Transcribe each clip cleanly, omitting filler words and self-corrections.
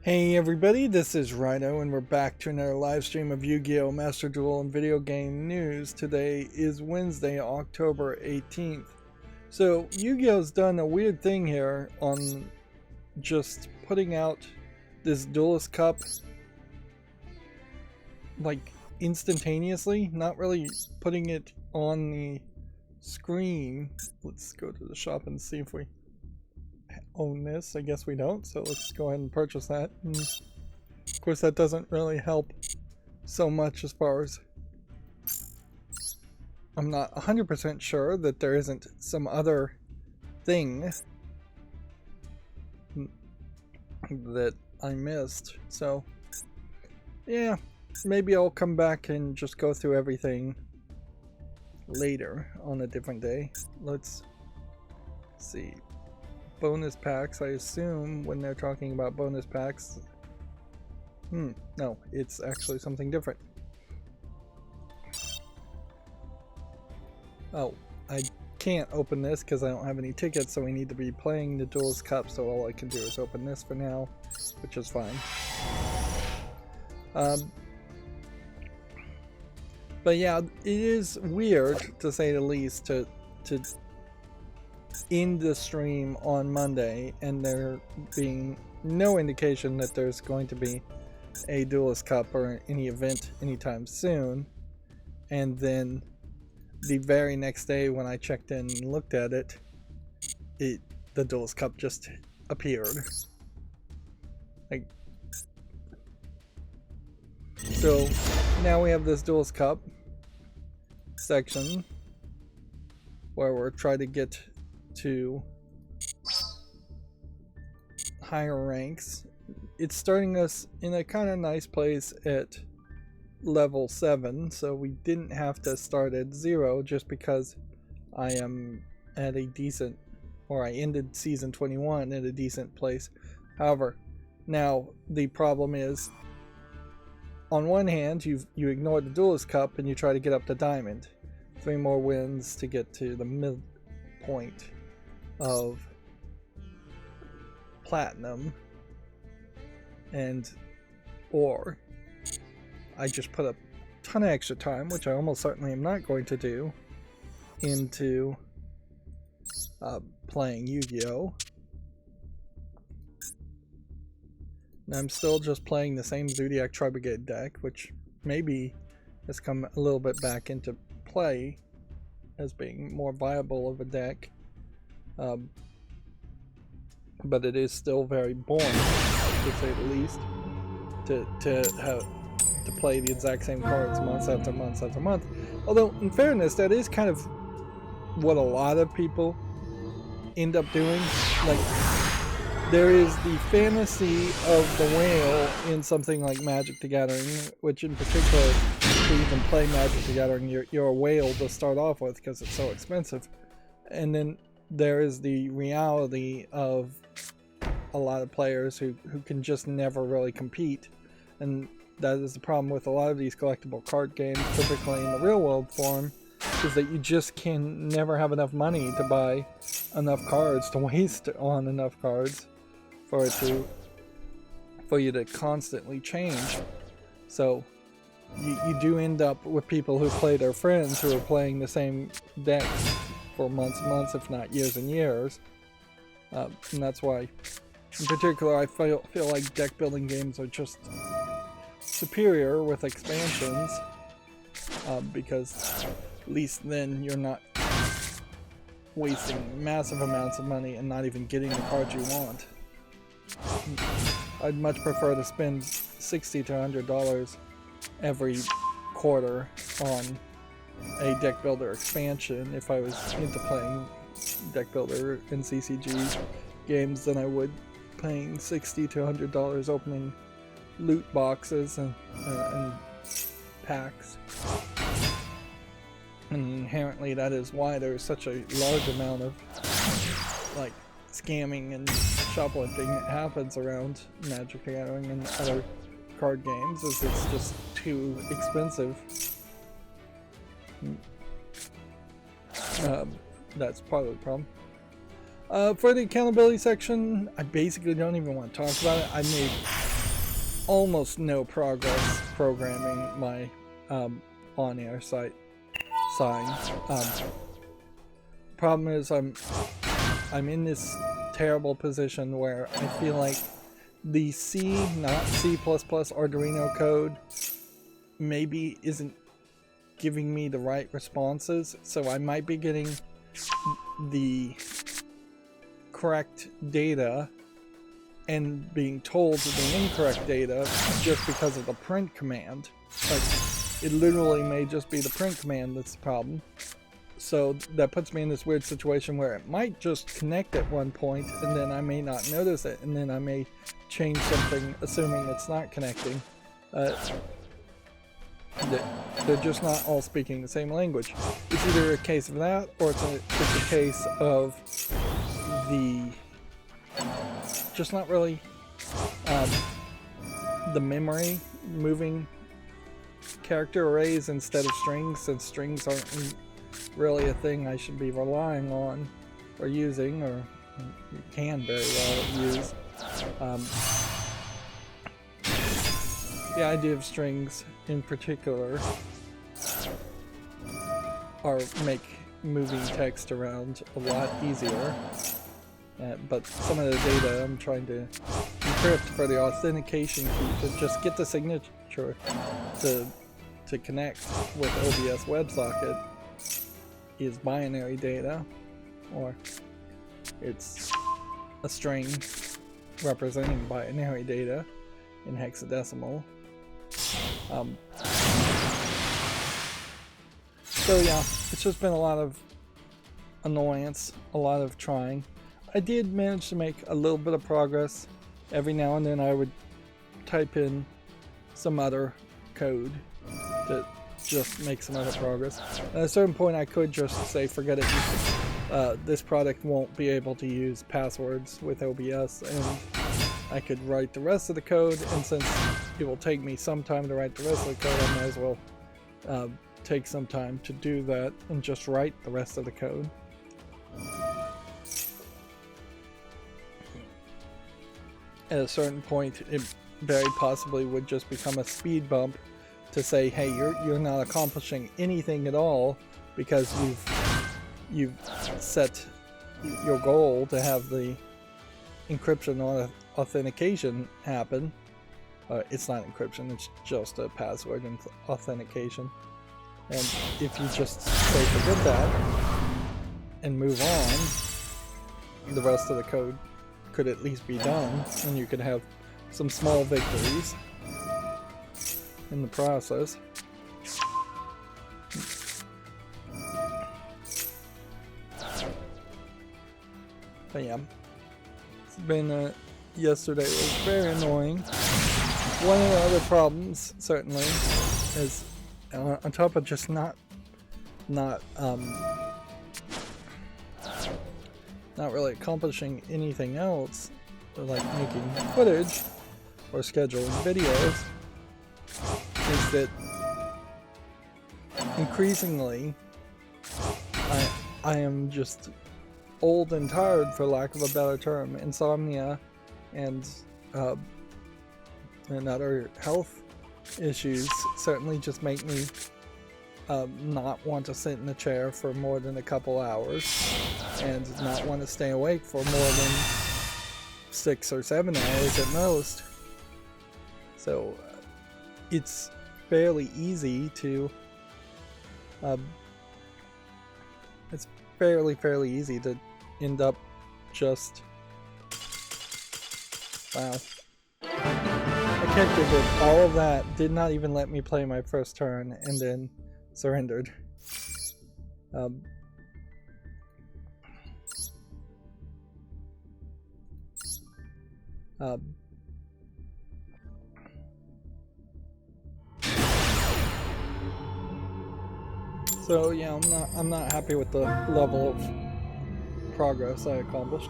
Hey everybody, this is Rydo and we're back to another live stream of Yu-Gi-Oh! Master Duel and video game news. Today is Wednesday, October 18th. So Yu-Gi-Oh's done a weird thing here on just putting out this Duelist Cup like instantaneously, not really putting it on the screen. Let's go to the shop and see if we own this. I guess we don't, so let's go ahead and purchase that. And of course that doesn't really help so much as far as I'm not 100% sure that there isn't some other thing that I missed. So yeah, maybe I'll come back and just go through everything later on a different day. Let's see. Bonus packs, I assume when they're talking about bonus packs. No, it's actually something different. Oh, I can't open this because I don't have any tickets, so we need to be playing the Duels Cup, so all I can do is open this for now, which is fine. But yeah, it is weird, to say the least, to end the stream on Monday and there being no indication that there's going to be a Duelist Cup or any event anytime soon, and then the very next day when I checked in and looked at it, the Duelist Cup just appeared. Like, so now we have this Duelist Cup section where we're trying to get to higher ranks. It's starting us in a kind of nice place at level 7, so we didn't have to start at 0 just because I am at a decent, or I ended season 21 at a decent place. However, now the problem is, on one hand you ignore the Duelist Cup and you try to get up to Diamond. 3 more wins to get to the midpoint of Platinum, and or I just put a ton of extra time, which I almost certainly am not going to do, into playing Yu-Gi-Oh! And I'm still just playing the same Zodiac Tri-Brigade deck, which maybe has come a little bit back into play as being more viable of a deck. But it is still very boring, to say the least, to play the exact same cards month after month after month. Although, in fairness, that is kind of what a lot of people end up doing. Like, there is the fantasy of the whale in something like Magic the Gathering, which in particular, to even play Magic the Gathering, you're a whale to start off with because it's so expensive. And then there is the reality of a lot of players who can just never really compete, and that is the problem with a lot of these collectible card games, particularly in the real world form, is that you just can never have enough money to buy enough cards, to waste on enough cards for you to constantly change. So you do end up with people who play their friends who are playing the same decks for months and months, if not years and years, and that's why in particular I feel like deck building games are just superior with expansions, because at least then you're not wasting massive amounts of money and not even getting the cards you want. I'd much prefer to spend $60 to $100 every quarter on a deck builder expansion if I was into playing deck builder and CCG games than I would paying $60 to $100 opening loot boxes and packs. And inherently that is why there's such a large amount of like scamming and shoplifting that happens around Magic the Gathering and other card games, is it's just too expensive. That's part of the problem. For the accountability section, I basically don't even want to talk about it. I made almost no progress programming my on-air sign. Problem is I'm in this terrible position where I feel like the C, not C++ Arduino code maybe isn't giving me the right responses, so I might be getting the correct data and being told the incorrect data just because of the print command. Like, it literally may just be the print command that's the problem. So that puts me in this weird situation where it might just connect at one point and then I may not notice it, and then I may change something assuming it's not connecting. They're just not all speaking the same language. It's either a case of that, or it's a case of the just not really the memory moving character arrays instead of strings, since strings aren't really a thing I should be relying on or using, or you can very well use. The idea of strings in particular make moving text around a lot easier, but some of the data I'm trying to encrypt for the authentication key to just get the signature to connect with OBS WebSocket is binary data, or it's a string representing binary data in hexadecimal. So yeah, it's just been a lot of annoyance, a lot of trying. I did manage to make a little bit of progress. Every now and then I would type in some other code to just make some other progress. At a certain point I could just say forget it, this product won't be able to use passwords with OBS, and I could write the rest of the code, and since it will take me some time to write the rest of the code, I might as well take some time to do that and just write the rest of the code. At a certain point, it very possibly would just become a speed bump to say, hey, you're not accomplishing anything at all because you've set your goal to have the encryption or authentication happen. It's not encryption, it's just a password and authentication. And if you just say forget that and move on, the rest of the code could at least be done, and you could have some small victories in the process. But yeah, it's been yesterday was very annoying. One of the other problems certainly is on top of just not really accomplishing anything else, like making footage or scheduling videos, is that increasingly I am just old and tired, for lack of a better term. Insomnia and other health issues certainly just make me not want to sit in a chair for more than a couple hours, and not want to stay awake for more than 6 or 7 hours at most. So it's fairly easy to fairly easy to end up just wow. I can't believe it. All of that did not even let me play my first turn, and then surrendered. So yeah, I'm not happy with the level of progress I accomplished.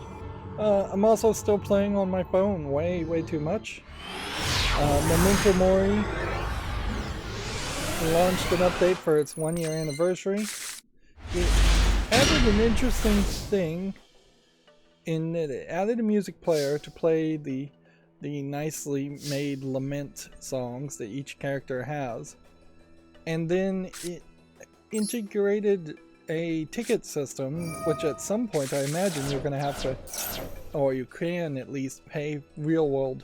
I'm also still playing on my phone way too much. Memento Mori launched an update for its 1-year anniversary. It added an interesting thing in that it added a music player to play the the nicely made lament songs that each character has, and then it integrated a ticket system, which at some point I imagine you're going to have to, or you can at least pay real world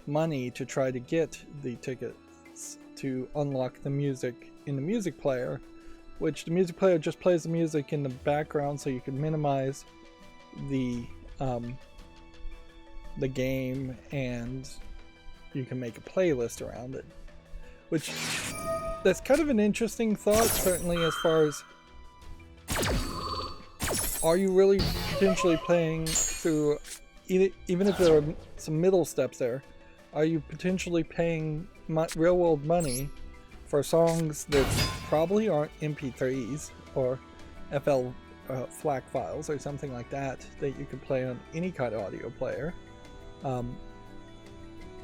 money to try to get the tickets to unlock the music in the music player, which the music player just plays the music in the background so you can minimize the game, and you can make a playlist around it, which that's kind of an interesting thought, certainly as far as, are you really potentially playing through, even if there are some middle steps there, are you potentially paying real world money for songs that probably aren't MP3s or FL FLAC files or something like that you could play on any kind of audio player?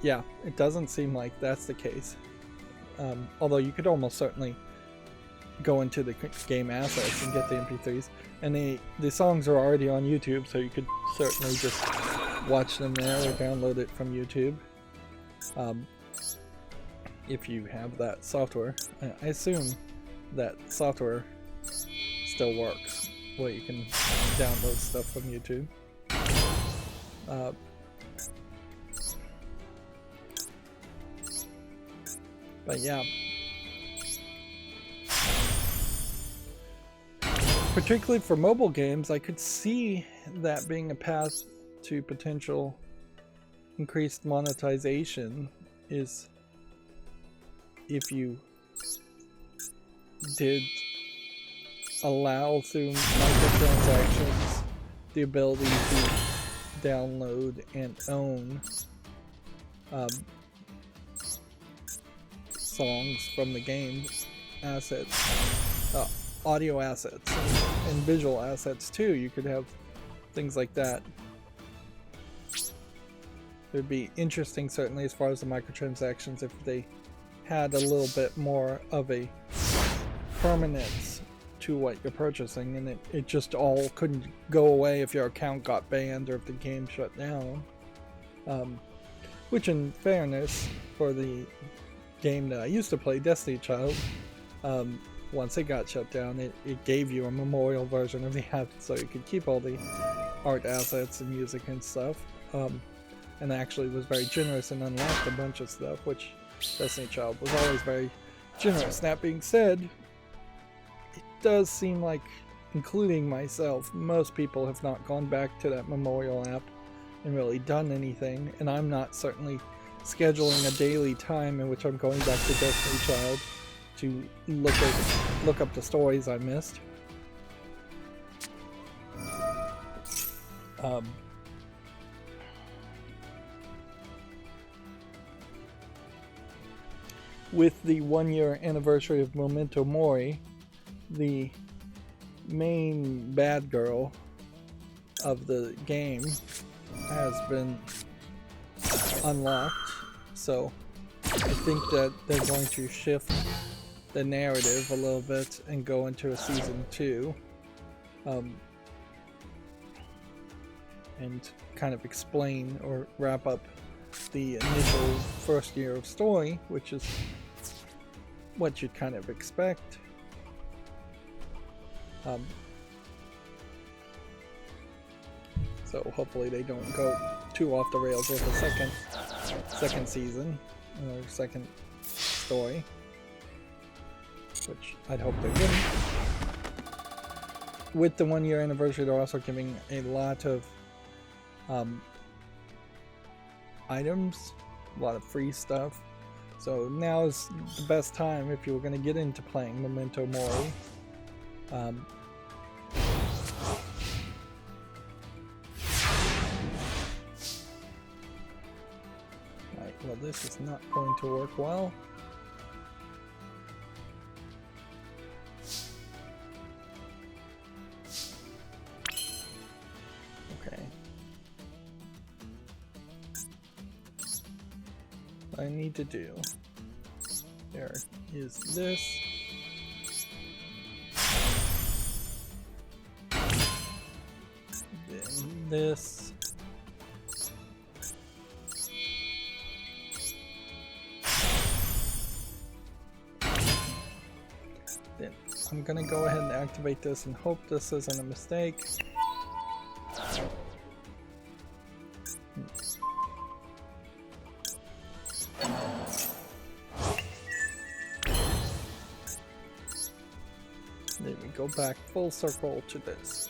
Yeah, it doesn't seem like that's the case. Although you could almost certainly go into the game assets and get the MP3s, and the songs are already on YouTube, so you could certainly just watch them there or download it from YouTube. If you have that software. I assume that software still works, where you can download stuff from YouTube. But yeah, particularly for mobile games, I could see that being a path to potential increased monetization, is if you did allow through microtransactions the ability to download and own songs from the game assets, audio assets, and visual assets too. You could have things like that. It would be interesting, certainly, as far as the microtransactions, if they had a little bit more of a permanence to what you're purchasing, and it just all couldn't go away if your account got banned or if the game shut down. Which, in fairness, for the game that I used to play, Destiny Child, once it got shut down, it gave you a memorial version of the app, so you could keep all the art assets and music and stuff, and actually was very generous and unlocked a bunch of stuff, which Destiny Child was always very generous. That being said, it does seem like, including myself, most people have not gone back to that memorial app and really done anything, and I'm not certainly scheduling a daily time in which I'm going back to Destiny Child to look up the stories I missed. With the 1-year anniversary of Memento Mori, the main bad girl of the game has been unlocked, so I think that they're going to shift the narrative a little bit and go into a season 2, and kind of explain or wrap up the initial first year of story, which is what you'd kind of expect. So hopefully they don't go too off the rails with a second season or second story, which I'd hope they wouldn't. With the 1-year anniversary, they're also giving a lot of items, a lot of free stuff. So now is the best time if you were going to get into playing Memento Mori. Right, well, this is not going to work well. Okay. What I need to do, there is this. Then this. I'm gonna go ahead and activate this and hope this isn't a mistake. Then we go back full circle to this.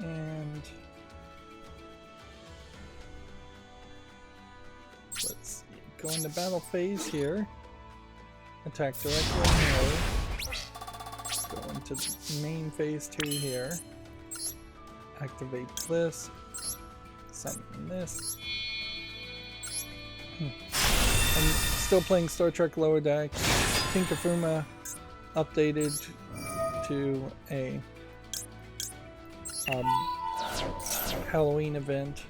And let's see, go into battle phase here. Attack directly on here. Go into the main phase 2 here. Activate this. Summon this. I'm still playing Star Trek Lower Deck. Tinkafuma updated to a Halloween event,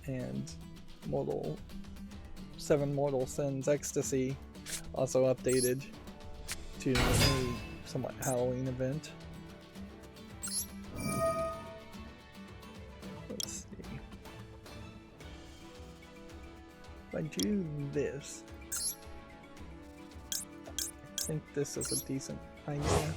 and Seven Mortal Sins Ecstasy also updated to a somewhat Halloween event. Let's see. If I do this, I think this is a decent idea.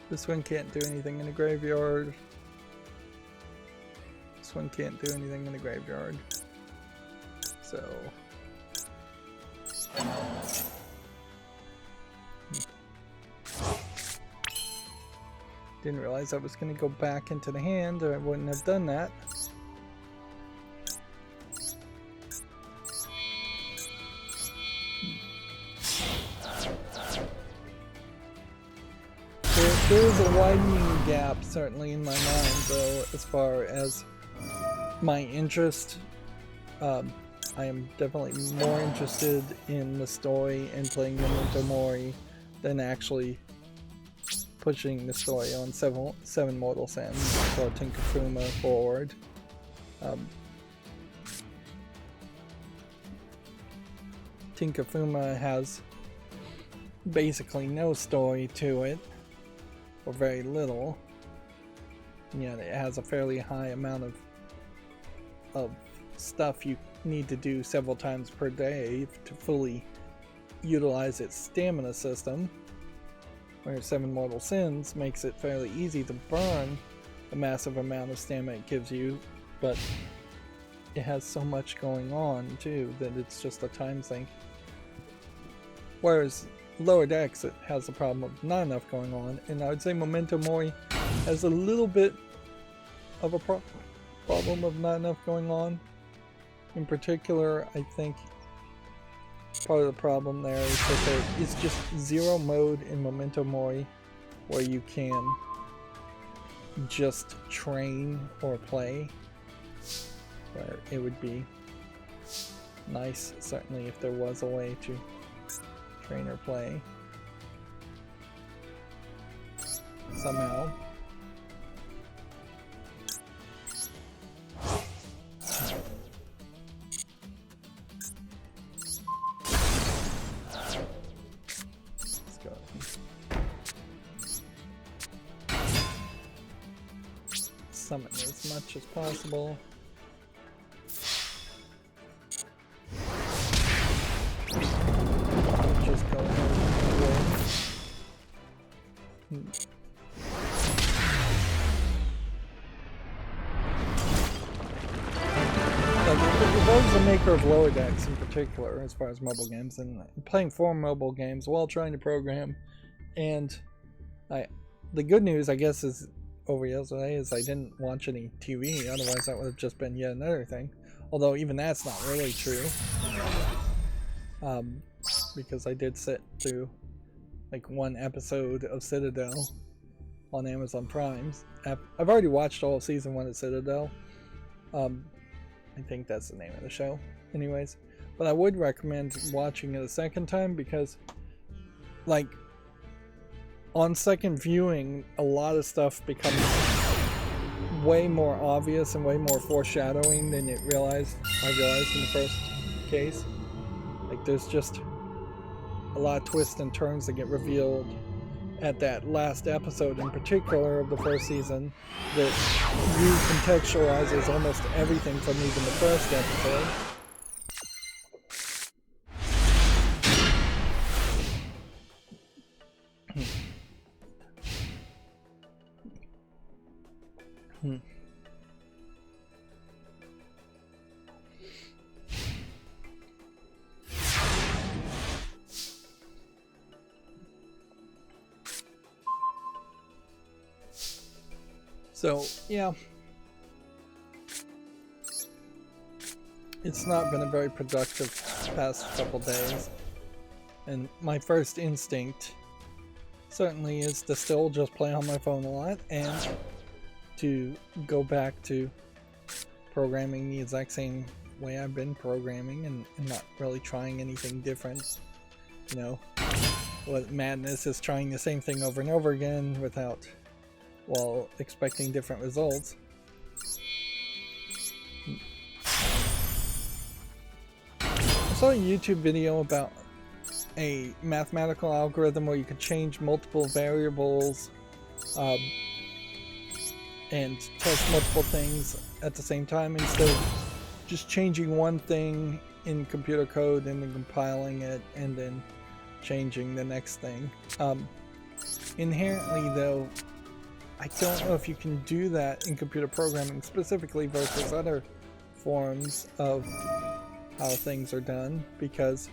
This one can't do anything in the graveyard. This one can't do anything in the graveyard. So... Didn't realize I was going to go back into the hand, or I wouldn't have done that. There is a widening gap, certainly, in my mind, though, as far as my interest. I am definitely more interested in the story and playing Memento Mori than actually pushing the story on Seven Mortal Sins or Tinkafuma forward. Tinkafuma has basically no story to it, or very little, yet it has a fairly high amount of stuff you need to do several times per day to fully utilize its stamina system, where Seven Mortal Sins makes it fairly easy to burn the massive amount of stamina it gives you, but it has so much going on too that it's just a time sink. Whereas Lower Decks, it has the problem of not enough going on, and I would say Memento Mori has a little bit of a problem of not enough going on. In particular, I think part of the problem there is that there is just zero mode in Memento Mori where you can just train or play, where it would be nice, certainly, if there was a way to train or play somehow. Let's go. Summon as much as possible. Just go ahead and roll. I was a maker of Lower Decks in particular, as far as mobile games, and playing 4 mobile games while trying to program. And the good news, I guess, is over yesterday is I didn't watch any TV. Otherwise, that would have just been yet another thing. Although even that's not really true, because I did sit through like 1 episode of Citadel on Amazon Prime. I've already watched all of season 1 of Citadel. I think that's the name of the show, anyways. But I would recommend watching it a second time, because, like, on second viewing, a lot of stuff becomes way more obvious and way more foreshadowing than I realized in the first case. Like, there's just a lot of twists and turns that get revealed at that last episode in particular of the first season that recontextualizes almost everything from even the first episode. So, yeah. It's not been a very productive past couple days. And my first instinct certainly is to still just play on my phone a lot and to go back to programming the exact same way I've been programming and not really trying anything different. You know, what madness is trying the same thing over and over again without, while expecting different results. I saw a YouTube video about a mathematical algorithm where you could change multiple variables and test multiple things at the same time instead of just changing one thing in computer code and then compiling it and then changing the next thing. Inherently though, I don't know if you can do that in computer programming specifically versus other forms of how things are done, because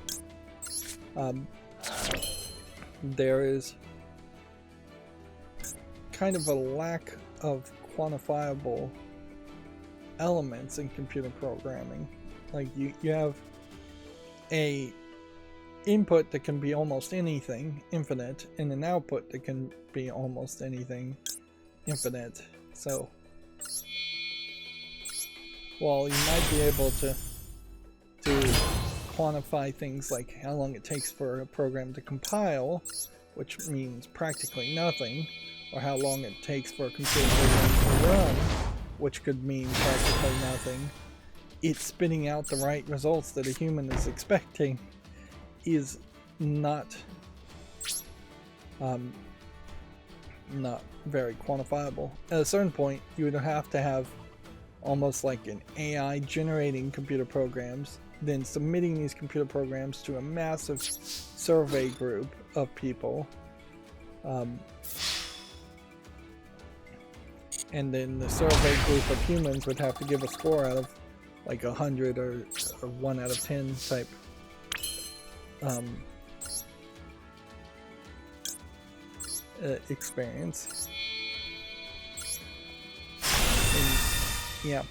there is kind of a lack of quantifiable elements in computer programming. Like you have a input that can be almost anything, infinite, and an output that can be almost anything, infinite. So while you might be able to quantify things like how long it takes for a program to compile, which means practically nothing, or how long it takes for a computer program to run, which could mean practically nothing, it's spitting out the right results that a human is expecting is not very quantifiable. At a certain point, you would have to have almost like an AI generating computer programs, then submitting these computer programs to a massive survey group of people, and then the survey group of humans would have to give a score out of like 100 or 1 out of 10 type experience. And, yeah,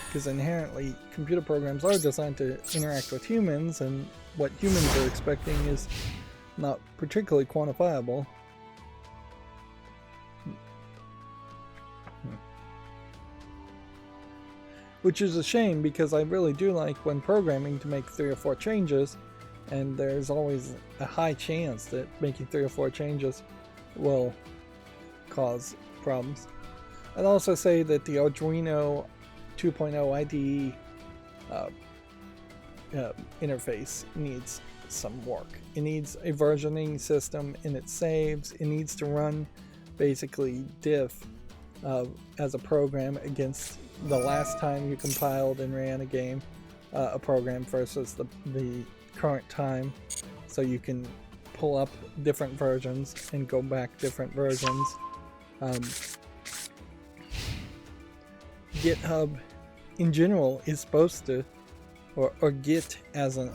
because inherently computer programs are designed to interact with humans, and what humans are expecting is not particularly quantifiable. Which is a shame, because I really do like when programming to make 3 or 4 changes, and there's always a high chance that making 3 or 4 changes will cause problems. I'd also say that the Arduino 2.0 IDE interface needs some work. It needs a versioning system in its saves. It needs to run basically diff as a program against the last time you compiled and ran a game, a program, versus the current time, so you can pull up different versions and go back different versions. GitHub in general is supposed to, or Git as a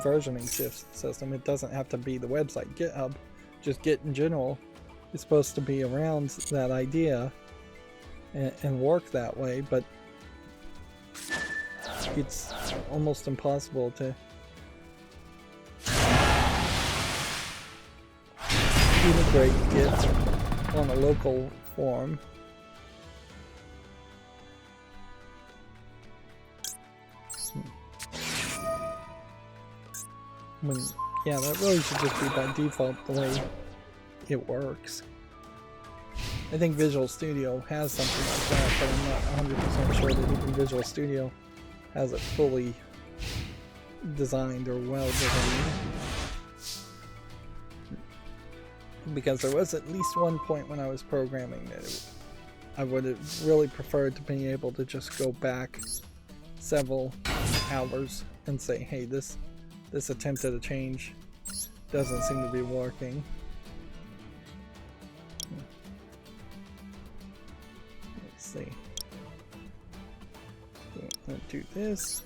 versioning system, it doesn't have to be the website GitHub, just Git in general is supposed to be around that idea and work that way, but it's almost impossible to integrate Git on a local form. Yeah, that really should just be by default the way it works. I think Visual Studio has something like that, but I'm not 100% sure that even Visual Studio has it fully designed or well designed. Because there was at least one point when I was programming that I would have really preferred to be able to just go back several hours and say, hey, this attempt at a change doesn't seem to be working. Let's see. I'm going to do this.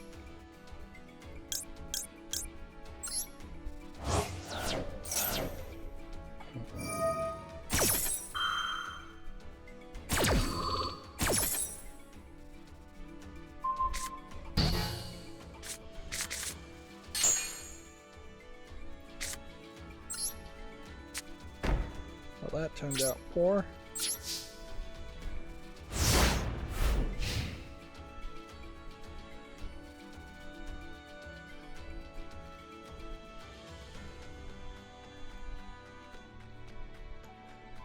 Well, that turned out poor.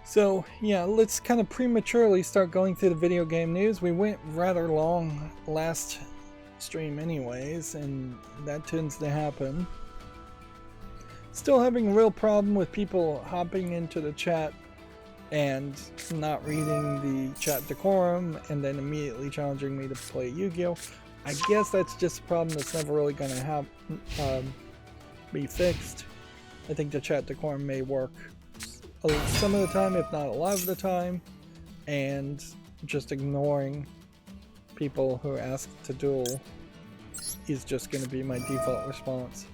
So yeah, let's kind of prematurely start going through the video game news. We went rather long last stream anyways, and that tends to happen. Still having a real problem with people hopping into the chat and not reading the chat decorum and then immediately challenging me to play Yu-Gi-Oh! I guess that's just a problem that's never really going to be fixed. I think the chat decorum may work some of the time, if not a lot of the time, and just ignoring people who ask to duel is just going to be my default response.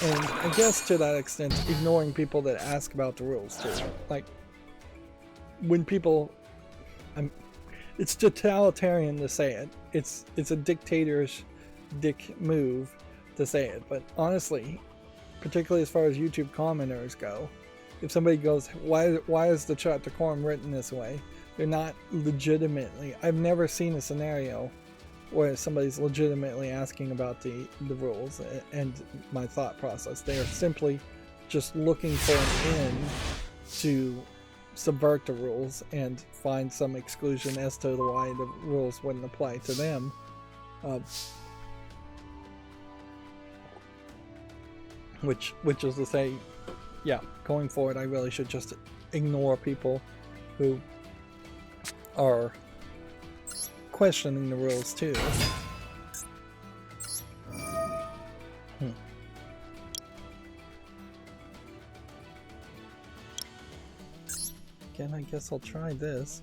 And I guess to that extent, ignoring people that ask about the rules too. Like, when people, it's totalitarian to say it. It's a dictator's dick move to say it, but honestly, particularly as far as YouTube commenters go, if somebody goes, why is the chat decorum written this way? They're not legitimately, I've never seen a scenario where somebody's legitimately asking about the rules and my thought process. They are simply just looking for an end to subvert the rules and find some exclusion as to why the rules wouldn't apply to them. Which is to say, yeah, going forward I really should just ignore people who are questioning the rules too. Again, I guess I'll try this.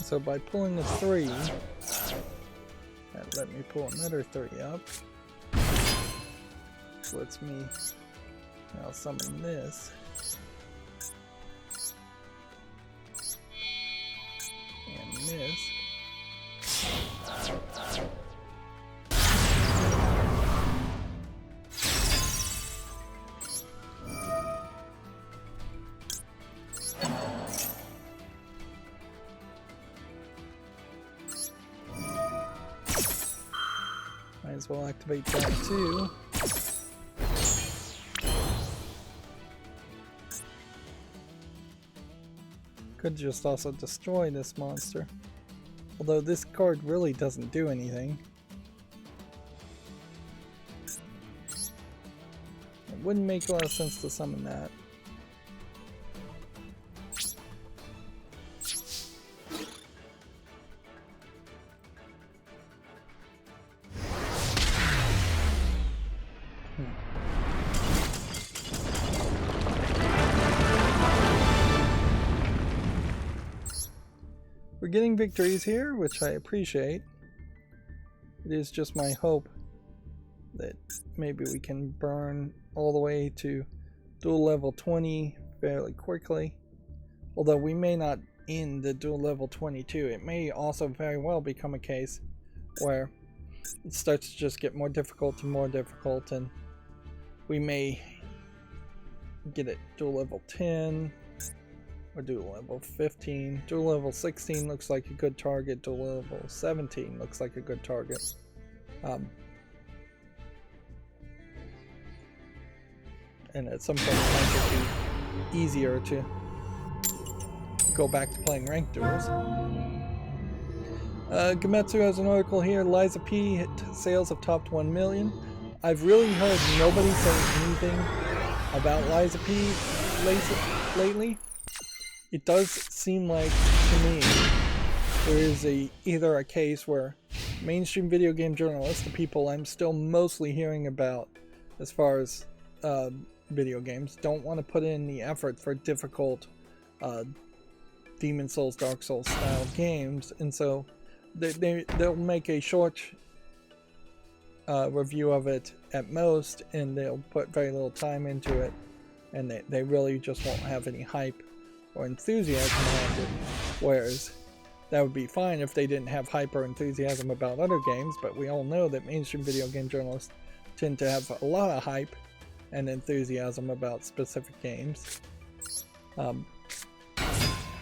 So by pulling the 3, that let me pull another 3 up. Which lets me now summon this. And this. Might as well activate that too. Could just also destroy this monster. Although this card really doesn't do anything. It wouldn't make a lot of sense to summon that. We're getting victories here, which I appreciate. It is just my hope that maybe we can burn all the way to duel level 20 fairly quickly. Although we may not end the duel level 22. It may also very well become a case where it starts to just get more difficult and we may get it duel level 10 or duel level 15. Duel level 16 looks like a good target. Duel level 17 looks like a good target. And at some point it might just be easier to go back to playing ranked duels. Gametsu has an article here. Liza P hit sales have topped 1 million. I've really heard nobody say anything about Liza P lately. It does seem like, to me, there is either a case where mainstream video game journalists, the people I'm still mostly hearing about as far as video games, don't want to put in the effort for difficult Demon Souls, Dark Souls style games, and so they'll make a short review of it at most, and they'll put very little time into it, and they really just won't have any hype or enthusiasm behind it. Whereas that would be fine if they didn't have hype or enthusiasm about other games, but we all know that mainstream video game journalists tend to have a lot of hype and enthusiasm about specific games.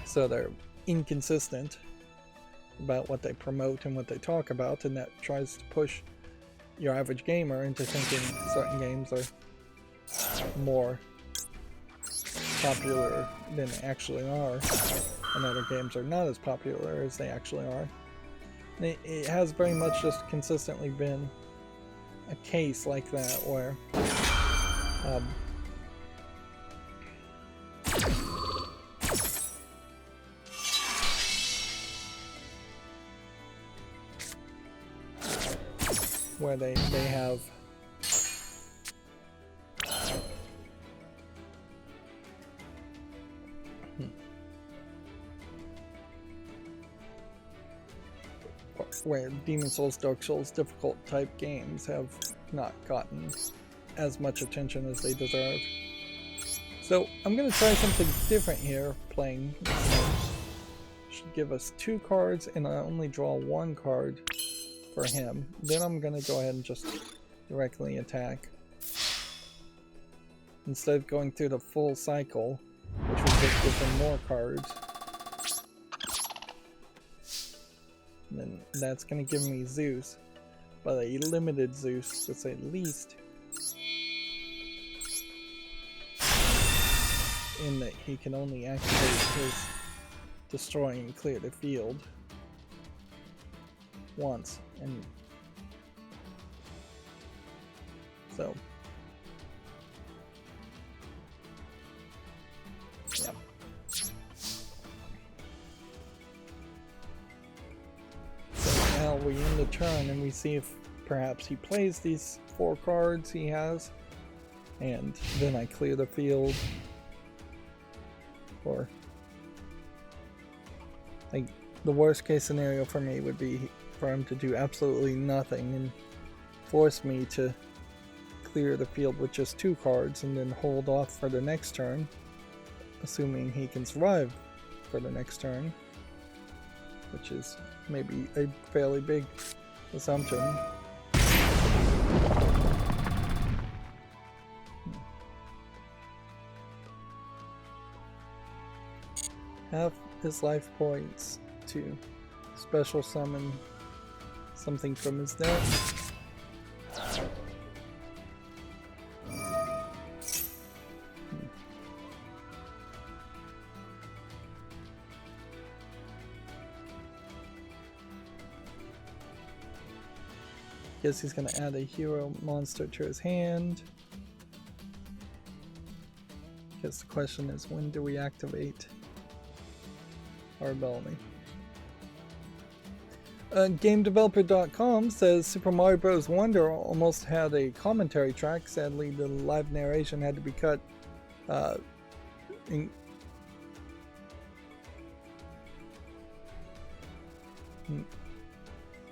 So they're inconsistent about what they promote and what they talk about, and that tries to push your average gamer into thinking certain games are more popular than they actually are, and other games are not as popular as they actually are. And it has very much just consistently been a case like that where they have where Demon Souls, Dark Souls, difficult type games have not gotten as much attention as they deserve. So I'm going to try something different here, playing this game. Should give us 2 cards, and I only draw 1 card for him. Then I'm going to go ahead and just directly attack. Instead of going through the full cycle, which would just give him more cards. And then that's going to give me Zeus, but a limited Zeus to say the least. In that he can only activate his destroy and clear the field once, and so yeah. So now we end the turn and we see if perhaps he plays these 4 cards he has, and then I clear the field. Or like the worst case scenario for me would be for him to do absolutely nothing and force me to clear the field with just 2 cards and then hold off for the next turn, assuming he can survive for the next turn, which is maybe a fairly big assumption. Half his life points to special summon something from his deck. Guess he's gonna add a hero monster to his hand. Guess the question is, when do we activate our ability? GameDeveloper.com says Super Mario Bros. Wonder almost had a commentary track. Sadly, the live narration had to be cut.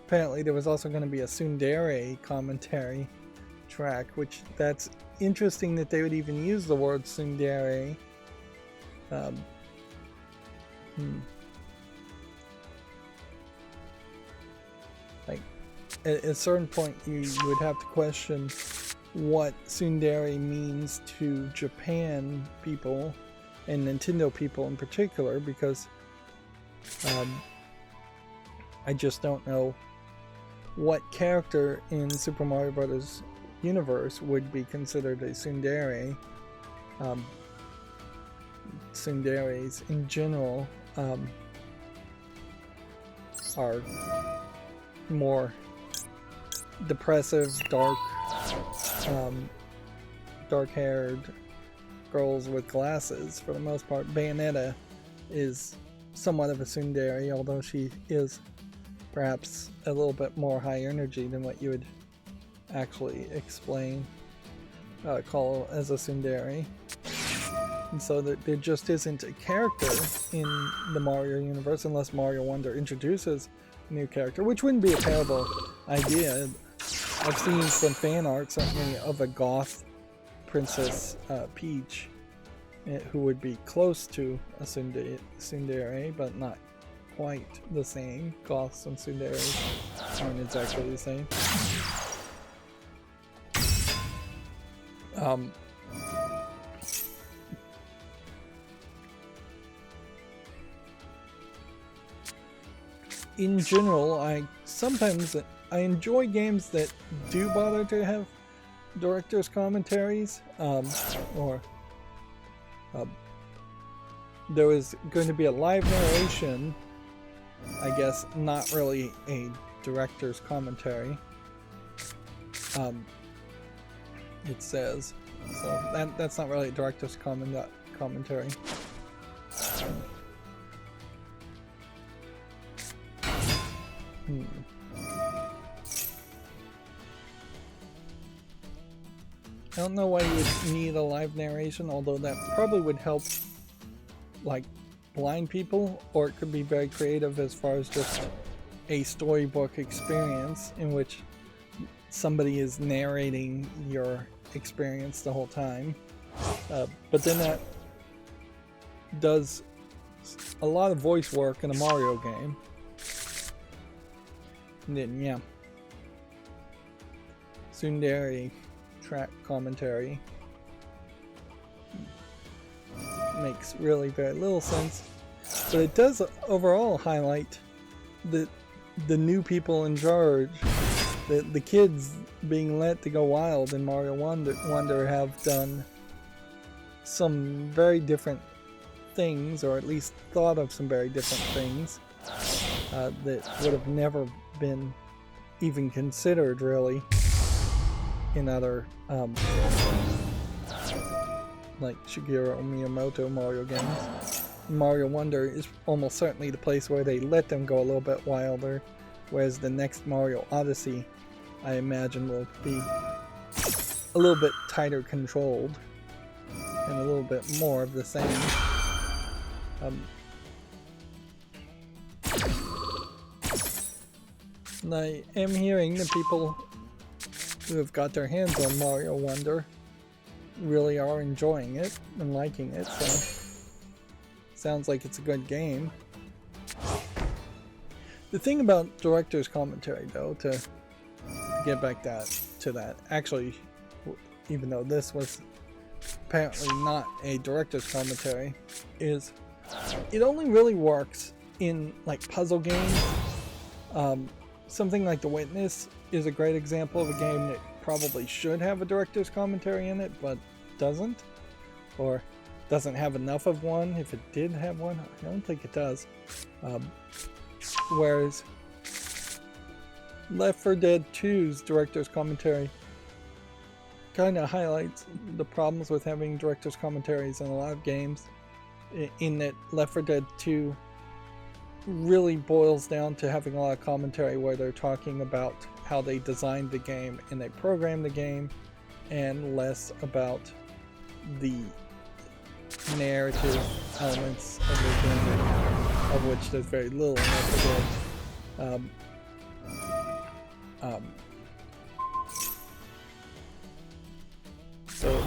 Apparently there was also going to be a tsundere commentary track, which that's interesting that they would even use the word tsundere. Like, at a certain point you would have to question what tsundere means to Japan people and Nintendo people in particular, because I just don't know what character in Super Mario Bros. Universe would be considered a tsundere. Tsunderes in general are more depressive, dark-haired girls with glasses for the most part. Bayonetta is somewhat of a tsundere, although she is perhaps a little bit more high energy than what you would actually call as a tsundere. And so there just isn't a character in the Mario universe unless Mario Wonder introduces a new character, which wouldn't be a terrible idea. I've seen some fan art certainly of a goth Princess Peach who would be close to a tsundere, but not quite the same. Goths and tsunderes aren't exactly the same. In general, I enjoy games that do bother to have director's commentaries, there was going to be a live narration, I guess not really a director's commentary, it says, so that's not really a director's commentary. I don't know why you would need a live narration, although that probably would help like blind people, or it could be very creative as far as just a storybook experience in which somebody is narrating your experience the whole time. But then that does a lot of voice work in a Mario game. And then, yeah. Tsundere track commentary makes really very little sense, but it does overall highlight the new people in charge. The kids being let to go wild in Mario Wonder have done some very different things, or at least thought of some very different things that would have never been even considered really in other like Shigeru Miyamoto Mario games. Mario Wonder is almost certainly the place where they let them go a little bit wilder, whereas the next Mario Odyssey, I imagine, will be a little bit tighter controlled and a little bit more of the same. And I am hearing that people who have got their hands on Mario Wonder really are enjoying it and liking it, so sounds like it's a good game. The thing about director's commentary, though, to get back to that, actually, even though this was apparently not a director's commentary, is it only really works in like puzzle games. Something like The Witness is a great example of a game that probably should have a director's commentary in it, but doesn't, or doesn't have enough of one. If it did have one, I don't think it does. Whereas Left 4 Dead 2's director's commentary kind of highlights the problems with having director's commentaries in a lot of games, in that Left 4 Dead 2 really boils down to having a lot of commentary where they're talking about how they designed the game and they programmed the game, and less about the narrative elements of the game, of which there's very little in Left 4 Um, so,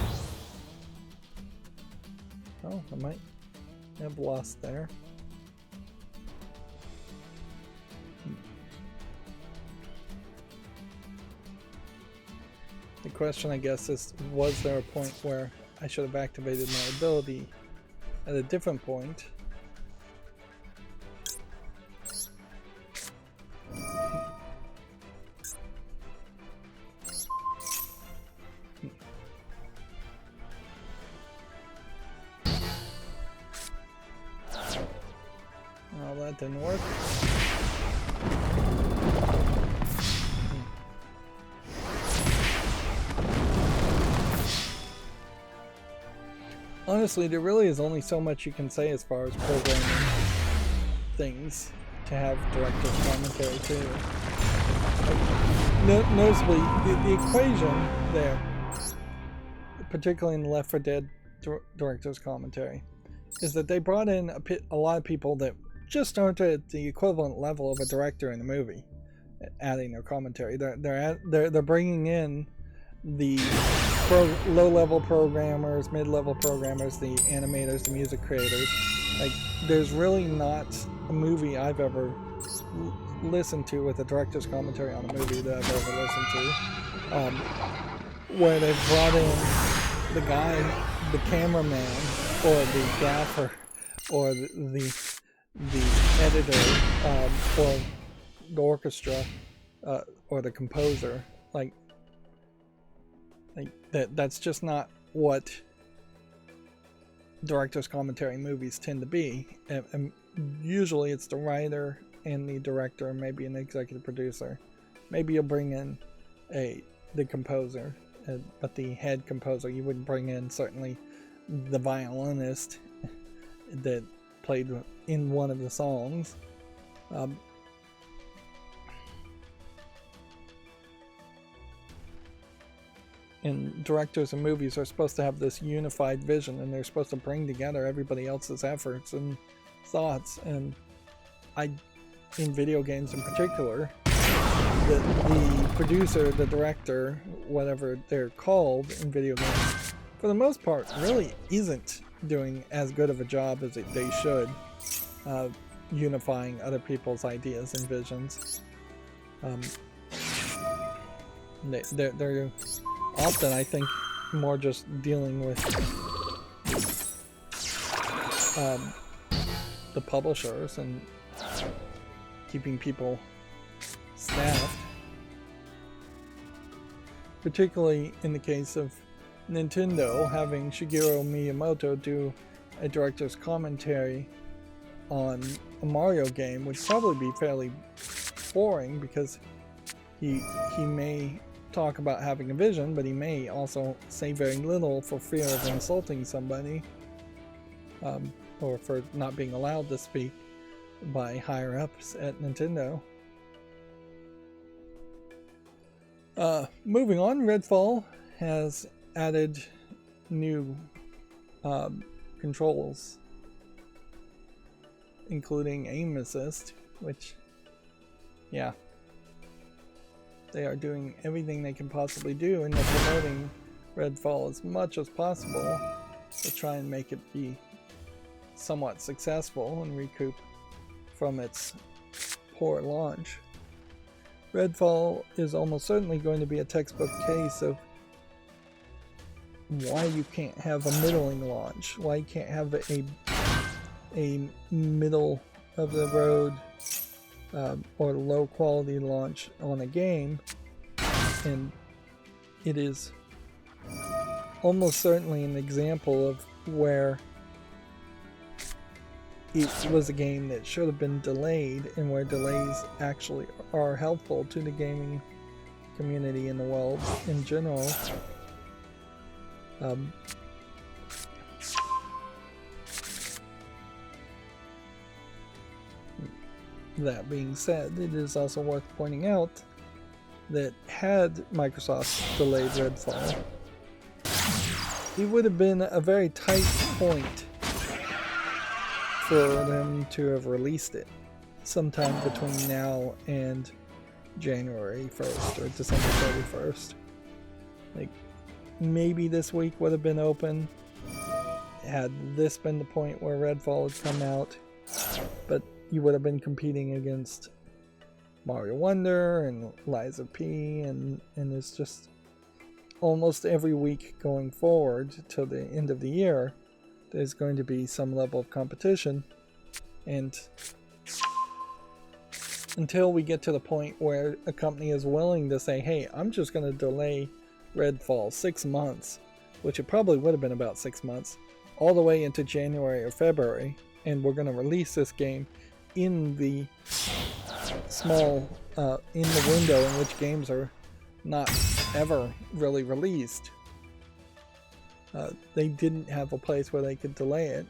oh, I might have lost there. The question, I guess, is, was there a point where I should have activated my ability at a different point? Well, that didn't work. Honestly, there really is only so much you can say as far as programming things to have director's commentary too. Noticeably, the equation there, particularly in the Left 4 Dead director's commentary, is that they brought in a lot of people that just aren't at the equivalent level of a director in a movie, adding their commentary. They're bringing in the low-level programmers, mid-level programmers, the animators, the music creators. Like, there's really not a movie I've ever listened to with a director's commentary on a movie that I've ever listened to, where they've brought in the guy, the cameraman, or the gaffer, or the editor, or the orchestra, or the composer. Like that's just not what director's commentary movies tend to be. And usually it's the writer and the director, maybe an executive producer. Maybe you'll bring in the composer, but the head composer, you wouldn't bring in certainly the violinist that played in one of the songs. And directors and movies are supposed to have this unified vision, and they're supposed to bring together everybody else's efforts and thoughts. And in video games in particular, the producer, the director, whatever they're called in video games, for the most part, really isn't doing as good of a job as they should, unifying other people's ideas and visions. They're often, I think, more just dealing with the publishers and keeping people staffed. Particularly in the case of Nintendo, having Shigeru Miyamoto do a director's commentary on a Mario game would probably be fairly boring, because he may talk about having a vision, but he may also say very little for fear of insulting somebody, or for not being allowed to speak by higher ups at Nintendo. Moving on, Redfall has added new controls, including aim assist, which, yeah, they are doing everything they can possibly do, and they're promoting Redfall as much as possible to try and make it be somewhat successful and recoup from its poor launch. Redfall is almost certainly going to be a textbook case of why you can't have a middling launch, why you can't have a middle of the road or low quality launch on a game. And it is almost certainly an example of where it was a game that should have been delayed, and where delays actually are helpful to the gaming community in the world in general. That being said, it is also worth pointing out that had Microsoft delayed Redfall, it would have been a very tight point for them to have released it. sometime between now and January 1st or December 31st. Like, maybe this week would have been open had this been the point where Redfall had come out, but you would have been competing against Mario Wonder and Liza P, and it's just almost every week going forward till the end of the year there's going to be some level of competition, and until we get to the point where a company is willing to say, hey, I'm just going to delay Redfall 6 months, which it probably would have been about 6 months, all the way into January or February, and we're going to release this game in the small, in the window in which games are not ever really released. They didn't have a place where they could delay it.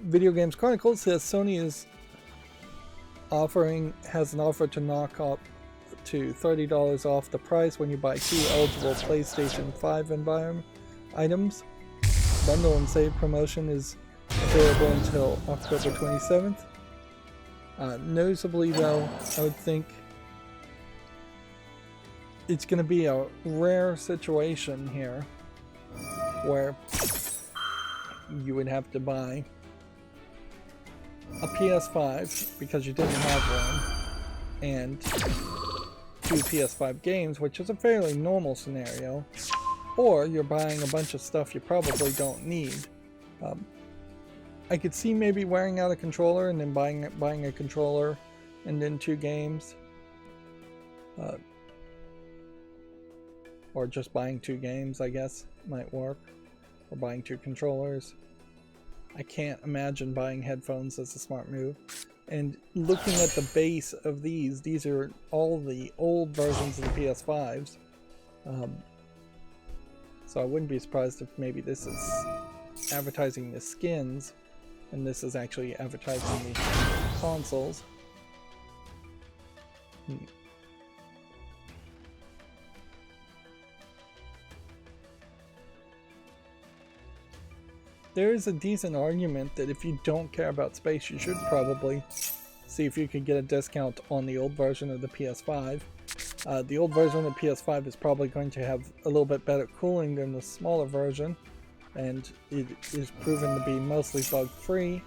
Video Games Chronicles says Sony has an offer to knock up to $30 off the price when you buy 2 eligible PlayStation 5 environment items. Bundle and Save promotion is available until October 27th. Noticeably though, I would think it's going to be a rare situation here where you would have to buy a PS5 because you didn't have one, and 2 PS5 games, which is a fairly normal scenario, or you're buying a bunch of stuff you probably don't need. I could see maybe wearing out a controller and then buying a controller and then 2 games, or just buying 2 games, I guess might work, or buying 2 controllers. I can't imagine buying headphones as a smart move. And looking at the base of these are all the old versions of the PS5s. So I wouldn't be surprised if maybe this is advertising the skins and this is actually advertising the consoles. There is a decent argument that if you don't care about space, you should probably see if you could get a discount on the old version of the PS5. The old version of the PS5 is probably going to have a little bit better cooling than the smaller version, and it is proven to be mostly bug-free.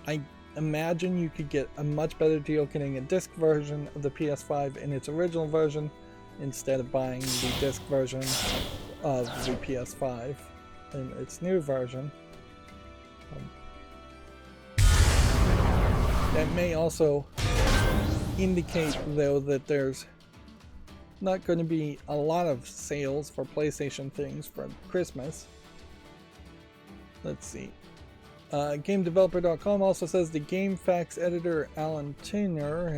I imagine you could get a much better deal getting a disc version of the PS5 in its original version instead of buying the disc version of the PS5 in its new version. That may also indicate, though, that there's not going to be a lot of sales for PlayStation things for Christmas. Let's see. GameDeveloper.com also says the GameFAQs editor Alan Tyner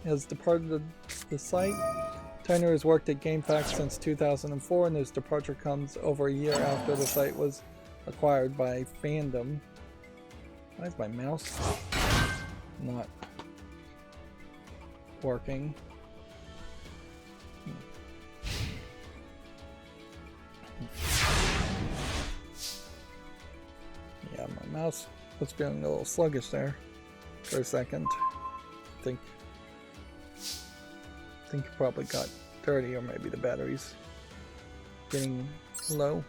has departed the site. Tyner has worked at GameFAQs since 2004, and his departure comes over a year after the site was acquired by Fandom. Why is my mouse not working? Yeah, my mouse was feeling a little sluggish there for a second. I think it probably got dirty, or maybe the battery's getting low.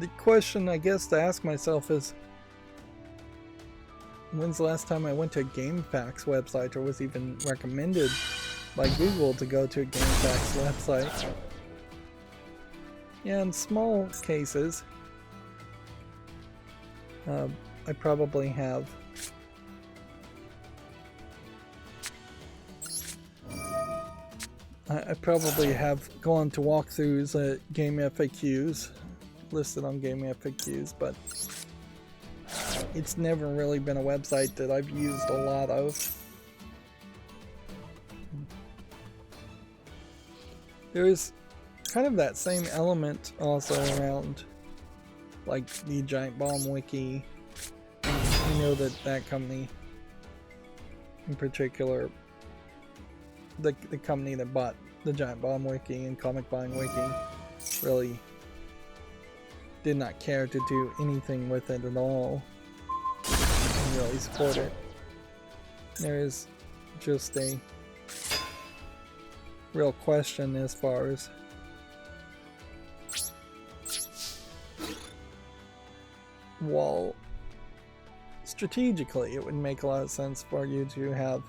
The question I guess to ask myself is, when's the last time I went to a GameFAQs website, or was even recommended by Google to go to a GameFAQs website? Yeah, in small cases, I probably have. I probably have gone to walkthroughs at Game FAQs, listed on Game FAQs, but it's never really been a website that I've used a lot of. There's kind of that same element also around, like, the Giant Bomb Wiki. I know that company in particular the company that bought the Giant Bomb Wiki and Comic Buying Wiki really did not care to do anything with it at all and really support it. There is just a real question as far as while strategically it would make a lot of sense for you to have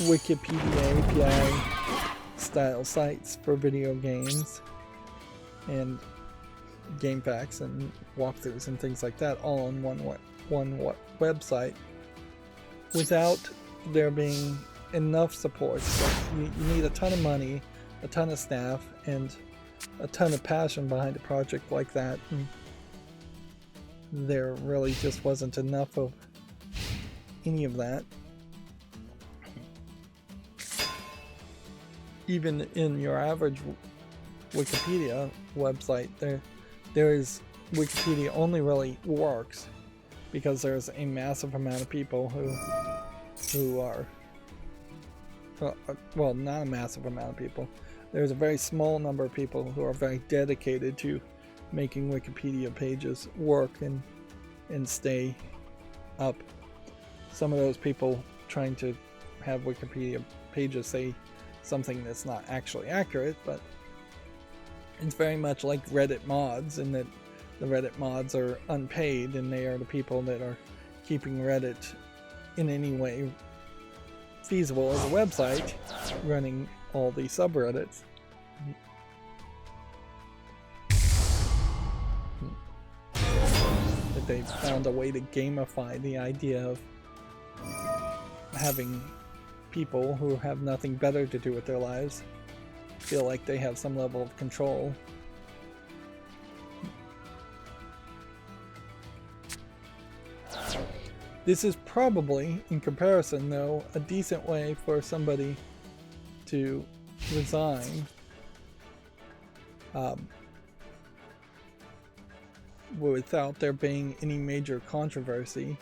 Wikipedia API style sites for video games and game packs and walkthroughs and things like that all on one website without there being enough support. So you need a ton of money, a ton of staff, and a ton of passion behind a project like that. And there really just wasn't enough of any of that. Even in your average Wikipedia website, there is Wikipedia only really works because there's a massive amount of people who are well, not a massive amount of people. There's a very small number of people who are very dedicated to making Wikipedia pages work and stay up. Some of those people trying to have Wikipedia pages say something that's not actually accurate, but it's very much like Reddit mods in that the Reddit mods are unpaid and they are the people that are keeping Reddit in any way feasible as a website, running all the subreddits. That they've found a way to gamify the idea of having people who have nothing better to do with their lives feel like they have some level of control. This is probably, in comparison though, a decent way for somebody to resign without there being any major controversy,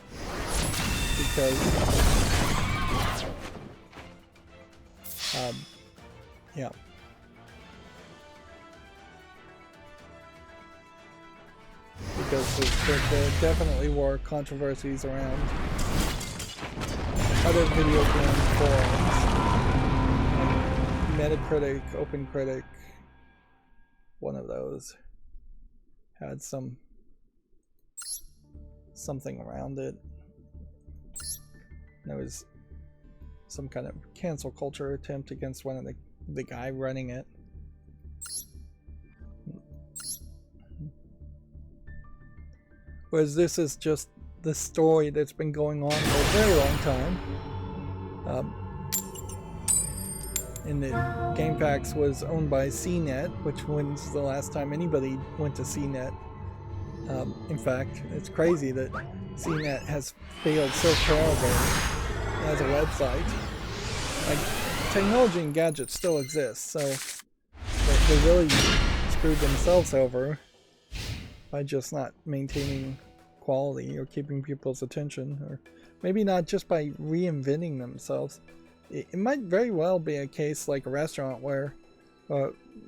because yeah. Because there definitely were controversies around other video game forums, Metacritic, OpenCritic, one of those had something around it. There was some kind of cancel culture attempt against one of the guy running it. Whereas this is just the story that's been going on for a very long time. And the GameFAQs was owned by CNET, which when's the last time anybody went to CNET? In fact, it's crazy that CNET has failed so terribly as a website. Like, technology and gadgets still exist, so they really screwed themselves over by just not maintaining quality or keeping people's attention, or maybe not just by reinventing themselves. It might very well be a case like a restaurant where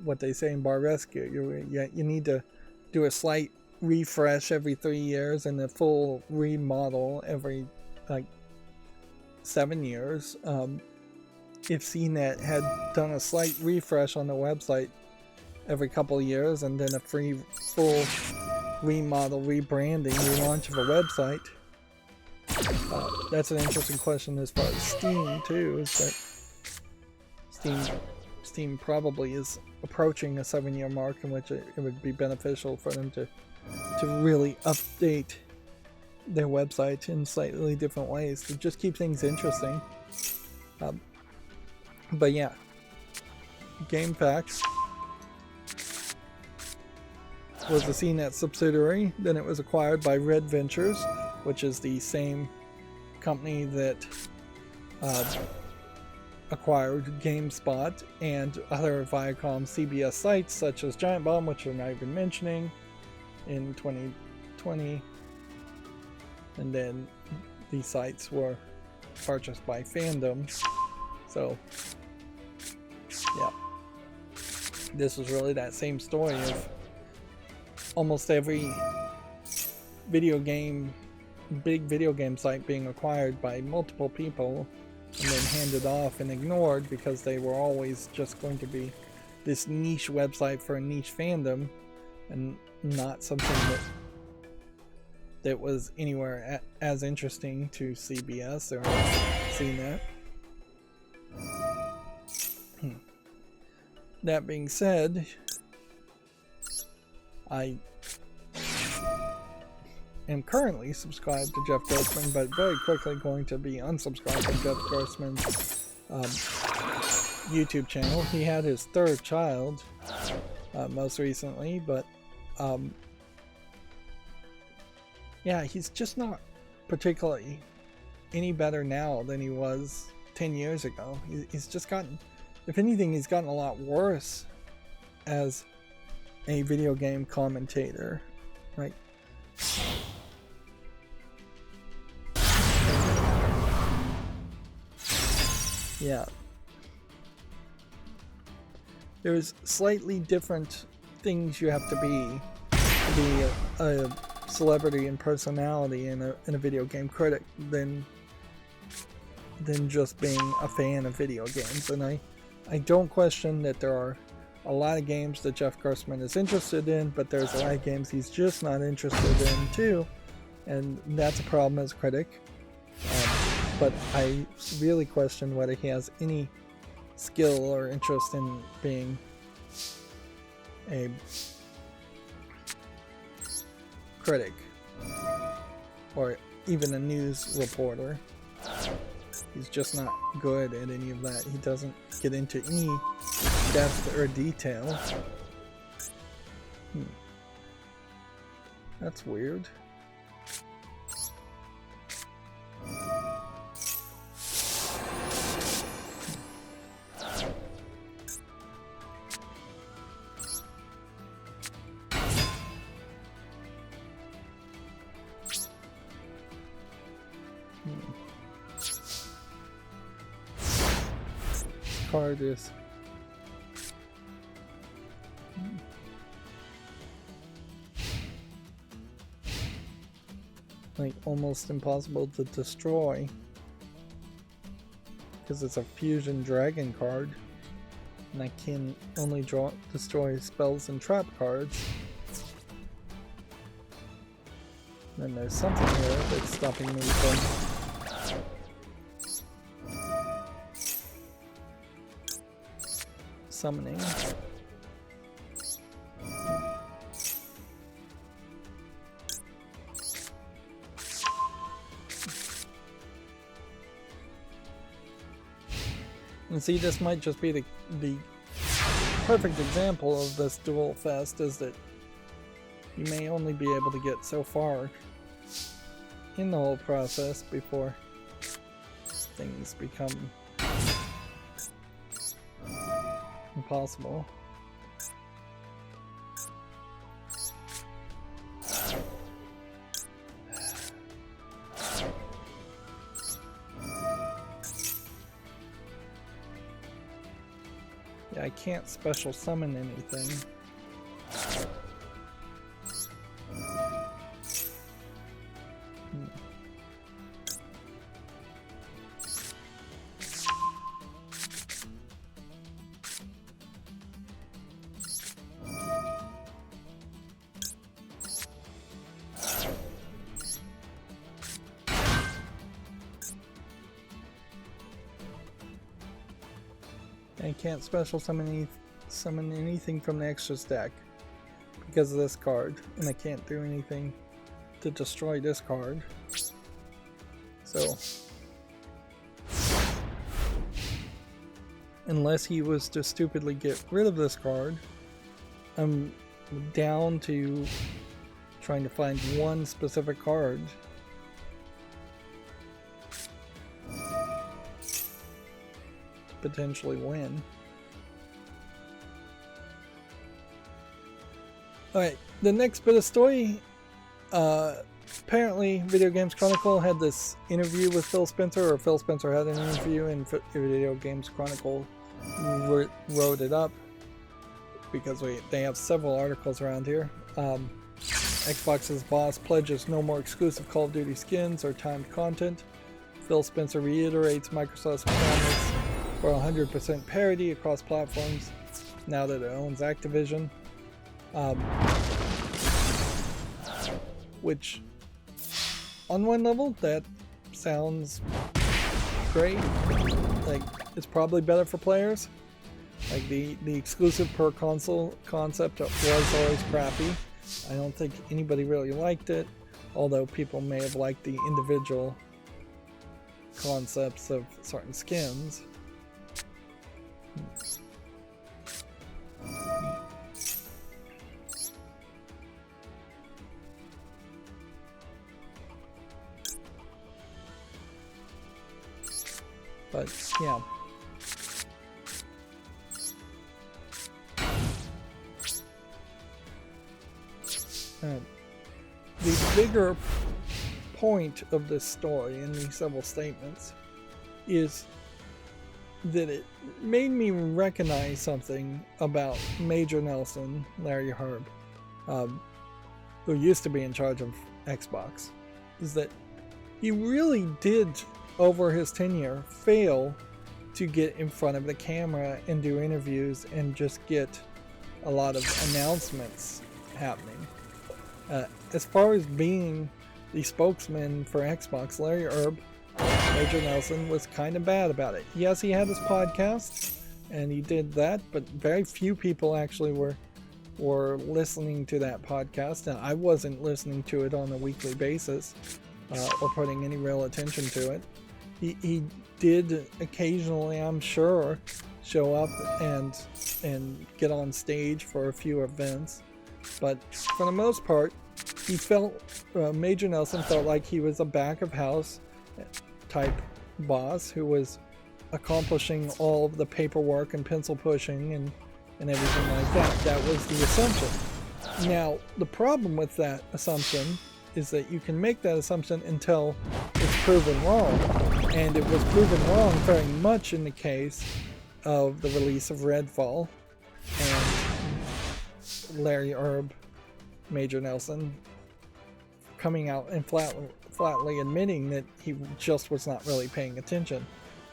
what they say in Bar Rescue, you need to do a slight refresh every 3 years and a full remodel every like 7 years. If CNET had done a slight refresh on the website every couple of years and then a full remodel, rebranding, relaunch of a website. That's an interesting question as far as Steam too, is that Steam probably is approaching a 7-year mark in which it would be beneficial for them to really update their website in slightly different ways to just keep things interesting. But yeah, GameFAQs was a CNET subsidiary. Then it was acquired by Red Ventures, which is the same company that acquired GameSpot and other Viacom CBS sites such as Giant Bomb, which I'm not even mentioning, in 2020. And then these sites were purchased by Fandom. So Yeah. This was really that same story of almost every big video game site being acquired by multiple people and then handed off and ignored because they were always just going to be this niche website for a niche fandom and not something that was anywhere as interesting to CBS or CNET. That being said, I am currently subscribed to Jeff Gerstmann, but very quickly going to be unsubscribed from Jeff Gerstmann's YouTube channel. He had his third child most recently, but yeah, he's just not particularly any better now than he was 10 years ago. He's just gotten, if anything, he's gotten a lot worse as a video game commentator, right? Yeah. There's slightly different things you have to be a celebrity and personality and a video game critic than just being a fan of video games. And I don't question that there are a lot of games that Jeff Gerstmann is interested in, but there's a lot of games he's just not interested in too, and that's a problem as a critic. But I really question whether he has any skill or interest in being a critic or even a news reporter. He's just not good at any of that. He doesn't get into any depth or detail. That's weird. Card is like almost impossible to destroy because it's a fusion dragon card, and I can only destroy spells and trap cards. Then there's something here that's stopping me from summoning. And see, this might just be the perfect example of this duel fest, is that you may only be able to get so far in the whole process before things become impossible. Yeah, I can't special summon anything. I can't special summon anything from the extra stack because of this card, and I can't do anything to destroy this card. So, unless he was to stupidly get rid of this card, I'm down to trying to find one specific card potentially win. Alright, the next bit of story, apparently Video Games Chronicle had this interview with Phil Spencer, or Phil Spencer had an interview and Video Games Chronicle wrote it up because they have several articles around here. Xbox's boss pledges no more exclusive Call of Duty skins or timed content. Phil Spencer reiterates Microsoft's promise for 100% parity across platforms now that it owns Activision. Which, on one level, that sounds great. Like, it's probably better for players. Like, the exclusive per console concept was always crappy. I don't think anybody really liked it, although people may have liked the individual concepts of certain skins. But yeah. The bigger point of this story in these several statements is that it made me recognize something about Major Nelson, Larry Herb, who used to be in charge of Xbox, is that he really did, over his tenure, fail to get in front of the camera and do interviews and just get a lot of announcements happening. As far as being the spokesman for Xbox, Larry Herb, Major Nelson, was kind of bad about it. Yes, he had his podcast, and he did that, but very few people actually were listening to that podcast. Now, I wasn't listening to it on a weekly basis or putting any real attention to it. He did occasionally, I'm sure, show up and get on stage for a few events, but for the most part, he felt Major Nelson felt like he was a back of house type boss who was accomplishing all of the paperwork and pencil pushing and everything like that. That was the assumption. Now, the problem with that assumption is that you can make that assumption until it's proven wrong. And it was proven wrong very much in the case of the release of Redfall and Larry Herb, Major Nelson, coming out and flatly admitting that he just was not really paying attention.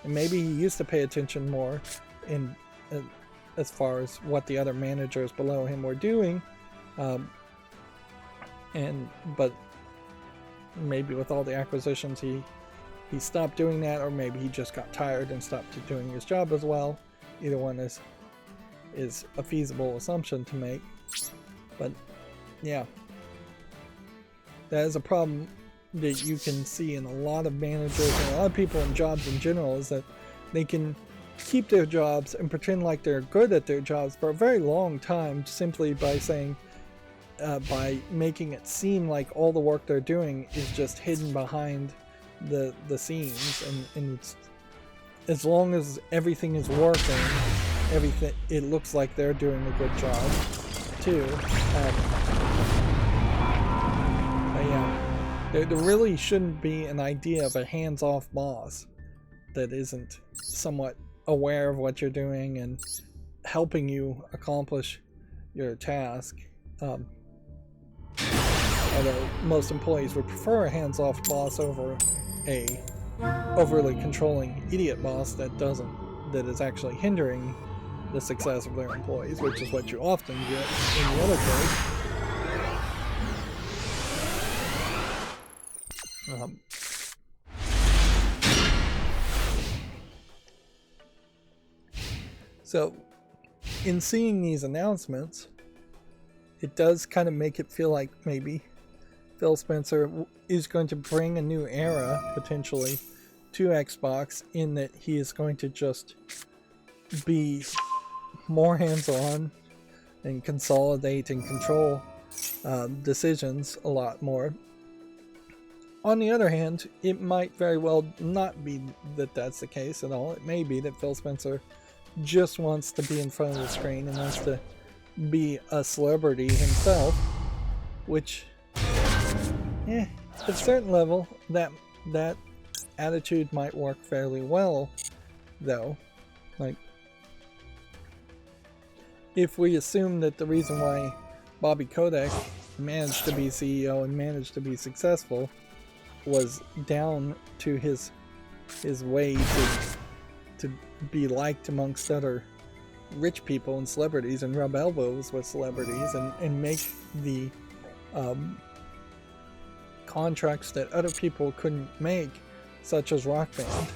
And maybe he used to pay attention more in as far as what the other managers below him were doing, but maybe with all the acquisitions he stopped doing that, or maybe he just got tired and stopped doing his job as well. Either one is a feasible assumption to make. But yeah, that is a problem that you can see in a lot of managers and a lot of people in jobs in general, is that they can keep their jobs and pretend like they're good at their jobs for a very long time simply by saying, by making it seem like all the work they're doing is just hidden behind the scenes, and it's, as long as everything is working, it looks like they're doing a good job too. But yeah, there really shouldn't be an idea of a hands-off boss that isn't somewhat aware of what you're doing and helping you accomplish your task. Although most employees would prefer a hands-off boss over a overly controlling idiot boss that is actually hindering the success of their employees, which is what you often get in the other case. So, in seeing these announcements, it does kind of make it feel like maybe Phil Spencer is going to bring a new era, potentially, to Xbox, in that he is going to just be more hands-on and consolidate and control decisions a lot more. On the other hand, it might very well not be that that's the case at all. It may be that Phil Spencer just wants to be in front of the screen and wants to be a celebrity himself, which, at a certain level, that attitude might work fairly well, though. Like, if we assume that the reason why Bobby Kotick managed to be CEO and managed to be successful was down to his way to be liked amongst other rich people and celebrities and rub elbows with celebrities and make the contracts that other people couldn't make, such as Rock Band.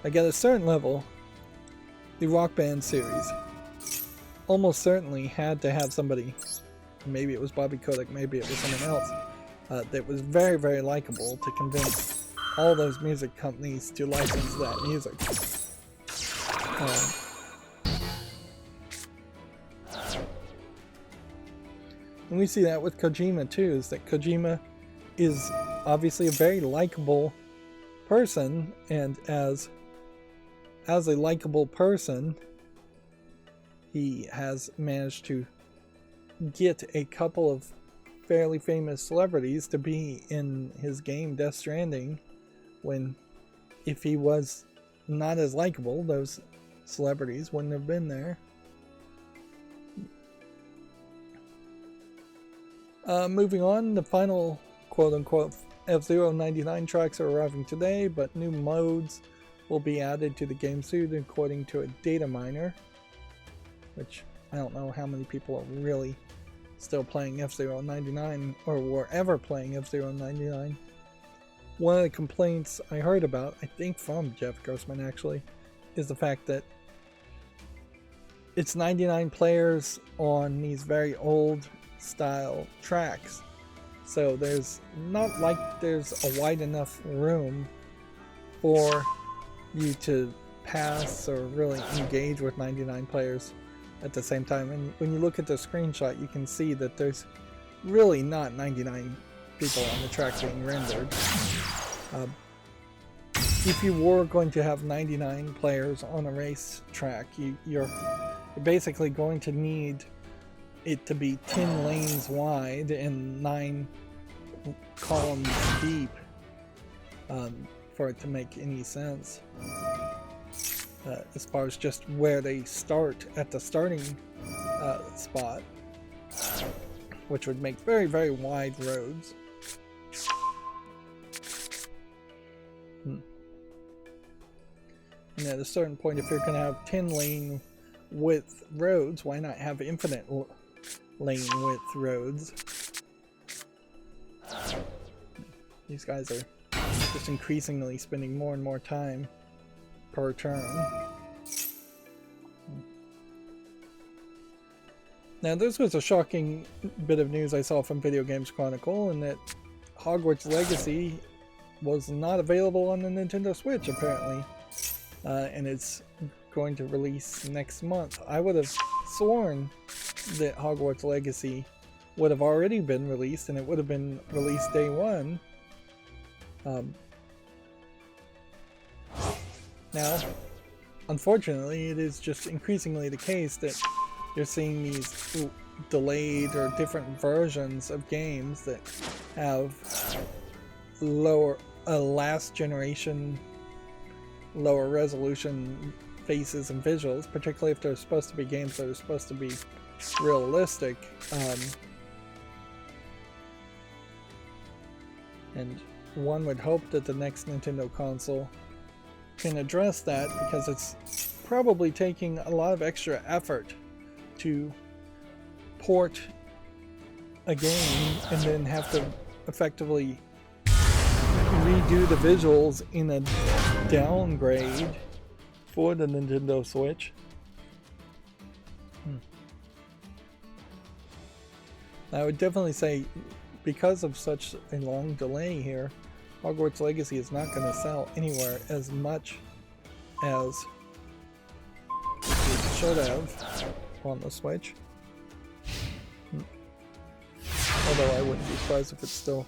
Like at a certain level, the Rock Band series almost certainly had to have somebody, maybe it was Bobby Kotick, maybe it was someone else, that was very, very likable to convince all those music companies to license that music. And we see that with Kojima too, is that Kojima is obviously a very likable person, and as a likable person, he has managed to get a couple of fairly famous celebrities to be in his game Death Stranding, when if he was not as likable, those celebrities wouldn't have been there. Moving on, the final quote-unquote F-Zero 99 tracks are arriving today, but new modes will be added to the game soon according to a data miner, which I don't know how many people are really still playing F-Zero 99 or were ever playing F-Zero 99. One of the complaints I heard about, I think from Jeff Grossman actually, is the fact that it's 99 players on these very old style tracks. So there's not like there's a wide enough room for you to pass or really engage with 99 players at the same time. And when you look at the screenshot, you can see that there's really not 99 people on the track being rendered. If you were going to have 99 players on a race track, you're basically going to need it to be 10 lanes wide and 9 columns deep for it to make any sense. As far as just where they start at the starting spot, which would make very, very wide roads. And at a certain point, if you're going to have 10 lane width roads, why not have infinite lane width roads? These guys are just increasingly spending more and more time per turn. Now this was a shocking bit of news I saw from Video Games Chronicle, in that Hogwarts Legacy was not available on the Nintendo Switch apparently, and it's going to release next month. I would have sworn that Hogwarts Legacy would have already been released, and it would have been released day one. Now, unfortunately, it is just increasingly the case that you're seeing these delayed or different versions of games that have last generation, lower resolution faces and visuals, particularly if they're supposed to be games that are supposed to be realistic. And one would hope that the next Nintendo console can address that, because it's probably taking a lot of extra effort to port a game and then have to effectively redo the visuals in a downgrade for the Nintendo Switch. I would definitely say, because of such a long delay here, Hogwarts Legacy is not going to sell anywhere as much as it should have on the Switch. Although I wouldn't be surprised if it still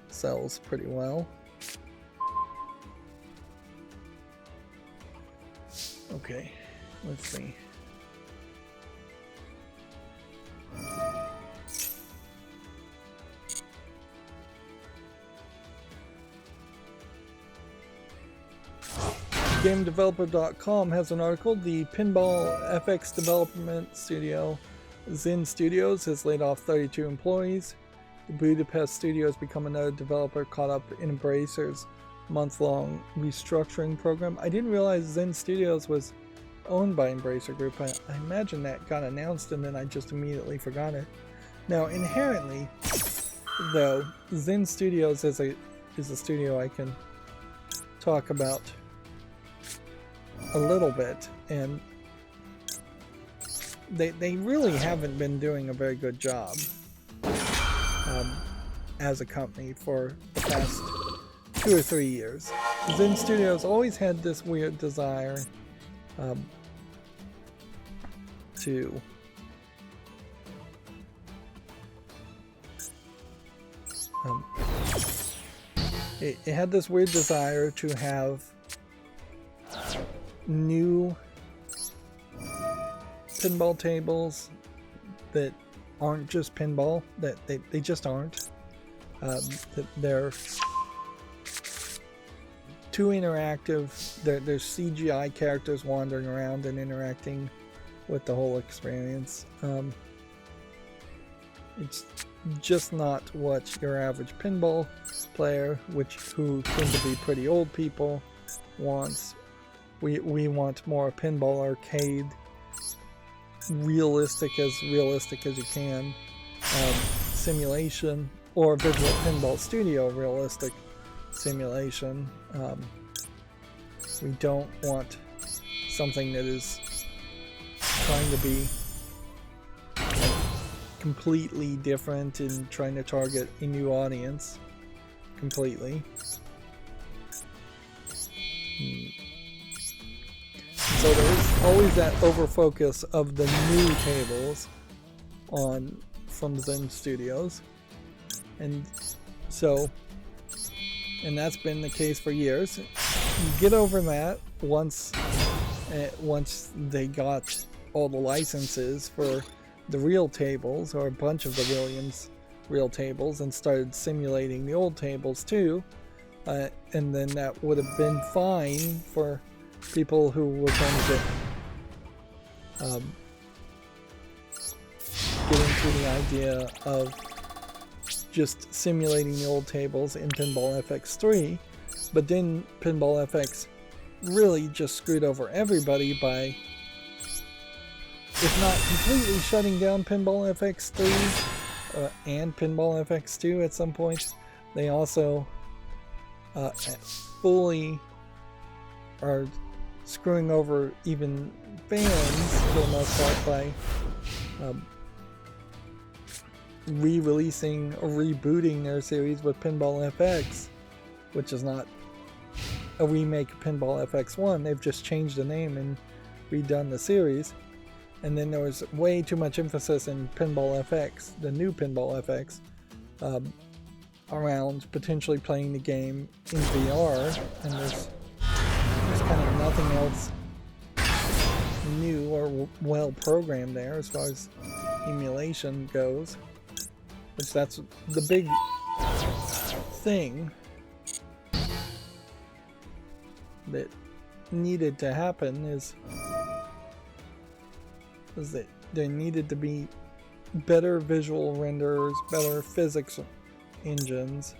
sells pretty well. Okay, let's see. GameDeveloper.com has an article. The Pinball FX development studio Zen Studios has laid off 32 employees. The Budapest studio has become another developer caught up in Embracer's month-long restructuring program. I didn't realize Zen Studios was owned by Embracer Group. I imagine that got announced and then I just immediately forgot it. Now, inherently, though, Zen Studios is a studio I can talk about a little bit, and they really haven't been doing a very good job as a company for the past 2 or 3 years. Zen Studios always had this weird desire it had this weird desire to have new pinball tables that aren't just pinball, that they just aren't. They're too interactive. There's CGI characters wandering around and interacting with the whole experience. It's just not what your average pinball player, who tend to be pretty old people, wants. We want more pinball arcade, realistic as you can, simulation, or visual pinball studio realistic simulation. We don't want something that is trying to be completely different and trying to target a new audience completely. So there's always that overfocus of the new tables from Zen Studios, and that's been the case for years. You get over that once they got all the licenses for the real tables, or a bunch of the Williams real tables, and started simulating the old tables too, and then that would have been fine for people who were trying to get into the idea of just simulating the old tables in Pinball FX3, but then Pinball FX really just screwed over everybody by, if not completely shutting down Pinball FX3 and Pinball FX2 at some point, they also fully are screwing over even fans for the most part by re-releasing or rebooting their series with Pinball FX, which is not a remake of Pinball FX1. They've just changed the name and redone the series. And then there was way too much emphasis in Pinball FX, the new Pinball FX, around potentially playing the game in VR, and there's kind of nothing else new or well programmed there as far as emulation goes, which that's the big thing that needed to happen, is that there needed to be better visual renders, better physics engines,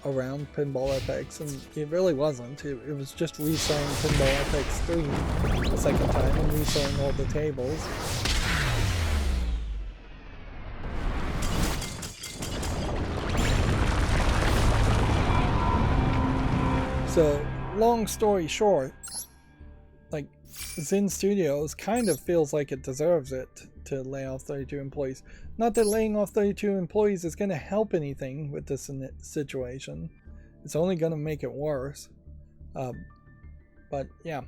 around Pinball FX, and it really wasn't. It was just reselling Pinball FX3 the second time and reselling all the tables. So, long story short, like, Zen Studios kind of feels like it deserves it to lay off 32 employees. Not that laying off 32 employees is going to help anything with this situation. It's only going to make it worse. But yeah.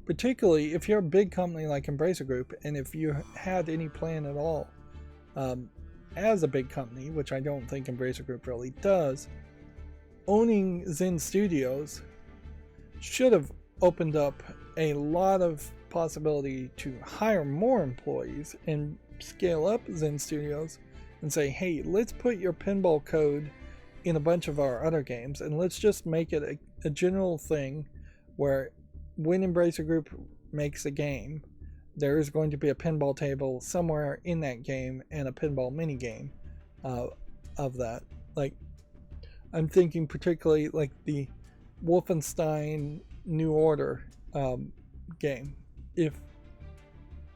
Particularly if you're a big company like Embracer Group, and if you had any plan at all as a big company, which I don't think Embracer Group really does, owning Zen Studios should have opened up a lot of possibility to hire more employees and scale up Zen Studios and say, hey, let's put your pinball code in a bunch of our other games, and let's just make it a general thing where when Embracer Group makes a game, there is going to be a pinball table somewhere in that game and a pinball mini game of that. Like, I'm thinking particularly like the Wolfenstein New Order game. If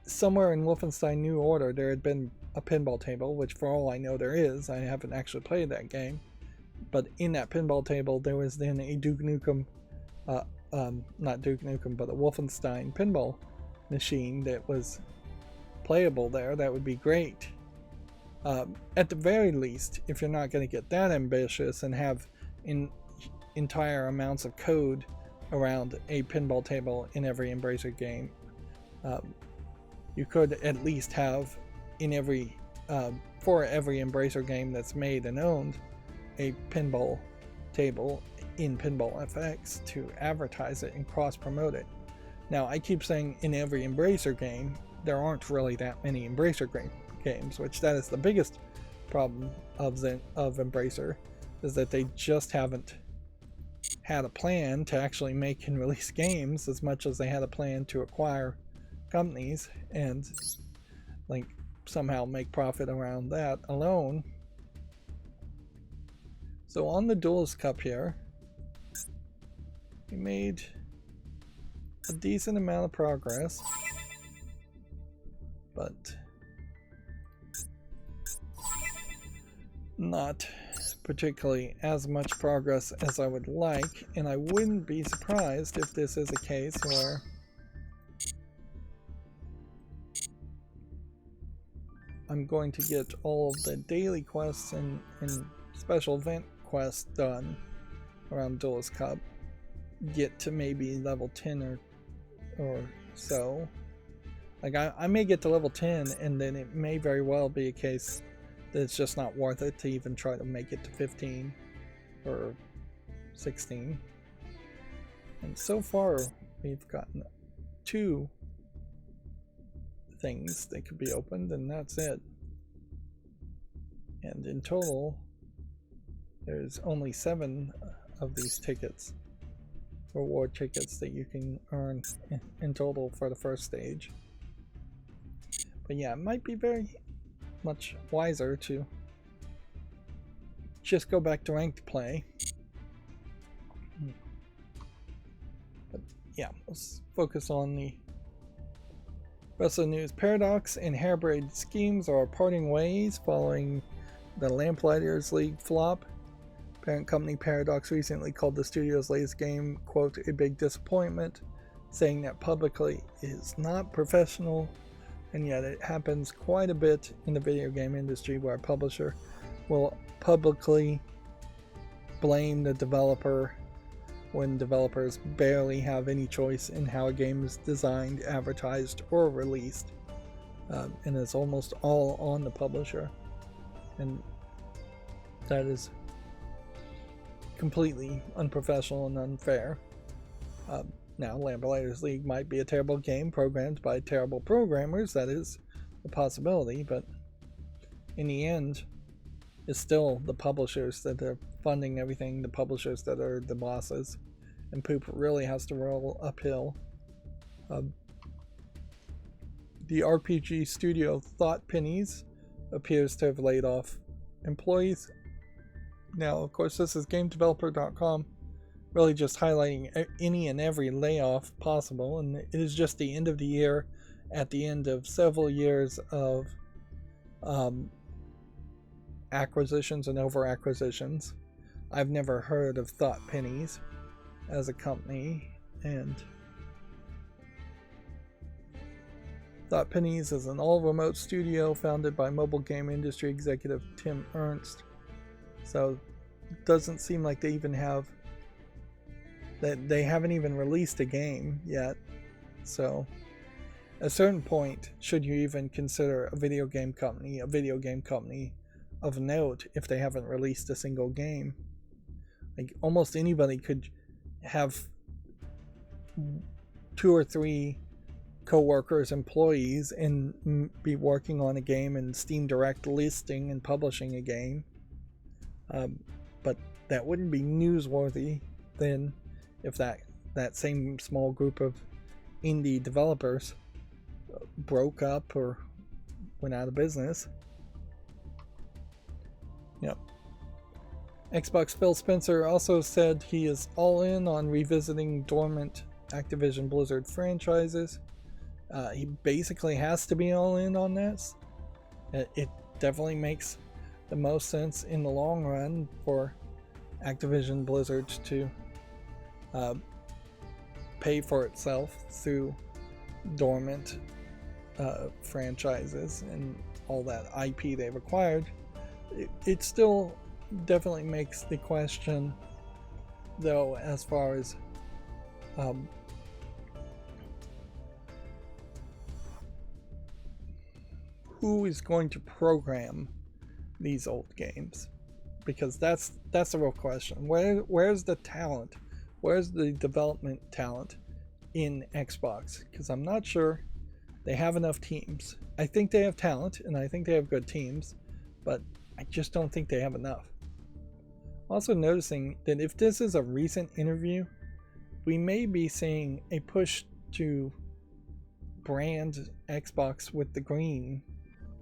somewhere in Wolfenstein New Order there had been a pinball table, which for all I know there is, I haven't actually played that game, but in that pinball table there was then a Duke Nukem, not Duke Nukem, but a Wolfenstein pinball machine that was playable there, that would be great. At the very least, if you're not going to get that ambitious and have entire amounts of code around a pinball table in every Embracer game, you could at least have in every for every Embracer game that's made and owned a pinball table in Pinball FX to advertise it and cross promote it. Now, I keep saying in every Embracer game, there aren't really that many Embracer games, which that is the biggest problem of Embracer, is that they just haven't had a plan to actually make and release games as much as they had a plan to acquire companies and like somehow make profit around that alone. So on the Duelist Cup here, we made a decent amount of progress, but not particularly as much progress as I would like, and I wouldn't be surprised if this is a case where I'm going to get all of the daily quests and special event quests done around Duelist Cup, get to maybe level 10 or so. Like I may get to level 10 and then it may very well be a case that it's just not worth it to even try to make it to 15 or 16. And so far we've gotten 2 things that could be opened, and that's it. And in total there's only 7 of these tickets, reward tickets, that you can earn in total for the first stage. But yeah, it might be very much wiser to just go back to ranked play. But yeah, let's focus on the rest of the news. Paradox and Hairbraid Schemes are parting ways following the Lamplighters League flop. Parent company Paradox recently called the studio's latest game, quote, a big disappointment, saying that publicly it is not professional, and yet it happens quite a bit in the video game industry where a publisher will publicly blame the developer when developers barely have any choice in how a game is designed, advertised, or released, and it's almost all on the publisher, and that is completely unprofessional and unfair. Now, Lamplighters League might be a terrible game programmed by terrible programmers, that is a possibility, but in the end, it's still the publishers that are funding everything, the publishers that are the bosses, and poop really has to roll uphill. The RPG studio Thought Pennies appears to have laid off employees. Now, of course, this is GameDeveloper.com, really just highlighting any and every layoff possible, and it is just the end of the year at the end of several years of acquisitions and over acquisitions. I've never heard of Thought Pennies as a company, and Thought Pennies is an all-remote studio founded by mobile game industry executive Tim Ernst. So it doesn't seem like they even have that, they haven't even released a game yet. So at a certain point, should you even consider a video game company of note if they haven't released a single game? Like almost anybody could have 2 or 3 co-workers, employees, and be working on a game and Steam Direct listing and publishing a game. But that wouldn't be newsworthy then if that same small group of indie developers broke up or went out of business. Yep. Xbox Phil Spencer also said he is all in on revisiting dormant Activision Blizzard franchises. He basically has to be all in on this. It definitely makes the most sense in the long run for Activision Blizzard to pay for itself through dormant franchises and all that IP they've acquired. It still definitely makes the question, though, as far as who is going to program these old games, because that's the real question. Where's the talent? Where's the development talent in Xbox? Because I'm not sure they have enough teams. I think they have talent and I think they have good teams, but I just don't think they have enough. Also noticing that if this is a recent interview, we may be seeing a push to brand Xbox with the green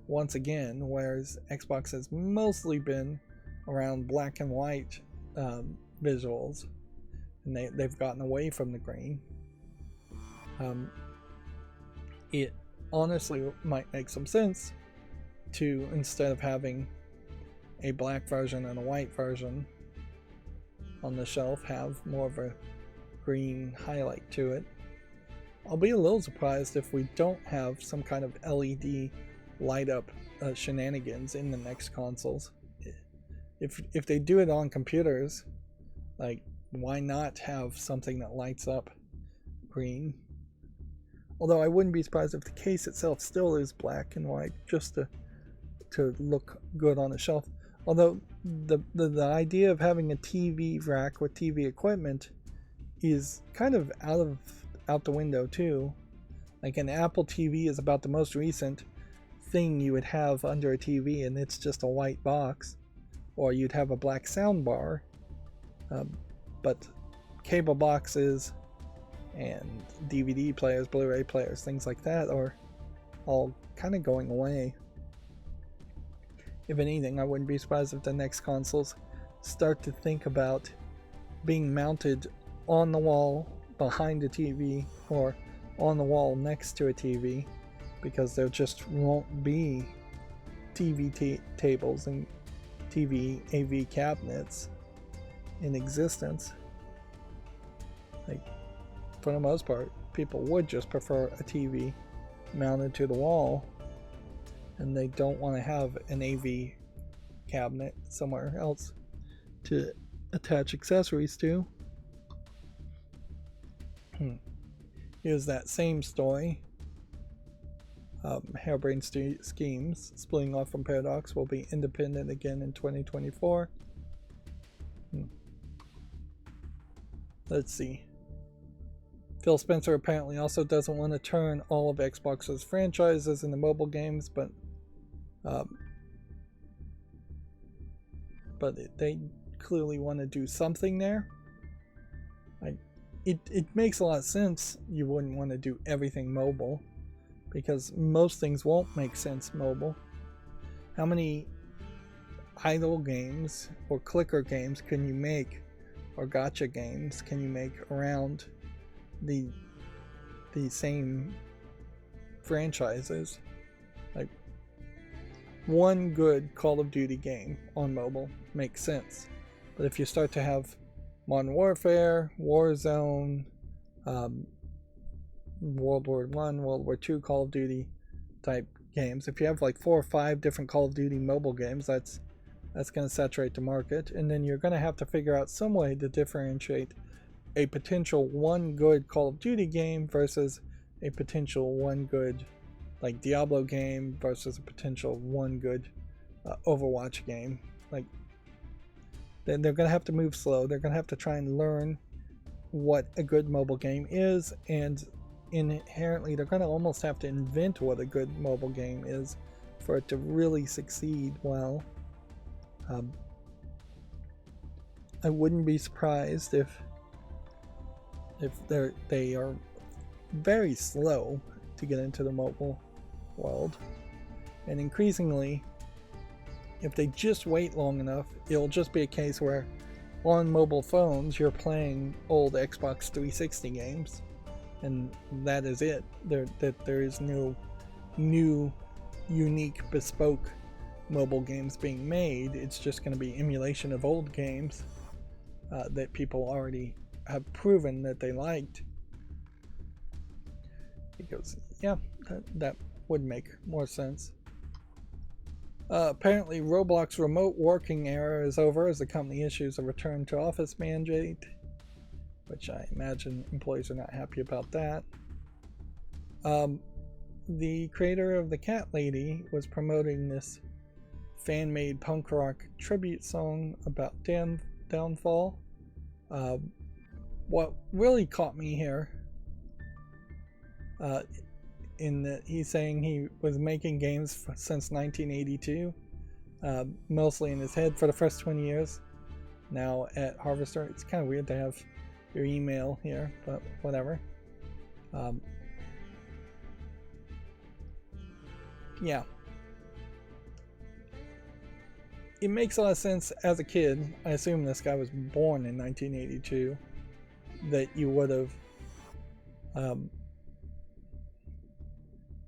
once again, whereas Xbox has mostly been around black and white visuals, and they've gotten away from the green. It honestly might make some sense to, instead of having a black version and a white version on the shelf, have more of a green highlight to it. I'll be a little surprised if we don't have some kind of LED light up shenanigans in the next consoles. If they do it on computers, like, why not have something that lights up green? Although I wouldn't be surprised if the case itself still is black and white, just to look good on the shelf. Although the idea of having a TV rack with TV equipment is kind of out the window too. Like, an Apple TV is about the most recent thing you would have under a TV, and it's just a white box, or you'd have a black sound bar. But cable boxes and DVD players, Blu-ray players, things like that are all kind of going away. If anything, I wouldn't be surprised if the next consoles start to think about being mounted on the wall behind a TV or on the wall next to a TV, because there just won't be TV tables and TV AV cabinets in existence. Like, for the most part, people would just prefer a TV mounted to the wall, and they don't want to have an AV cabinet somewhere else to attach accessories to. Here's that same story. Harebrained Schemes, splitting off from Paradox, will be independent again in 2024. Let's see. Phil Spencer apparently also doesn't want to turn all of Xbox's franchises into mobile games, but they clearly want to do something there. It makes a lot of sense. You wouldn't want to do everything mobile, because most things won't make sense mobile. How many idle games or clicker games can you make, or gotcha games can you make around the same franchises? Like, one good Call of Duty game on mobile makes sense, but if you start to have Modern Warfare, Warzone, World War I, World War II Call of Duty type games, if you have like 4 or 5 different Call of Duty mobile games, that's going to saturate the market, and then you're going to have to figure out some way to differentiate a potential one good Call of Duty game versus a potential one good, like, Diablo game versus a potential one good Overwatch game. Like, then they're going to have to move slow. They're going to have to try and learn what a good mobile game is, and inherently they're going to almost have to invent what a good mobile game is for it to really succeed well. I wouldn't be surprised if they are very slow to get into the mobile world, and increasingly, if they just wait long enough, it'll just be a case where on mobile phones you're playing old Xbox 360 games, and that is it. There is no new, unique, bespoke mobile games being made. It's just going to be emulation of old games that people already have proven that they liked. Because, yeah, that would make more sense. Apparently, Roblox remote working era is over as the company issues a return to office mandate, which I imagine employees are not happy about that. The creator of the Cat Lady was promoting this fan-made punk rock tribute song about downfall. What really caught me here, in that he's saying he was making games since 1982, mostly in his head for the first 20 years. Now at Harvester, it's kind of weird to have your email here, but whatever. Yeah. It makes a lot of sense as a kid. I assume this guy was born in 1982, that you would have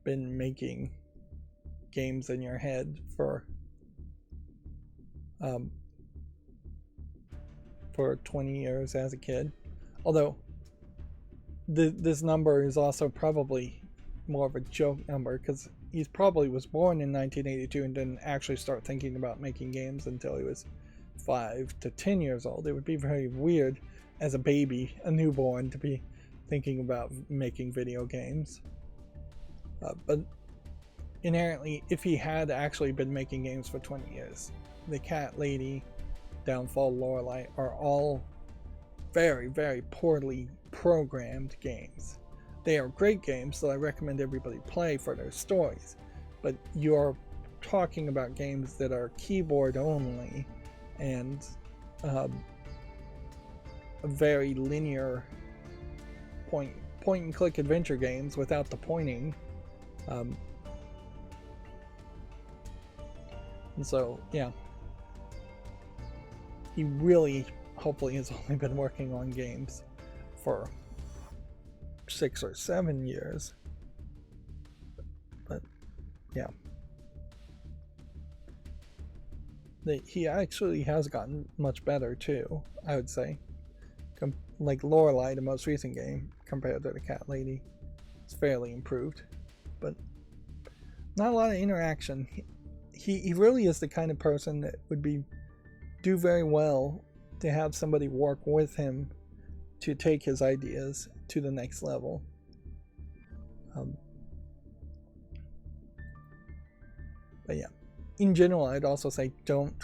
been making games in your head for 20 years as a kid. Although this number is also probably more of a joke number, because he probably was born in 1982 and didn't actually start thinking about making games until he was 5 to 10 years old. It would be very weird as a baby, a newborn, to be thinking about making video games. But inherently, if he had actually been making games for 20 years, the Cat Lady, Downfall, Lorelei are all very, very poorly programmed games. They are great games that I recommend everybody play for their stories, but you're talking about games that are keyboard only and very linear point and click adventure games without the pointing. And so, yeah, he really, hopefully, has only been working on games for 6 or 7 years. But, yeah. He actually has gotten much better, too, I would say. Like Lorelei, the most recent game, compared to the Cat Lady, it's fairly improved. But not a lot of interaction. He really is the kind of person that would do very well to have somebody work with him to take his ideas to the next level. But yeah, in general, I'd also say don't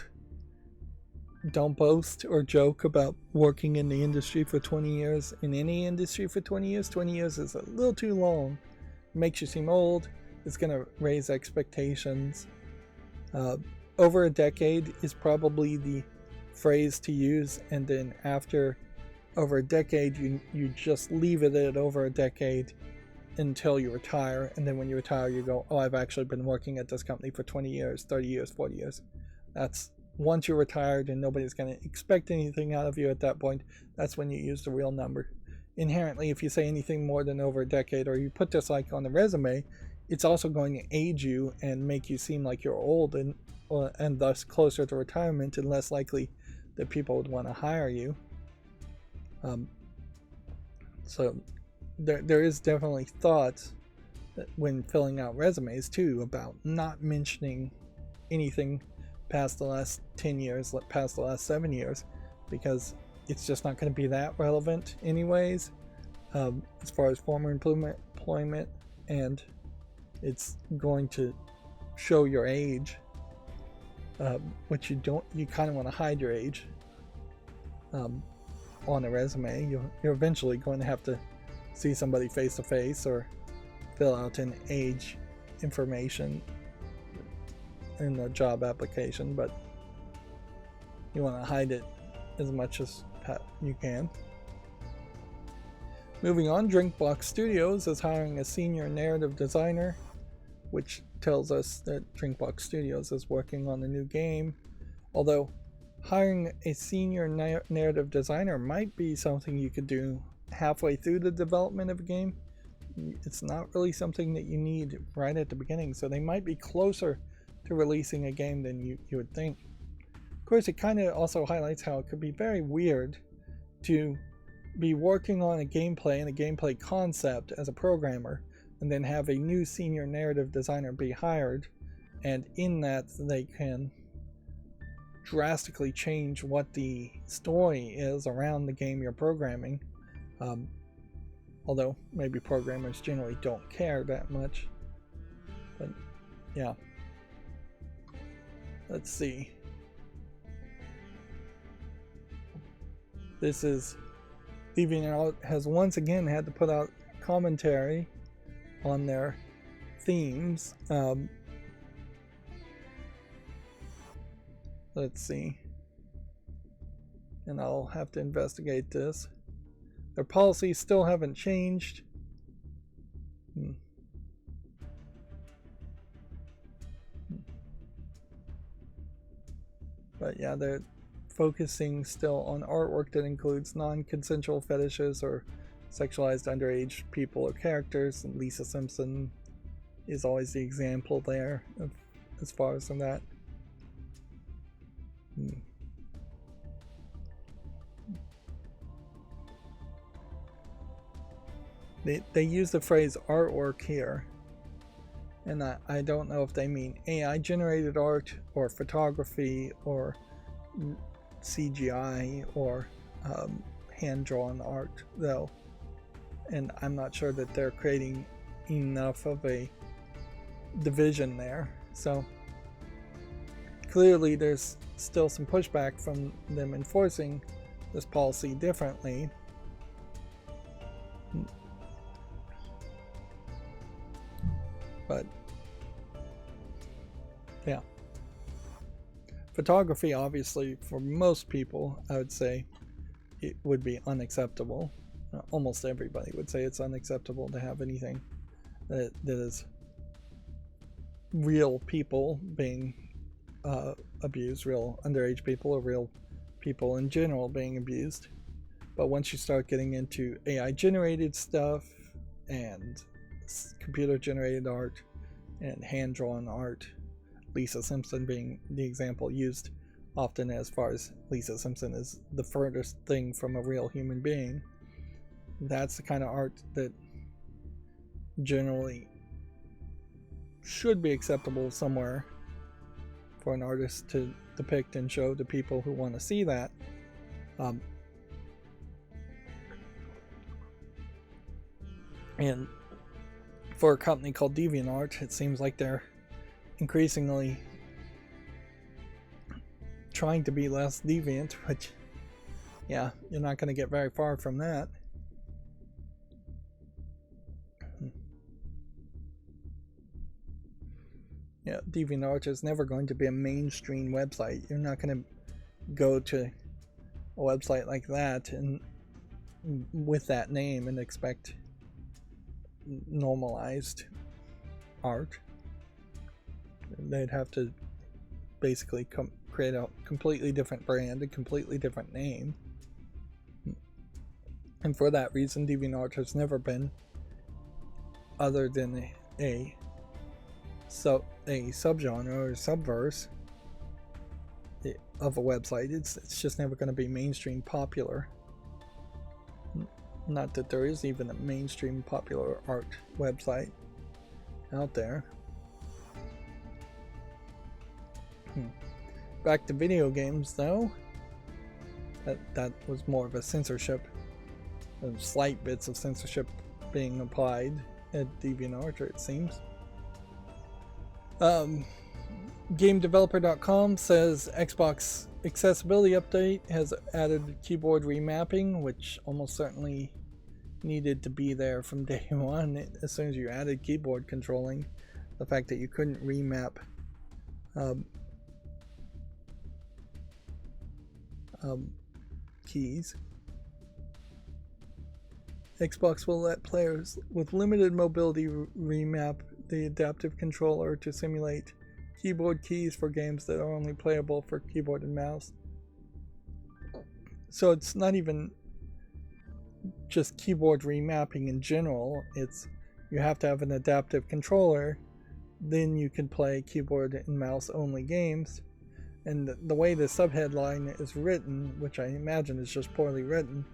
boast or joke about working in the industry for 20 years, in any industry for 20 years. 20 years is a little too long. It makes you seem old. It's going to raise expectations. Over a decade is probably the phrase to use, and then after over a decade, you just leave it at over a decade until you retire, and then when you retire, you go, oh, I've actually been working at this company for 20 years, 30 years, 40 years. That's once you're retired and nobody's going to expect anything out of you at that point, that's when you use the real number. Inherently, if you say anything more than over a decade, or you put this like on a resume, it's also going to age you and make you seem like you're old and thus closer to retirement, and less likely that people would want to hire you. So there is definitely thought when filling out resumes too about not mentioning anything past the last 10 years, past the last 7 years, because it's just not going to be that relevant anyways, as far as former employment, and it's going to show your age, which you kind of want to hide your age on a resume. You're eventually going to have to see somebody face to face or fill out an age information in a job application, but you want to hide it as much as you can. Moving on, Drinkbox Studios is hiring a senior narrative designer, which tells us that Drinkbox Studios is working on a new game. Although hiring a senior narrative designer might be something you could do halfway through the development of a game. It's not really something that you need right at the beginning, so they might be closer to releasing a game than you would think. Of course, it kind of also highlights how it could be very weird to be working on a gameplay and a gameplay concept as a programmer, and then have a new senior narrative designer be hired, and in that they can drastically change what the story is around the game you're programming. Although maybe programmers generally don't care that much. But yeah. Let's see. This is DeviantArt has once again had to put out commentary on their themes. Let's see. And I'll have to investigate this. Their policies still haven't changed. But yeah, they're focusing still on artwork that includes non-consensual fetishes or sexualized underage people or characters, and Lisa Simpson is always the example there as far as that. They use the phrase artwork here, and I don't know if they mean AI generated art or photography or CGI or hand-drawn art though, and I'm not sure that they're creating enough of a division there, so clearly there's still some pushback from them enforcing this policy differently. But yeah, photography obviously for most people, I would say it would be unacceptable. Almost everybody would say it's unacceptable to have anything that is real people being abused, real underage people or real people in general being abused. But once you start getting into AI generated stuff and computer generated art and hand-drawn art, Lisa Simpson being the example used often as far as Lisa Simpson is the furthest thing from a real human being, that's the kind of art that generally should be acceptable somewhere for an artist to depict and show to people who want to see that. And for a company called DeviantArt, it seems like they're increasingly trying to be less deviant, which, yeah, you're not going to get very far from that. Yeah, DeviantArt is never going to be a mainstream website. You're not going to go to a website like that and with that name and expect normalized art. They'd have to basically create a completely different brand, a completely different name. And for that reason, DeviantArt has never been other than a subgenre or subverse of a website. It's just never going to be mainstream popular. Not that there is even a mainstream popular art website out there. Back to video games though. That was more of a censorship. Slight bits of censorship being applied at DeviantArt, it seems. GameDeveloper.com says Xbox accessibility update has added keyboard remapping, which almost certainly needed to be there from day one. As soon as you added keyboard controlling, the fact that you couldn't remap keys. Xbox will let players with limited mobility remap the adaptive controller to simulate keyboard keys for games that are only playable for keyboard and mouse. So it's not even just keyboard remapping in general, it's you have to have an adaptive controller, then you can play keyboard and mouse only games. And the way the subheadline is written, which I imagine is just poorly written,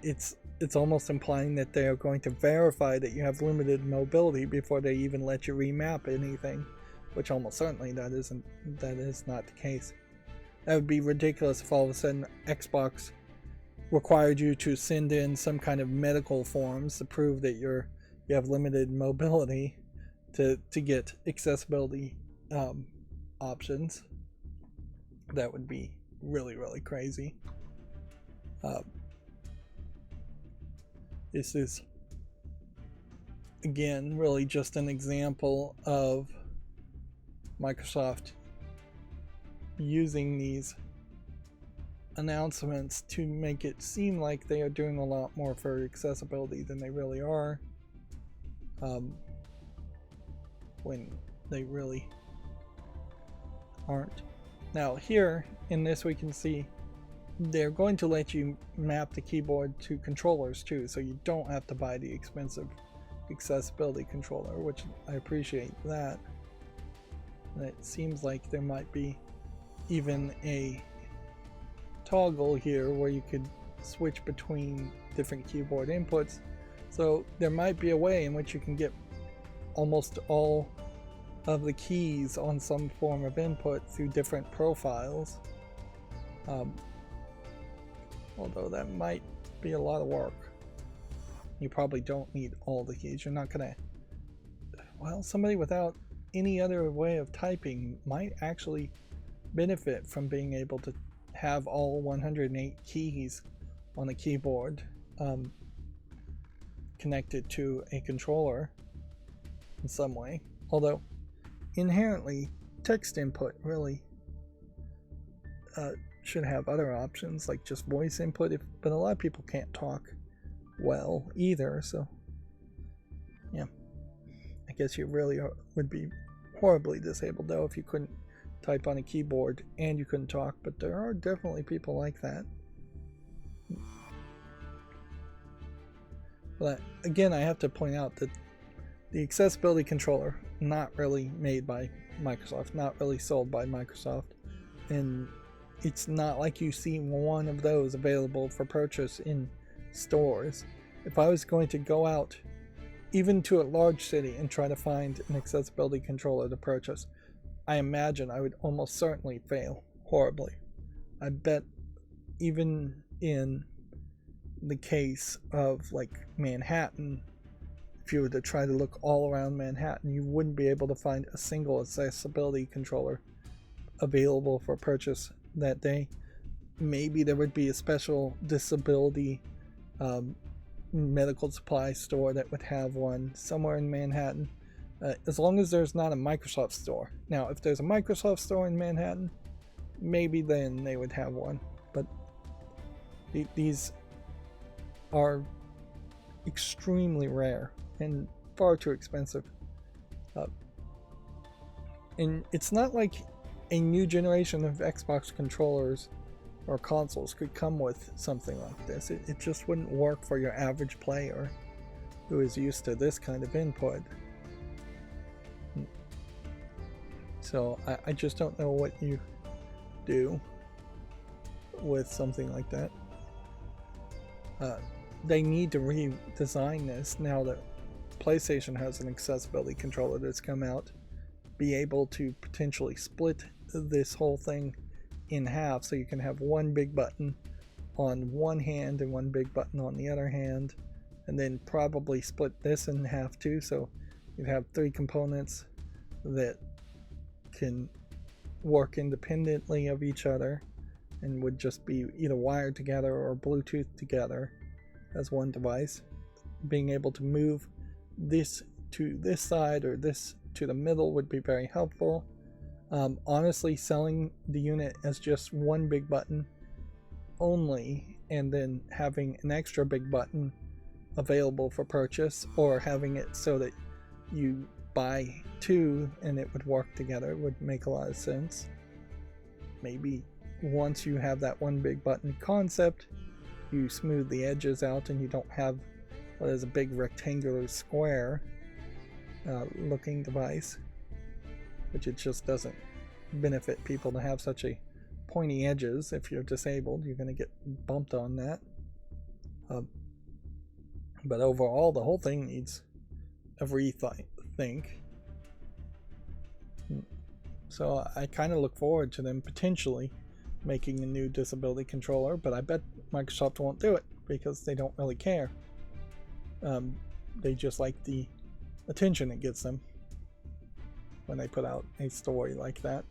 it's almost implying that they are going to verify that you have limited mobility before they even let you remap anything, which almost certainly that is not the case. That would be ridiculous if all of a sudden Xbox required you to send in some kind of medical forms to prove that you have limited mobility to get accessibility options. That would be really, really crazy. This is, again, really just an example of Microsoft using these announcements to make it seem like they are doing a lot more for accessibility than they really are, when they really aren't. Now here in this we can see they're going to let you map the keyboard to controllers too, so you don't have to buy the expensive accessibility controller, which I appreciate that. And it seems like there might be even a toggle here where you could switch between different keyboard inputs, so there might be a way in which you can get almost all of the keys on some form of input through different profiles, although that might be a lot of work. You probably don't need all the keys. You're not gonna, well, somebody without any other way of typing might actually benefit from being able to have all 108 keys on a keyboard connected to a controller in some way. Although inherently text input really should have other options like just voice input, but a lot of people can't talk well either, so yeah, I guess you really would be horribly disabled though if you couldn't type on a keyboard and you couldn't talk, but there are definitely people like that. But again, I have to point out that the accessibility controller, not really made by Microsoft, not really sold by Microsoft, and it's not like you see one of those available for purchase in stores. If I was going to go out even to a large city and try to find an accessibility controller to purchase, I imagine I would almost certainly fail horribly. I bet even in the case of like Manhattan, if you were to try to look all around Manhattan, you wouldn't be able to find a single accessibility controller available for purchase that day. Maybe there would be a special disability medical supply store that would have one somewhere in Manhattan, as long as there's not a Microsoft store. Now, if there's a Microsoft store in Manhattan, maybe then they would have one, but these are extremely rare and far too expensive. And it's not like a new generation of Xbox controllers or consoles could come with something like this. It just wouldn't work for your average player who is used to this kind of input. So I just don't know what you do with something like that. They need to redesign this now that PlayStation has an accessibility controller that's come out, be able to potentially split this whole thing in half, so you can have one big button on one hand and one big button on the other hand, and then probably split this in half too, so you have three components that can work independently of each other and would just be either wired together or Bluetooth together, as one device. Being able to move this to this side or this to the middle would be very helpful. Honestly, selling the unit as just one big button only, and then having an extra big button available for purchase, or having it so that you buy two and it would work together, would make a lot of sense. Maybe once you have that one big button concept, you smooth the edges out and you don't have what is a big rectangular square looking device, which it just doesn't benefit people to have such a pointy edges. If you're disabled, you're going to get bumped on that. But overall, the whole thing needs a rethink. So I kind of look forward to them potentially making a new disability controller, but I bet Microsoft won't do it because they don't really care. They just like the attention it gets them when they put out a story like that.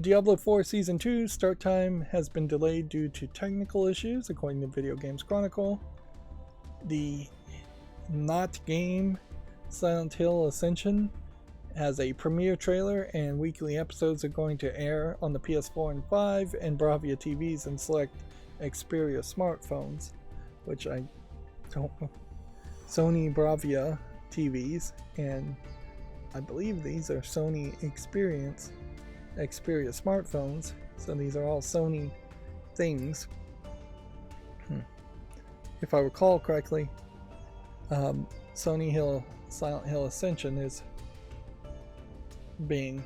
Diablo 4 Season 2 start time has been delayed due to technical issues, according to Video Games Chronicle. The not game Silent Hill Ascension has a premiere trailer, and weekly episodes are going to air on the PS4 and 5 and Bravia TVs and select Xperia smartphones, which I don't know. Sony Bravia TVs, and I believe these are Sony Xperia smartphones, so these are all Sony things. If I recall correctly, Silent Hill Ascension is being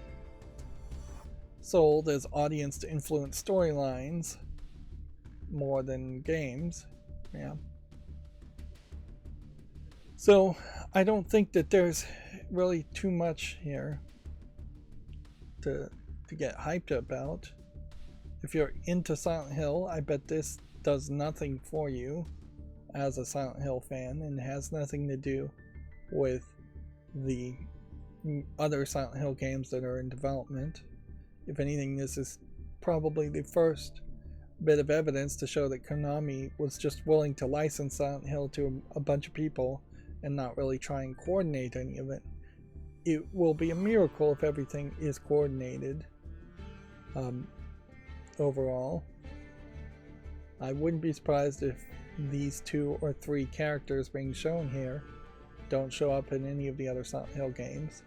sold as audience to influence storylines more than games. Yeah. So I don't think that there's really too much here to get hyped about. If you're into Silent Hill, I bet this does nothing for you as a Silent Hill fan, and has nothing to do with the other Silent Hill games that are in development. If anything, this is probably the first bit of evidence to show that Konami was just willing to license Silent Hill to a bunch of people and not really try and coordinate any of it. It will be a miracle if everything is coordinated. Overall, I wouldn't be surprised if these 2 or 3 characters being shown here don't show up in any of the other Silent Hill games.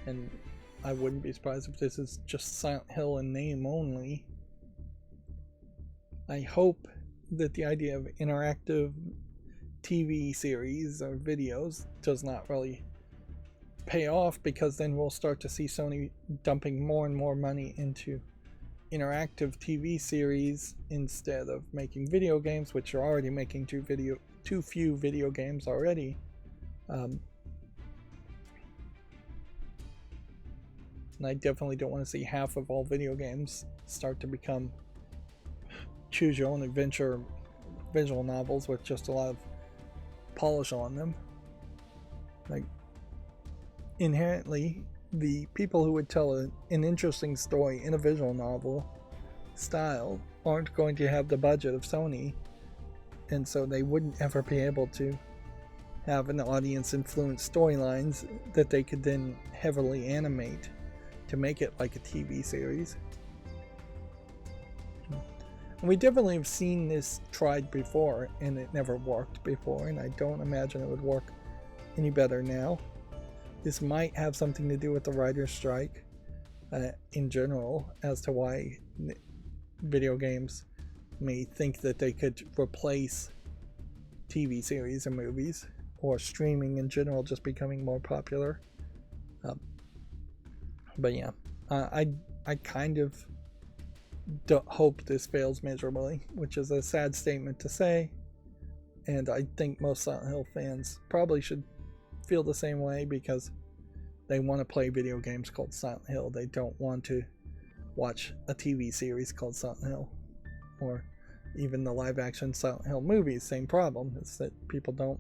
And I wouldn't be surprised if this is just Silent Hill in name only. I hope that the idea of interactive TV series or videos does not really pay off, because then we'll start to see Sony dumping more and more money into interactive TV series instead of making video games, which are already making too few video games already. And I definitely don't want to see half of all video games start to become choose your own adventure visual novels with just a lot of polish on them. Like, inherently, the people who would tell an interesting story in a visual novel style aren't going to have the budget of Sony, and so they wouldn't ever be able to have an audience influence storylines that they could then heavily animate to make it like a TV series. And we definitely have seen this tried before, and it never worked before, and I don't imagine it would work any better now. This might have something to do with the writer's strike in general, as to why video games may think that they could replace TV series and movies, or streaming in general just becoming more popular. But yeah, I kind of hope this fails miserably, which is a sad statement to say, and I think most Silent Hill fans probably should feel the same way, because they want to play video games called Silent Hill. They don't want to watch a TV series called Silent Hill, or even the live action Silent Hill movies. Same problem. It's that people don't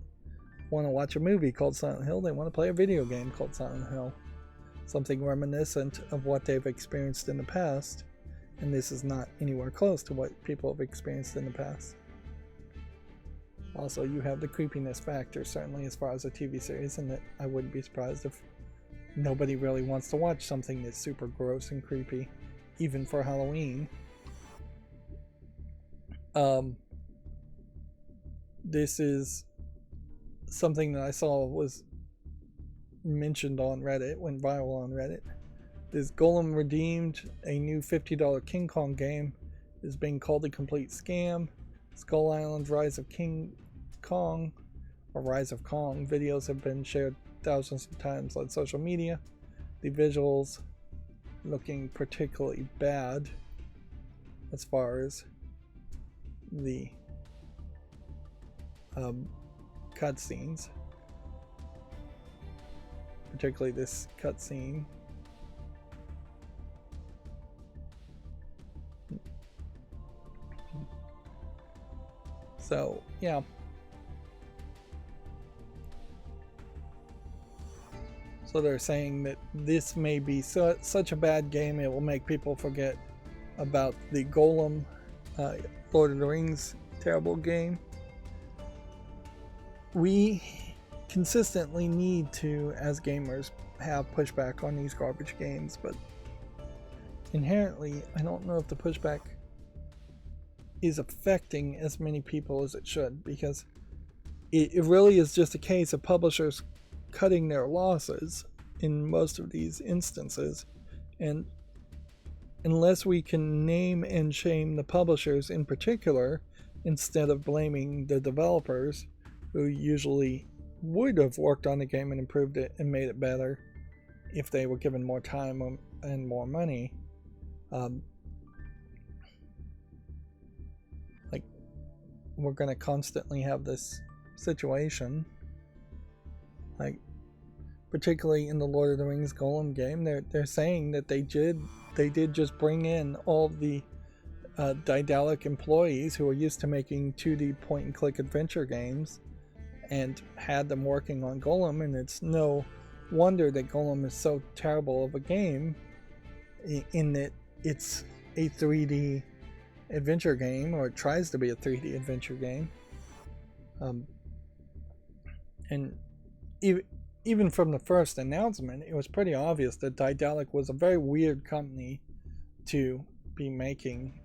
want to watch a movie called Silent Hill. They want to play a video game called Silent Hill, something reminiscent of what they've experienced in the past, and this is not anywhere close to what people have experienced in the past. Also, you have the creepiness factor, certainly as far as a TV series, and that I wouldn't be surprised if nobody really wants to watch something that's super gross and creepy, even for Halloween. This is something that I saw was mentioned on Reddit, went viral on Reddit. This Golem redeemed a new $50 King Kong game is being called a complete scam. Skull Island Rise of King Kong, or Rise of Kong, videos have been shared thousands of times on social media. The visuals looking particularly bad as far as the cutscenes, particularly this cutscene. So, yeah. So they're saying that this may be such a bad game it will make people forget about the Golem Lord of the Rings terrible game. We consistently need to, as gamers, have pushback on these garbage games, but inherently, I don't know if the pushback is affecting as many people as it should, because it really is just a case of publishers cutting their losses in most of these instances, and unless we can name and shame the publishers in particular instead of blaming the developers who usually would have worked on the game and improved it and made it better if they were given more time and more money, like, we're going to constantly have this situation. Like, particularly in the Lord of the Rings Golem game, they're saying that they did just bring in all the Daedalic employees who are used to making 2D point-and-click adventure games and had them working on Golem, and it's no wonder that Golem is so terrible of a game in that it's a 3D adventure game, or it tries to be a 3D adventure game. And even from the first announcement, it was pretty obvious that Daedalic was a very weird company to be making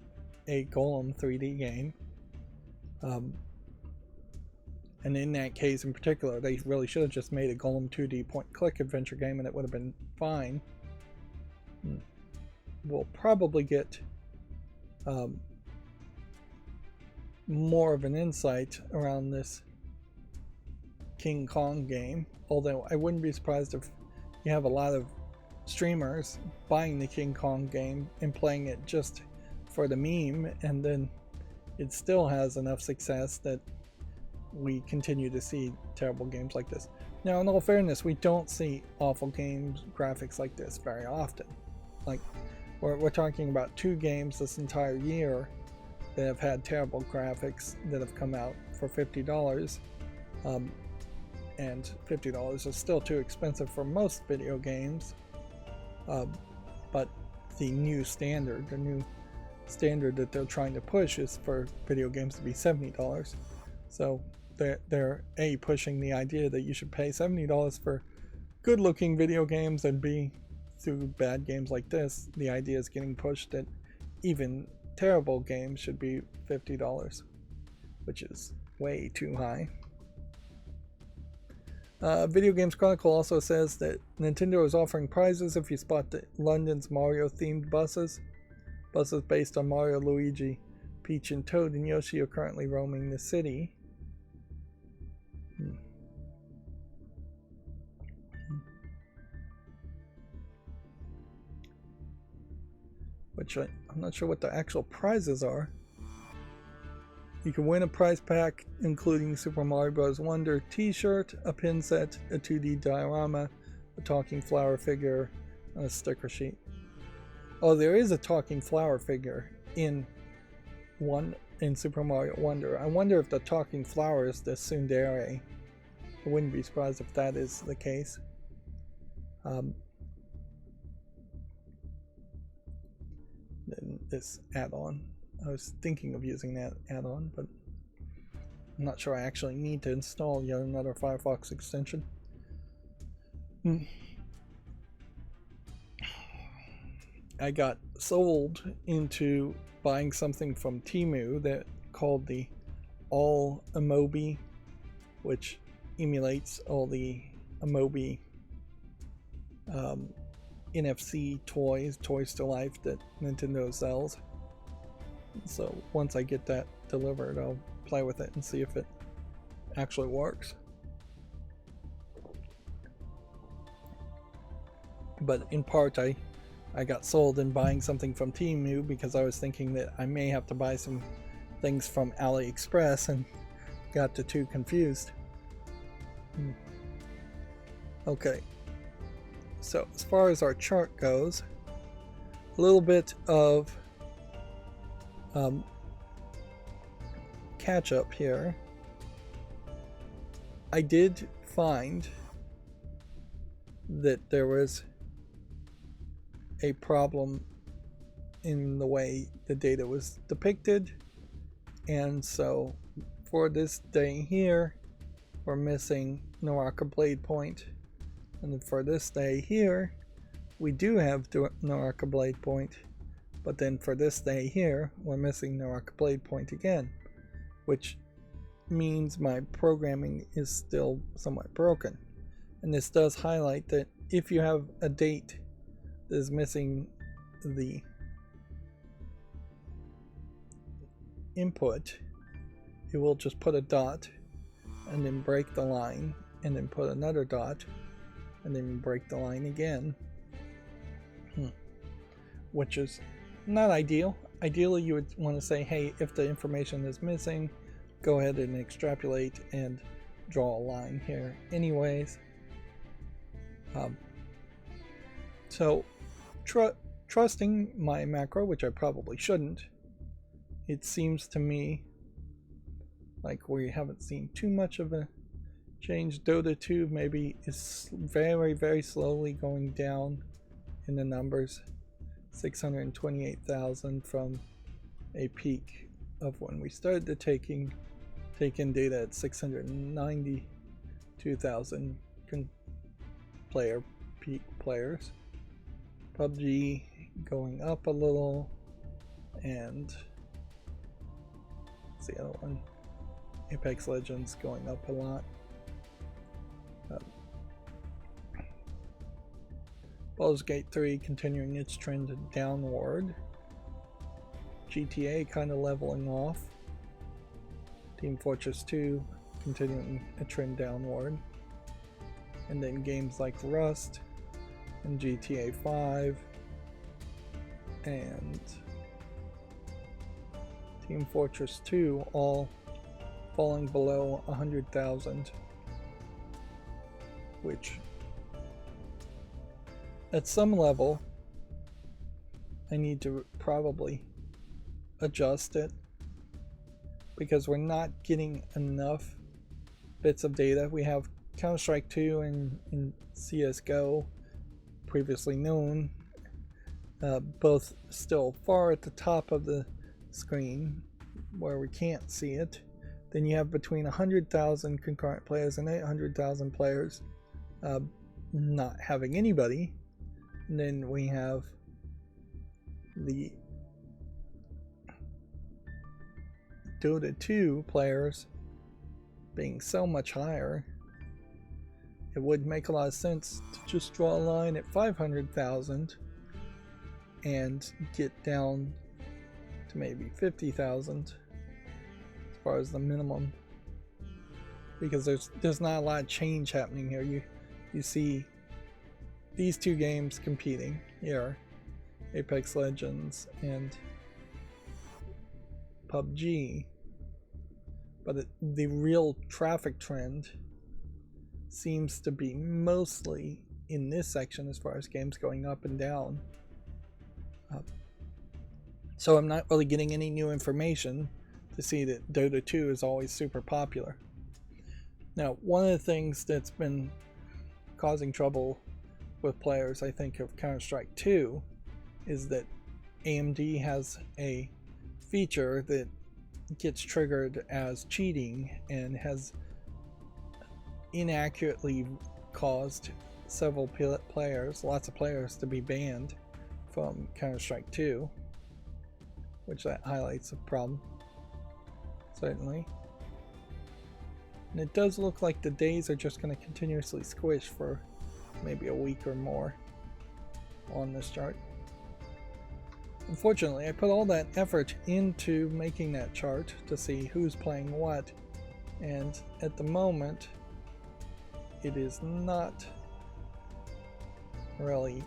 a Golem 3D game. And in that case in particular, they really should have just made a Golem 2D point-click adventure game and it would have been fine. We'll probably get more of an insight around this King Kong game, although I wouldn't be surprised if you have a lot of streamers buying the King Kong game and playing it just for the meme, and then it still has enough success that we continue to see terrible games like this. Now, in all fairness, we don't see awful games, graphics like this very often. Like, we're talking about 2 games this entire year that have had terrible graphics that have come out for $50. And $50 is still too expensive for most video games. But the new standard that they're trying to push is for video games to be $70. So they're A, pushing the idea that you should pay $70 for good looking video games, and B, through bad games like this, the idea is getting pushed that even terrible games should be $50, which is way too high. Video Games Chronicle also says that Nintendo is offering prizes if you spot the London's Mario themed buses. Buses based on Mario, Luigi, Peach, and Toad and Yoshi are currently roaming the city. Which I'm not sure what the actual prizes are. You can win a prize pack including Super Mario Bros. Wonder t-shirt, a pin set, a 2D diorama, a talking flower figure, and a sticker sheet. Oh, there is a talking flower figure in Super Mario Wonder. I wonder if the talking flower is the tsundere. I wouldn't be surprised if that is the case. Then this add-on. I was thinking of using that add-on, but I'm not sure I actually need to install yet another Firefox extension. I got sold into buying something from Temu that called the All Amobi, which emulates all the Amobi NFC toys to life that Nintendo sells. So once I get that delivered, I'll play with it and see if it actually works. But in part, I got sold in buying something from Temu because I was thinking that I may have to buy some things from AliExpress and got the two confused. Okay, so as far as our chart goes, a little bit of catch up here. I did find that there was a problem in the way the data was depicted, and so for this day here we're missing Naraka Blade Point, and then for this day here we do have Naraka Blade Point, but then for this day here we're missing Naraka Blade Point again, which means my programming is still somewhat broken. And this does highlight that if you have a date that is missing the input, it will just put a dot and then break the line and then put another dot and then break the line again, which is not ideal. Ideally you would want to say, hey, if the information is missing, go ahead and extrapolate and draw a line here anyways. So trusting my macro, which I probably shouldn't, it seems to me like we haven't seen too much of a change. Dota 2 maybe is very, very slowly going down in the numbers. 628,000 from a peak of when we started to take in data at 692,000 peak players. PUBG going up a little, and what's the other one? Apex Legends going up a lot. Baldur's Gate 3 continuing its trend downward. GTA kind of leveling off. Team Fortress 2 continuing a trend downward. And then games like Rust and GTA 5 and Team Fortress 2 all falling below 100,000, which at some level I need to probably adjust it because we're not getting enough bits of data. We have Counter-Strike 2 and CSGO, previously known, both still far at the top of the screen where we can't see it. Then you have between 100,000 concurrent players and 800,000 players not having anybody. And then we have the Dota 2 players being so much higher. It would make a lot of sense to just draw a line at 500,000 and get down to maybe 50,000 as far as the minimum, because there's not a lot of change happening here. You see these two games competing here, Apex Legends and PUBG, but the real traffic trend seems to be mostly in this section as far as games going up and down. So I'm not really getting any new information to see that Dota 2 is always super popular. Now, one of the things that's been causing trouble with players, I think, of Counter-Strike 2 is that AMD has a feature that gets triggered as cheating and has inaccurately caused several players, lots of players, to be banned from Counter-Strike 2, which that highlights a problem, certainly. And it does look like the days are just going to continuously squish for maybe a week or more on this chart. Unfortunately, I put all that effort into making that chart to see who's playing what, and at the moment it is not really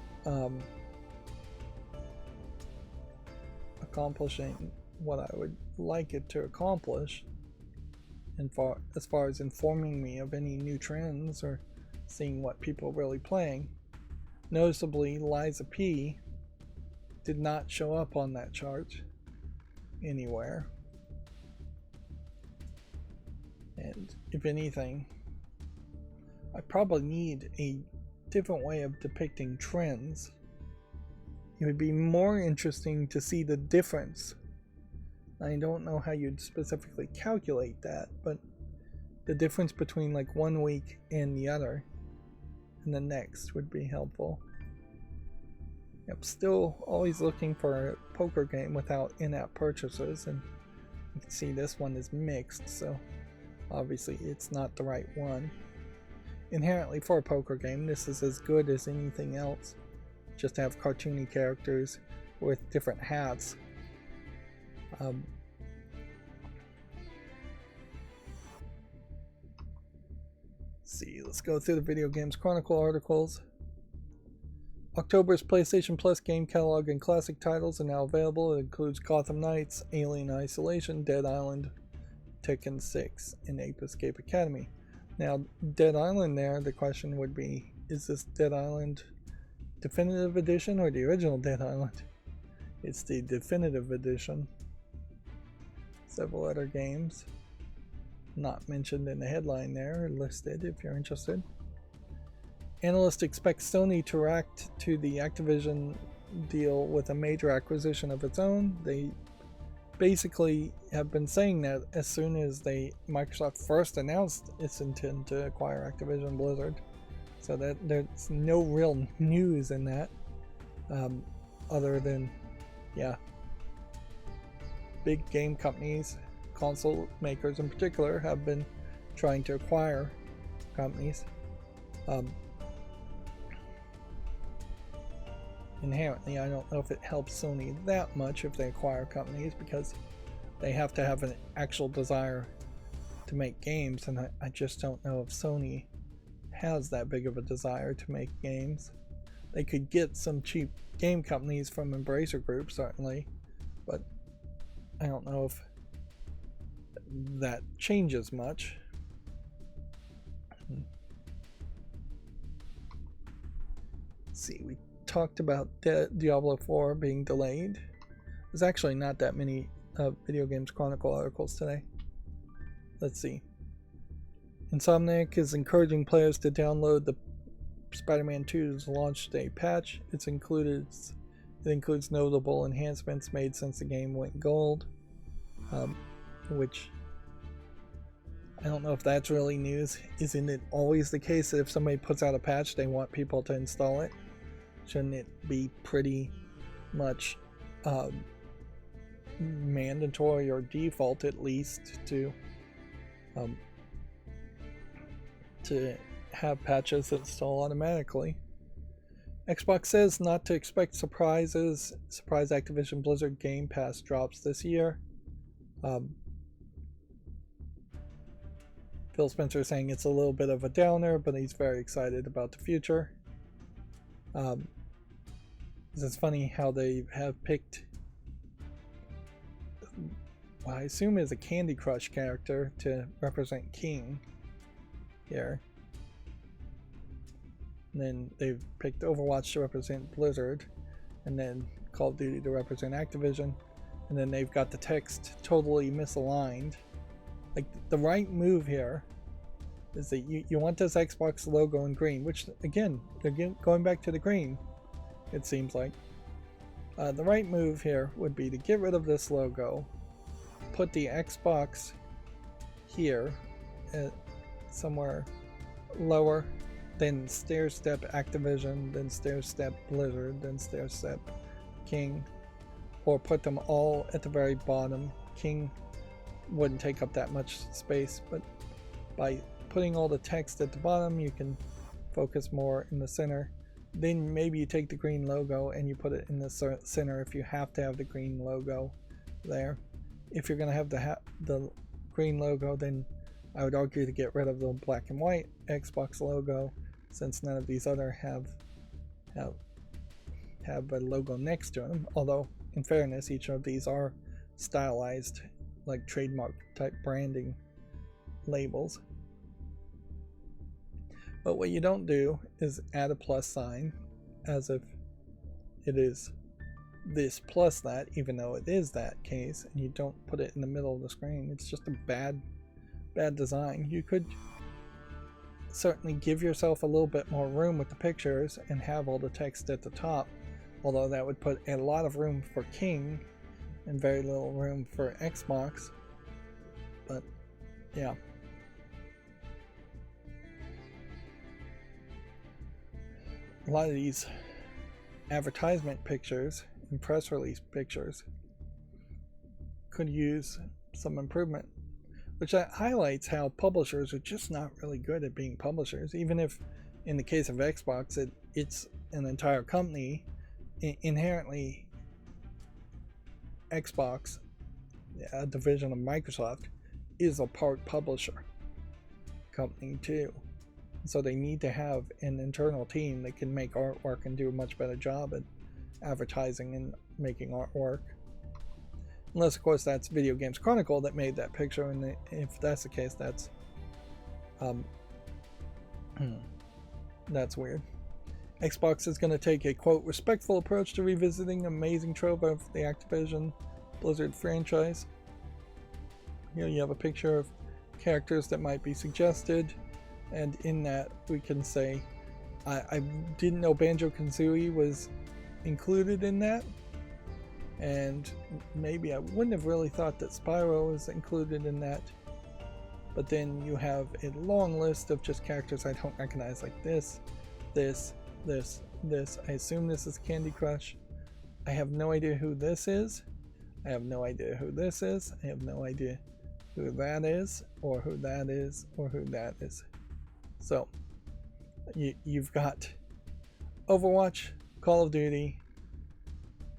accomplishing what I would like it to accomplish, and as far as informing me of any new trends or seeing what people are really playing. Noticeably, Liza P did not show up on that chart anywhere, and if anything, I probably need a different way of depicting trends. It would be more interesting to see the difference. I don't know how you'd specifically calculate that, but the difference between like one week and the other and the next would be helpful. I'm still always looking for a poker game without in-app purchases, and you can see this one is mixed, so obviously it's not the right one. Inherently, for a poker game, this is as good as anything else. Just to have cartoony characters with different hats. See, let's go through the Video Games Chronicle articles. October's PlayStation Plus game catalog and classic titles are now available. It includes Gotham Knights, Alien Isolation, Dead Island, Tekken 6, and Ape Escape Academy. Now, Dead Island there, the question would be, is this Dead Island Definitive Edition or the original Dead Island? It's the Definitive Edition. Several other games not mentioned in the headline there are listed if you're interested. Analysts expect Sony to react to the Activision deal with a major acquisition of its own. They basically have been saying that as soon as Microsoft first announced its intent to acquire Activision Blizzard. So that there's no real news in that, other than, yeah, big game companies, console makers in particular, have been trying to acquire companies. Inherently, I don't know if it helps Sony that much if they acquire companies, because they have to have an actual desire to make games, and I just don't know if Sony has that big of a desire to make games. They could get some cheap game companies from Embracer Group, certainly, but I don't know if that changes much. Let's see, we talked about Diablo 4 being delayed. There's actually not that many Video Games Chronicle articles today. Let's see. Insomniac is encouraging players to download the Spider-Man 2's launch day patch. It includes notable enhancements made since the game went gold, which I don't know if that's really news. Isn't it always the case that if somebody puts out a patch, they want people to install it? Shouldn't it be pretty much mandatory or default, at least, to have patches install automatically? Xbox says not to expect surprises. Surprise Activision Blizzard Game Pass drops this year. Phil Spencer saying it's a little bit of a downer, but he's very excited about the future. It's funny how they have picked, what I assume is a Candy Crush character to represent King here. And then they've picked Overwatch to represent Blizzard, and then Call of Duty to represent Activision, and then they've got the text totally misaligned. Like, the right move here is that you want this Xbox logo in green, which, again, they're going back to the green, it seems like. The right move here would be to get rid of this logo, put the Xbox here, somewhere lower, then stair step Activision, then stair step Blizzard, then stair step King, or put them all at the very bottom. King wouldn't take up that much space, but by putting all the text at the bottom, you can focus more in the center. Then maybe you take the green logo and you put it in the center if you have to have the green logo there. If you're going to have the green logo, then I would argue to get rid of the black and white Xbox logo, since none of these other have a logo next to them. Although, in fairness, each of these are stylized, like trademark type branding labels. But what you don't do is add a plus sign as if it is this plus that, even though it is that case, and you don't put it in the middle of the screen. It's just a bad design. You could certainly give yourself a little bit more room with the pictures and have all the text at the top, although that would put a lot of room for King and very little room for Xbox. But yeah. A lot of these advertisement pictures and press release pictures could use some improvement, which highlights how publishers are just not really good at being publishers. Even if in the case of Xbox it's an entire company, inherently Xbox, a division of Microsoft, is a part publisher company too. So they need to have an internal team that can make artwork and do a much better job at advertising and making artwork. Unless, of course, that's Video Games Chronicle that made that picture, and if that's the case, that's that's weird. Xbox is going to take a, quote, respectful approach to revisiting amazing trove of the Activision Blizzard franchise. Here you have a picture of characters that might be suggested, and in that we can say, I didn't know Banjo-Kazooie was included in that, and maybe I wouldn't have really thought that Spyro was included in that. But then you have a long list of just characters I don't recognize, like this. I assume this is Candy Crush. I have no idea who this is. I have no idea who this is. I have no idea who that is, or who that is, or who that is. So you've got Overwatch, Call of Duty,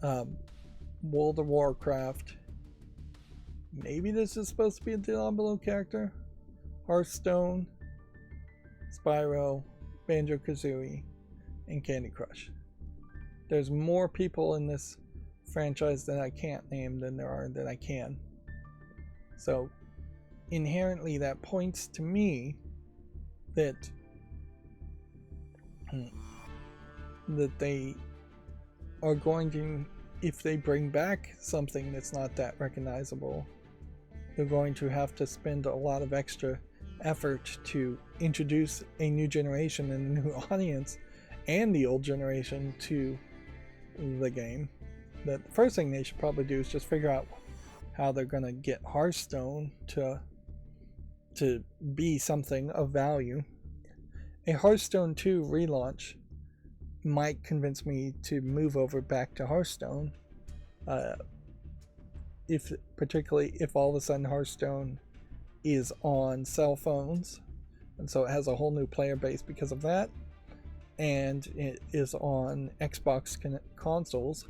World of Warcraft. Maybe this is supposed to be a Diablo character. Hearthstone, Spyro, Banjo-Kazooie, and Candy Crush. There's more people in this franchise that I can't name than there are that I can. So inherently that points to me that they are going to, if they bring back something that's not that recognizable, they're going to have to spend a lot of extra effort to introduce a new generation and a new audience and the old generation to the game. The first thing they should probably do is just figure out how they're going to get Hearthstone to be something of value. A Hearthstone 2 relaunch might convince me to move over back to Hearthstone, particularly if all of a sudden Hearthstone is on cell phones, and so it has a whole new player base because of that, and it is on Xbox consoles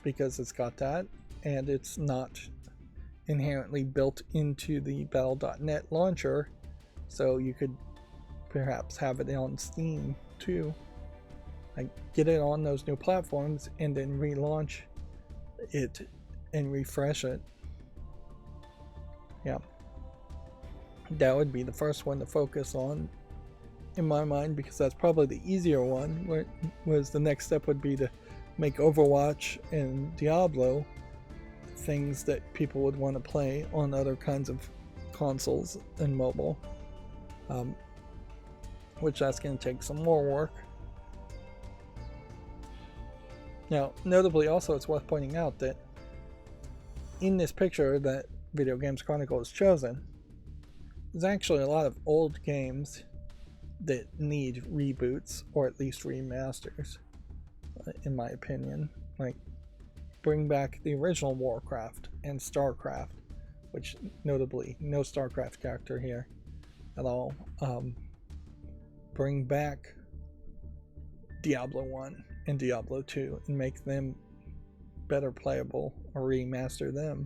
because it's got that, and it's not inherently built into the Battle.net launcher, so you could perhaps have it on Steam too. Like, get it on those new platforms and then relaunch it and refresh it. Yeah, that would be the first one to focus on in my mind, because that's probably the easier one. Whereas the next step would be to make Overwatch and Diablo things that people would want to play on other kinds of consoles and mobile, which that's going to take some more work. Now, notably also, it's worth pointing out that in this picture that Video Games Chronicle has chosen, there's actually a lot of old games that need reboots or at least remasters, in my opinion. Like, bring back the original Warcraft and StarCraft, which notably no StarCraft character here at all. Bring back Diablo 1 and Diablo 2 and make them better playable, or remaster them.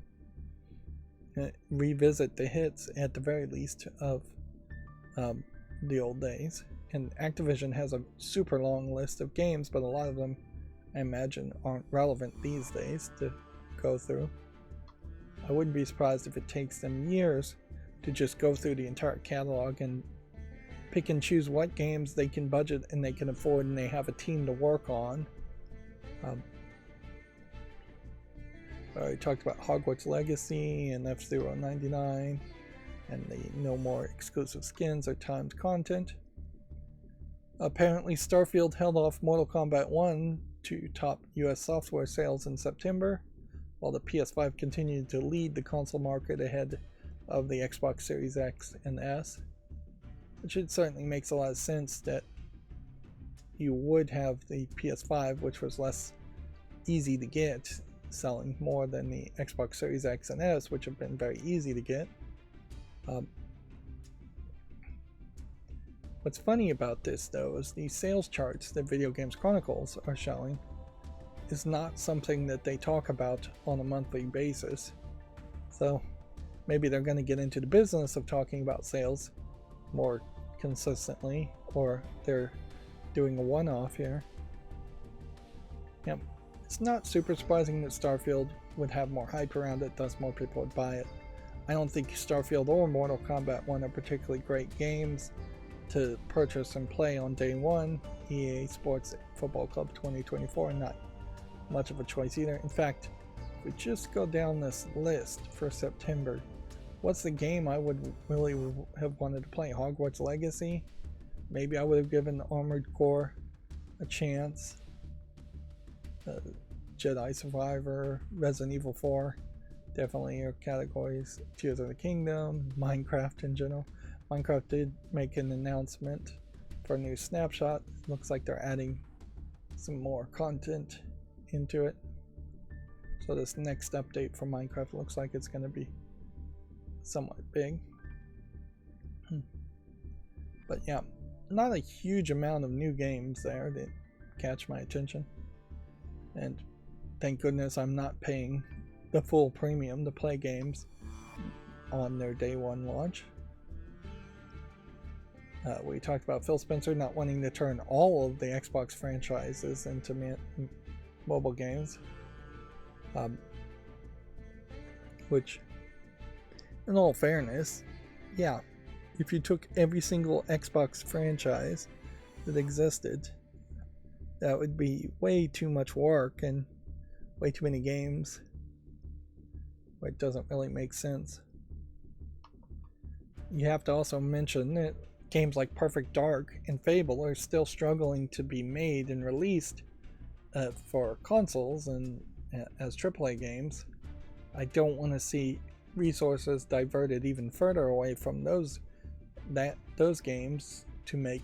Revisit the hits at the very least of the old days. And Activision has a super long list of games, but a lot of them I imagine aren't relevant these days to go through. I wouldn't be surprised if it takes them years to just go through the entire catalog and pick and choose what games they can budget and they can afford and they have a team to work on. I already talked about Hogwarts Legacy and F-Zero 99 and the no more exclusive skins or timed content. Apparently Starfield held off Mortal Kombat 1 to top US software sales in September, while the PS5 continued to lead the console market ahead of the Xbox Series X and S, which it certainly makes a lot of sense that you would have the PS5, which was less easy to get, selling more than the Xbox Series X and S, which have been very easy to get. What's funny about this, though, is the sales charts that Video Games Chronicles are showing is not something that they talk about on a monthly basis. So maybe they're going to get into the business of talking about sales more consistently, or they're doing a one-off here. Yep. It's not super surprising that Starfield would have more hype around it, thus more people would buy it. I don't think Starfield or Mortal Kombat 1 are particularly great games to purchase and play on day one. EA Sports Football Club 2024, not much of a choice either. In fact, if we just go down this list for September, what's the game I would really have wanted to play? Hogwarts Legacy? Maybe I would have given Armored Core a chance. Jedi Survivor, Resident Evil 4, definitely your categories. Tears of the Kingdom, Minecraft in general. Minecraft did make an announcement for a new snapshot. Looks like they're adding some more content into it. So this next update for Minecraft looks like it's going to be somewhat big. But yeah, not a huge amount of new games there that catch my attention. And thank goodness I'm not paying the full premium to play games on their day one launch. We talked about Phil Spencer not wanting to turn all of the Xbox franchises into mobile games. Which, in all fairness, yeah, if you took every single Xbox franchise that existed, that would be way too much work and way too many games. It doesn't really make sense. You have to also mention that games like Perfect Dark and Fable are still struggling to be made and released for consoles and as AAA games. I don't want to see resources diverted even further away from those games to make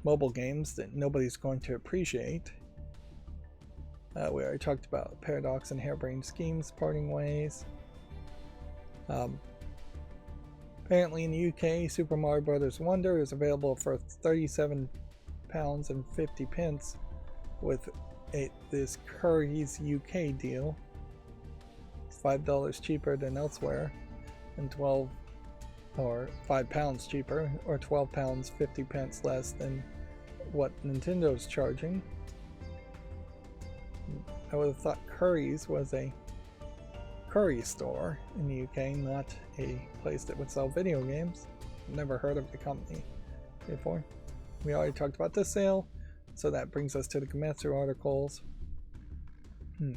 mobile games that nobody's going to appreciate. We already talked about Paradox and Harebrained Schemes parting ways. Apparently in the UK, Super Mario Bros. Wonder is available for £37.50 with this Curry's UK deal. It's $5 cheaper than elsewhere, and £5 cheaper, or £12.50 less than what Nintendo's charging. I would have thought Curry's was a curry store in the UK, not a place that would sell video games. Never heard of the company before. We already talked about this sale, so that brings us to the Gematsu articles. A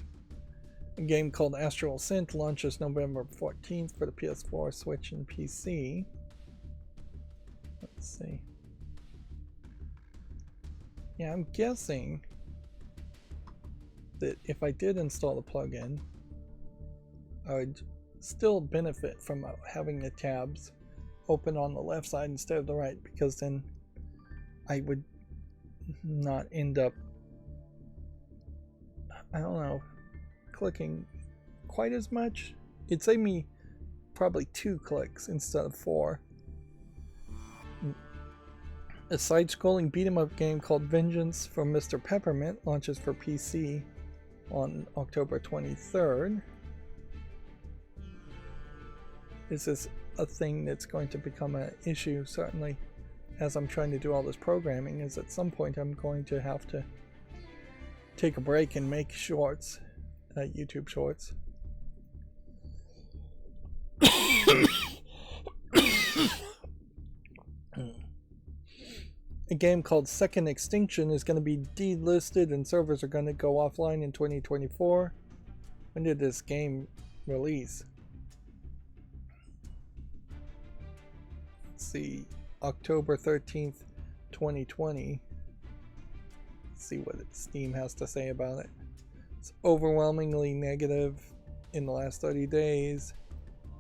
game called Astral Ascent launches November 14th for the PS4, Switch, and PC. Let's see. Yeah, I'm guessing that if I did install the plugin, I would still benefit from having the tabs open on the left side instead of the right, because then I would not end up, I don't know, clicking quite as much. It'd save me probably 2 clicks instead of 4. A side-scrolling beat-em-up game called Vengeance from Mr. Peppermint launches for PC on October 23rd. This is a thing that's going to become an issue, certainly, as I'm trying to do all this programming, is at some point I'm going to have to take a break and make shorts, YouTube shorts. A game called Second Extinction is going to be delisted and servers are going to go offline in 2024. When did this game release? Let's see, October 13th, 2020. Let's see what Steam has to say about it. It's overwhelmingly negative in the last 30 days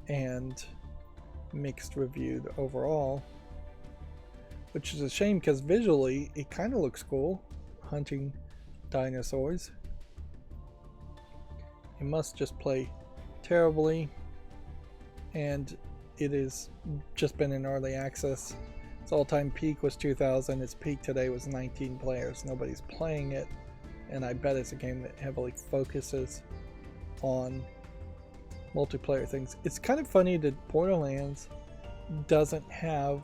and mixed reviewed overall. Which is a shame because visually it kind of looks cool, hunting dinosaurs. It must just play terribly, and it has just been in early access. Its all-time peak was 2,000. Its peak today was 19 players. Nobody's playing it, and I bet it's a game that heavily focuses on multiplayer things. It's kind of funny that Borderlands doesn't have,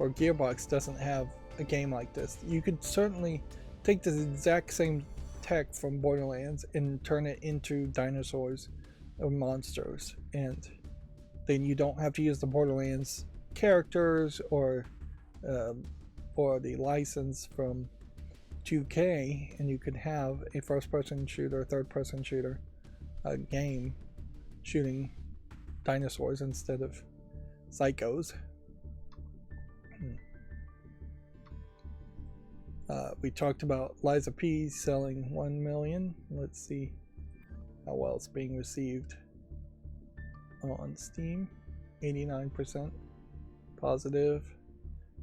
or Gearbox doesn't have, a game like this. You could certainly take the exact same tech from Borderlands and turn it into dinosaurs or monsters, and then you don't have to use the Borderlands characters or the license from 2K, and you could have a first-person shooter, third-person shooter game shooting dinosaurs instead of psychos. We talked about Liza P selling 1 million. Let's see how well it's being received on Steam. 89% positive.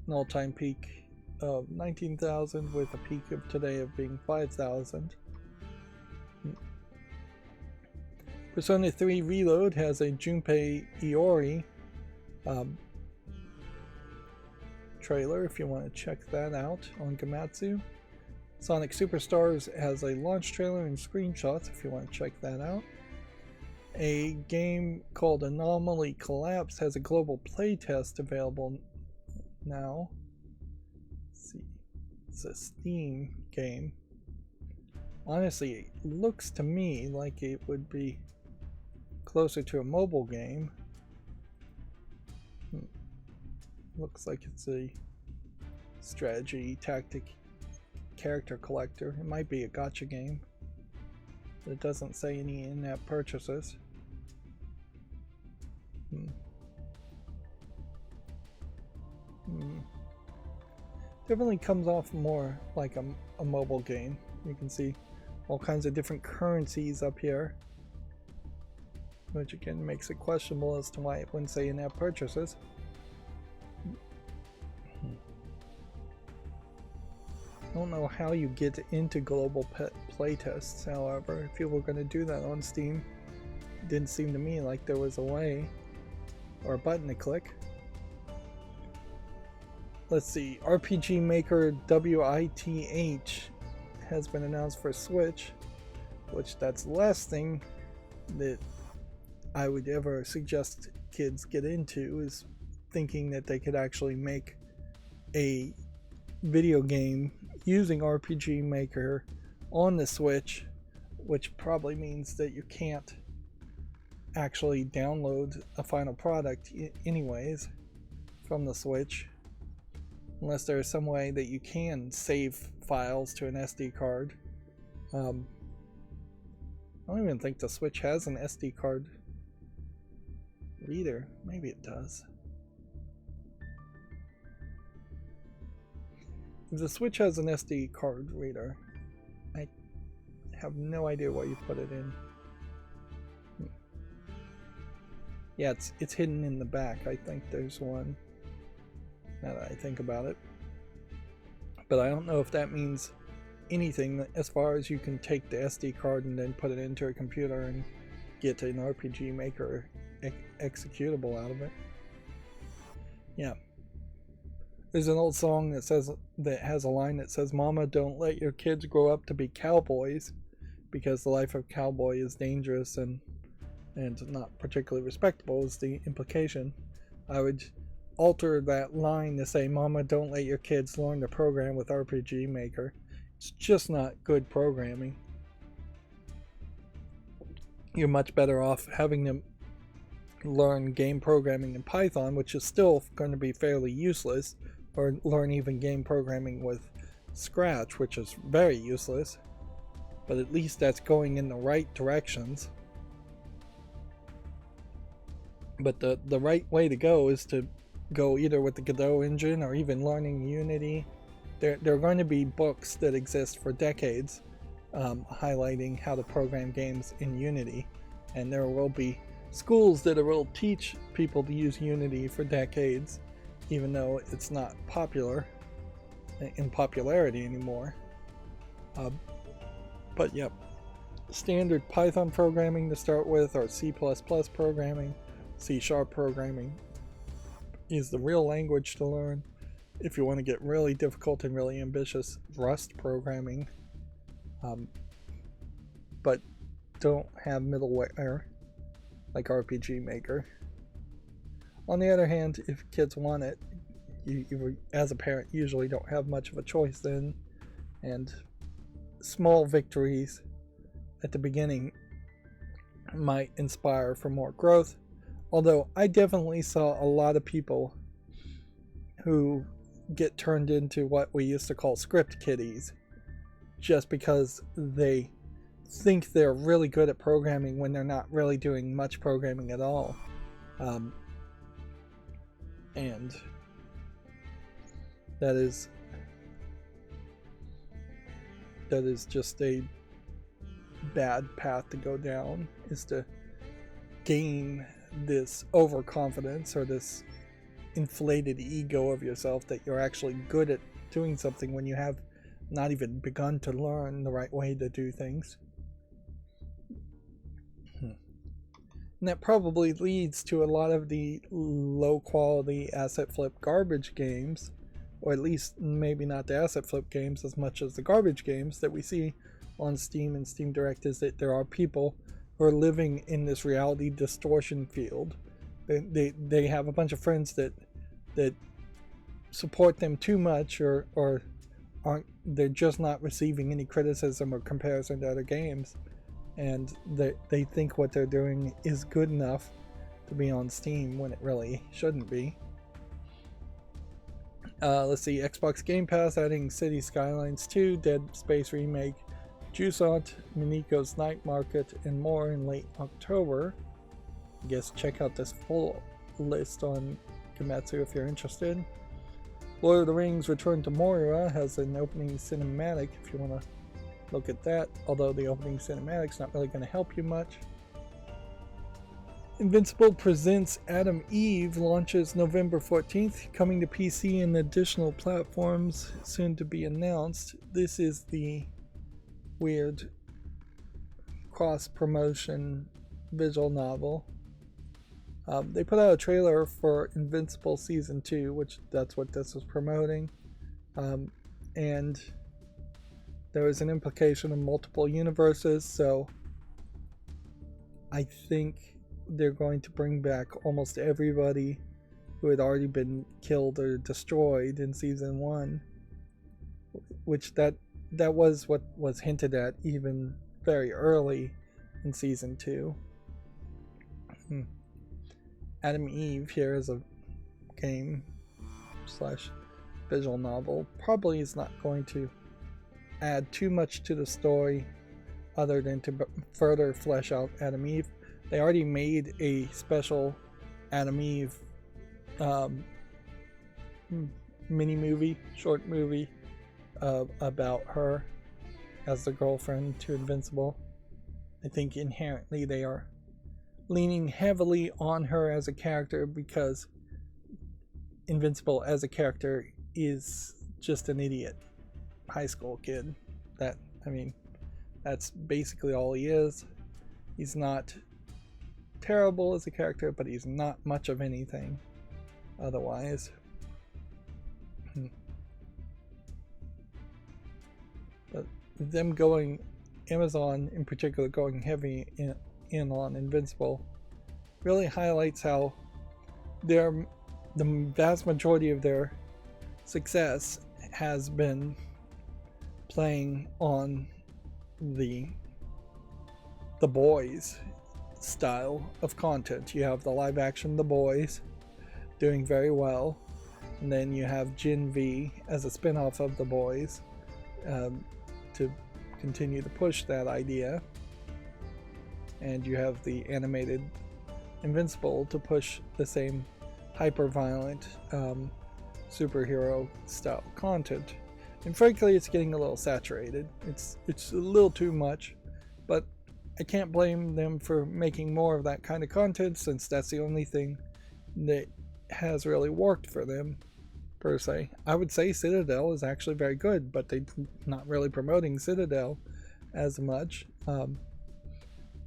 An all-time peak of 19,000 with a peak of today of being 5,000. Persona 3 Reload has a Junpei Iori trailer if you want to check that out on Gamatsu. Sonic Superstars has a launch trailer and screenshots if you want to check that out. A game called Anomaly Collapse has a global playtest available now. Let's see, it's a Steam game. Honestly, it looks to me like it would be closer to a mobile game. Looks like it's a strategy tactic character collector. It might be a gacha game, but it doesn't say any in-app purchases. Definitely comes off more like a mobile game. You can see all kinds of different currencies up here, which again makes it questionable as to why it wouldn't say in-app purchases. I don't know how you get into global playtests, however, if you were going to do that on Steam. It didn't seem to me like there was a way or a button to click. Let's see, RPG Maker WITH has been announced for Switch, which that's the last thing that I would ever suggest kids get into, is thinking that they could actually make a video game using RPG Maker on the Switch, which probably means that you can't actually download a final product anyways from the Switch, unless there is some way that you can save files to an SD card. I don't even think the Switch has an SD card reader. Maybe it does. If the Switch has an SD card reader, I have no idea where you put it in. Yeah, it's hidden in the back. I think there's one, now that I think about it. But I don't know if that means anything as far as you can take the SD card and then put it into a computer and get an RPG Maker executable out of it. Yeah. There's an old song that has a line that says, "Mama, don't let your kids grow up to be cowboys, because the life of cowboy is dangerous and not particularly respectable," is the implication. I would alter that line to say, "Mama, don't let your kids learn to program with RPG Maker. It's just not good programming. You're much better off having them learn game programming in Python, which is still going to be fairly useless, or learn even game programming with Scratch, which is very useless, but at least that's going in the right directions." But the right way to go is to go either with the Godot engine or even learning Unity. There are going to be books that exist for decades highlighting how to program games in Unity, and there will be schools that will teach people to use Unity for decades, even though it's not popular in popularity anymore. But yep, standard Python programming to start with, or C++ programming, C# programming is the real language to learn. If you want to get really difficult and really ambitious, Rust programming, but don't have middleware like RPG Maker. On the other hand, if kids want it, you as a parent usually don't have much of a choice then, and small victories at the beginning might inspire for more growth. Although I definitely saw a lot of people who get turned into what we used to call script kiddies, just because they think they're really good at programming when they're not really doing much programming at all. And that is just a bad path to go down, is to gain this overconfidence or this inflated ego of yourself that you're actually good at doing something when you have not even begun to learn the right way to do things. And that probably leads to a lot of the low quality asset flip garbage games, or at least maybe not the asset flip games as much as the garbage games that we see on Steam and Steam Direct, is that there are people who are living in this reality distortion field. They have a bunch of friends that support them too much, or they're just not receiving any criticism or comparison to other games, and they think what they're doing is good enough to be on Steam when it really shouldn't be. Let's see, Xbox Game Pass adding City Skylines 2, Dead Space Remake, Jusant, Miniko's Night Market, and more in late October. I guess check out this full list on Gematsu if you're interested. Lord of the Rings Return to Moria has an opening cinematic if you want to look at that, although the opening cinematic's not really going to help you much. Invincible Presents Adam Eve launches November 14th, coming to PC and additional platforms soon to be announced. This is the weird cross-promotion visual novel. They put out a trailer for Invincible Season 2, which that's what this was promoting. And there was an implication of multiple universes, so I think they're going to bring back almost everybody who had already been killed or destroyed in Season 1, which that was what was hinted at even very early in Season 2. Adam Eve here is a game / visual novel. Probably is not going to add too much to the story other than to further flesh out Adam Eve. They already made a special Adam Eve mini movie, short movie about her, as the girlfriend to Invincible. I think inherently they are leaning heavily on her as a character because Invincible as a character is just an idiot high school kid. That's basically all he is. He's not terrible as a character, but he's not much of anything otherwise. But them going, Amazon in particular, going heavy in on Invincible really highlights how the vast majority of their success has been playing on the Boys style of content. You have the live action The Boys doing very well, and then you have Gen V as a spin-off of The Boys to continue to push that idea, and you have the animated Invincible to push the same hyper-violent superhero style content. And frankly, it's getting a little saturated. It's a little too much, but I can't blame them for making more of that kind of content, since that's the only thing that has really worked for them, per se. I would say Citadel is actually very good, but they're not really promoting Citadel as much.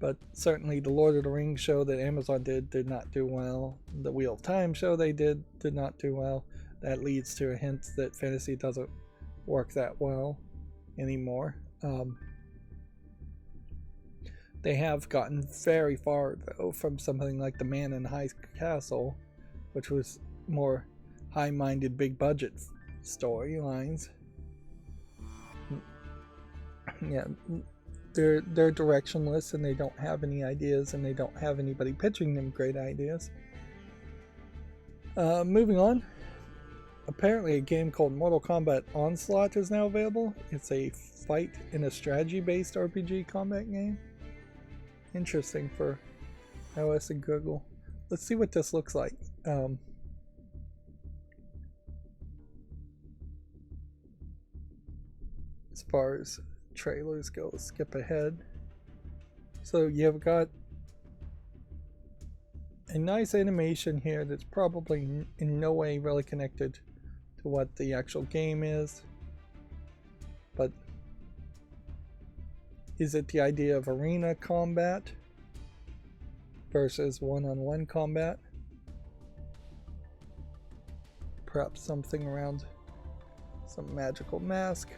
But certainly the Lord of the Rings show that Amazon did not do well. The Wheel of Time show they did not do well. That leads to a hint that fantasy doesn't work that well anymore. They have gotten very far, though, from something like The Man in the High Castle, which was more high-minded, big-budget storylines. Yeah, they're directionless, and they don't have any ideas, and they don't have anybody pitching them great ideas. Moving on. Apparently a game called Mortal Kombat Onslaught is now available. It's a fight in a strategy-based RPG combat game. Interesting for iOS and Google. Let's see what this looks like. As far as trailers go, let's skip ahead. So you've got a nice animation here that's probably in no way really connected to what the actual game is. But is it the idea of arena combat versus one-on-one combat? Perhaps something around some magical mask.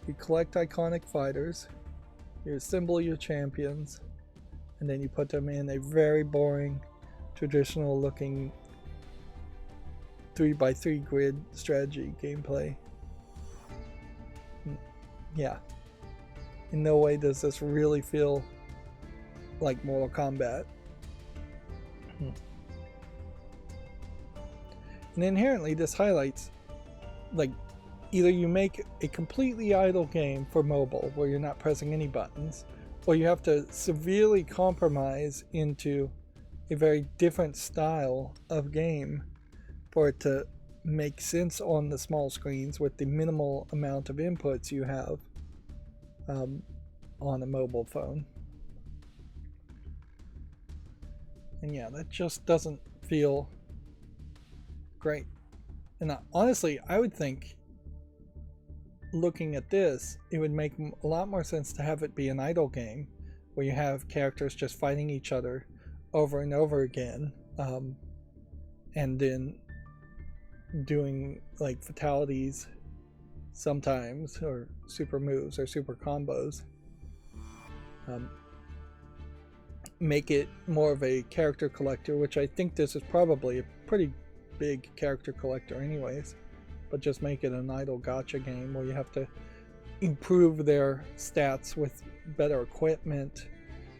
You collect iconic fighters, you assemble your champions, and then you put them in a very boring, traditional looking 3x3 grid strategy gameplay. Yeah. In no way does this really feel like Mortal Kombat. And inherently this highlights, like, either you make a completely idle game for mobile where you're not pressing any buttons, or you have to severely compromise into a very different style of game for it to make sense on the small screens with the minimal amount of inputs you have on a mobile phone. And yeah, that just doesn't feel great. And honestly, I would think, looking at this, it would make a lot more sense to have it be an idle game where you have characters just fighting each other over and over again, and then doing like fatalities sometimes, or super moves or super combos. Make it more of a character collector, which I think this is probably a pretty big character collector anyways, but just make it an idle gacha game where you have to improve their stats with better equipment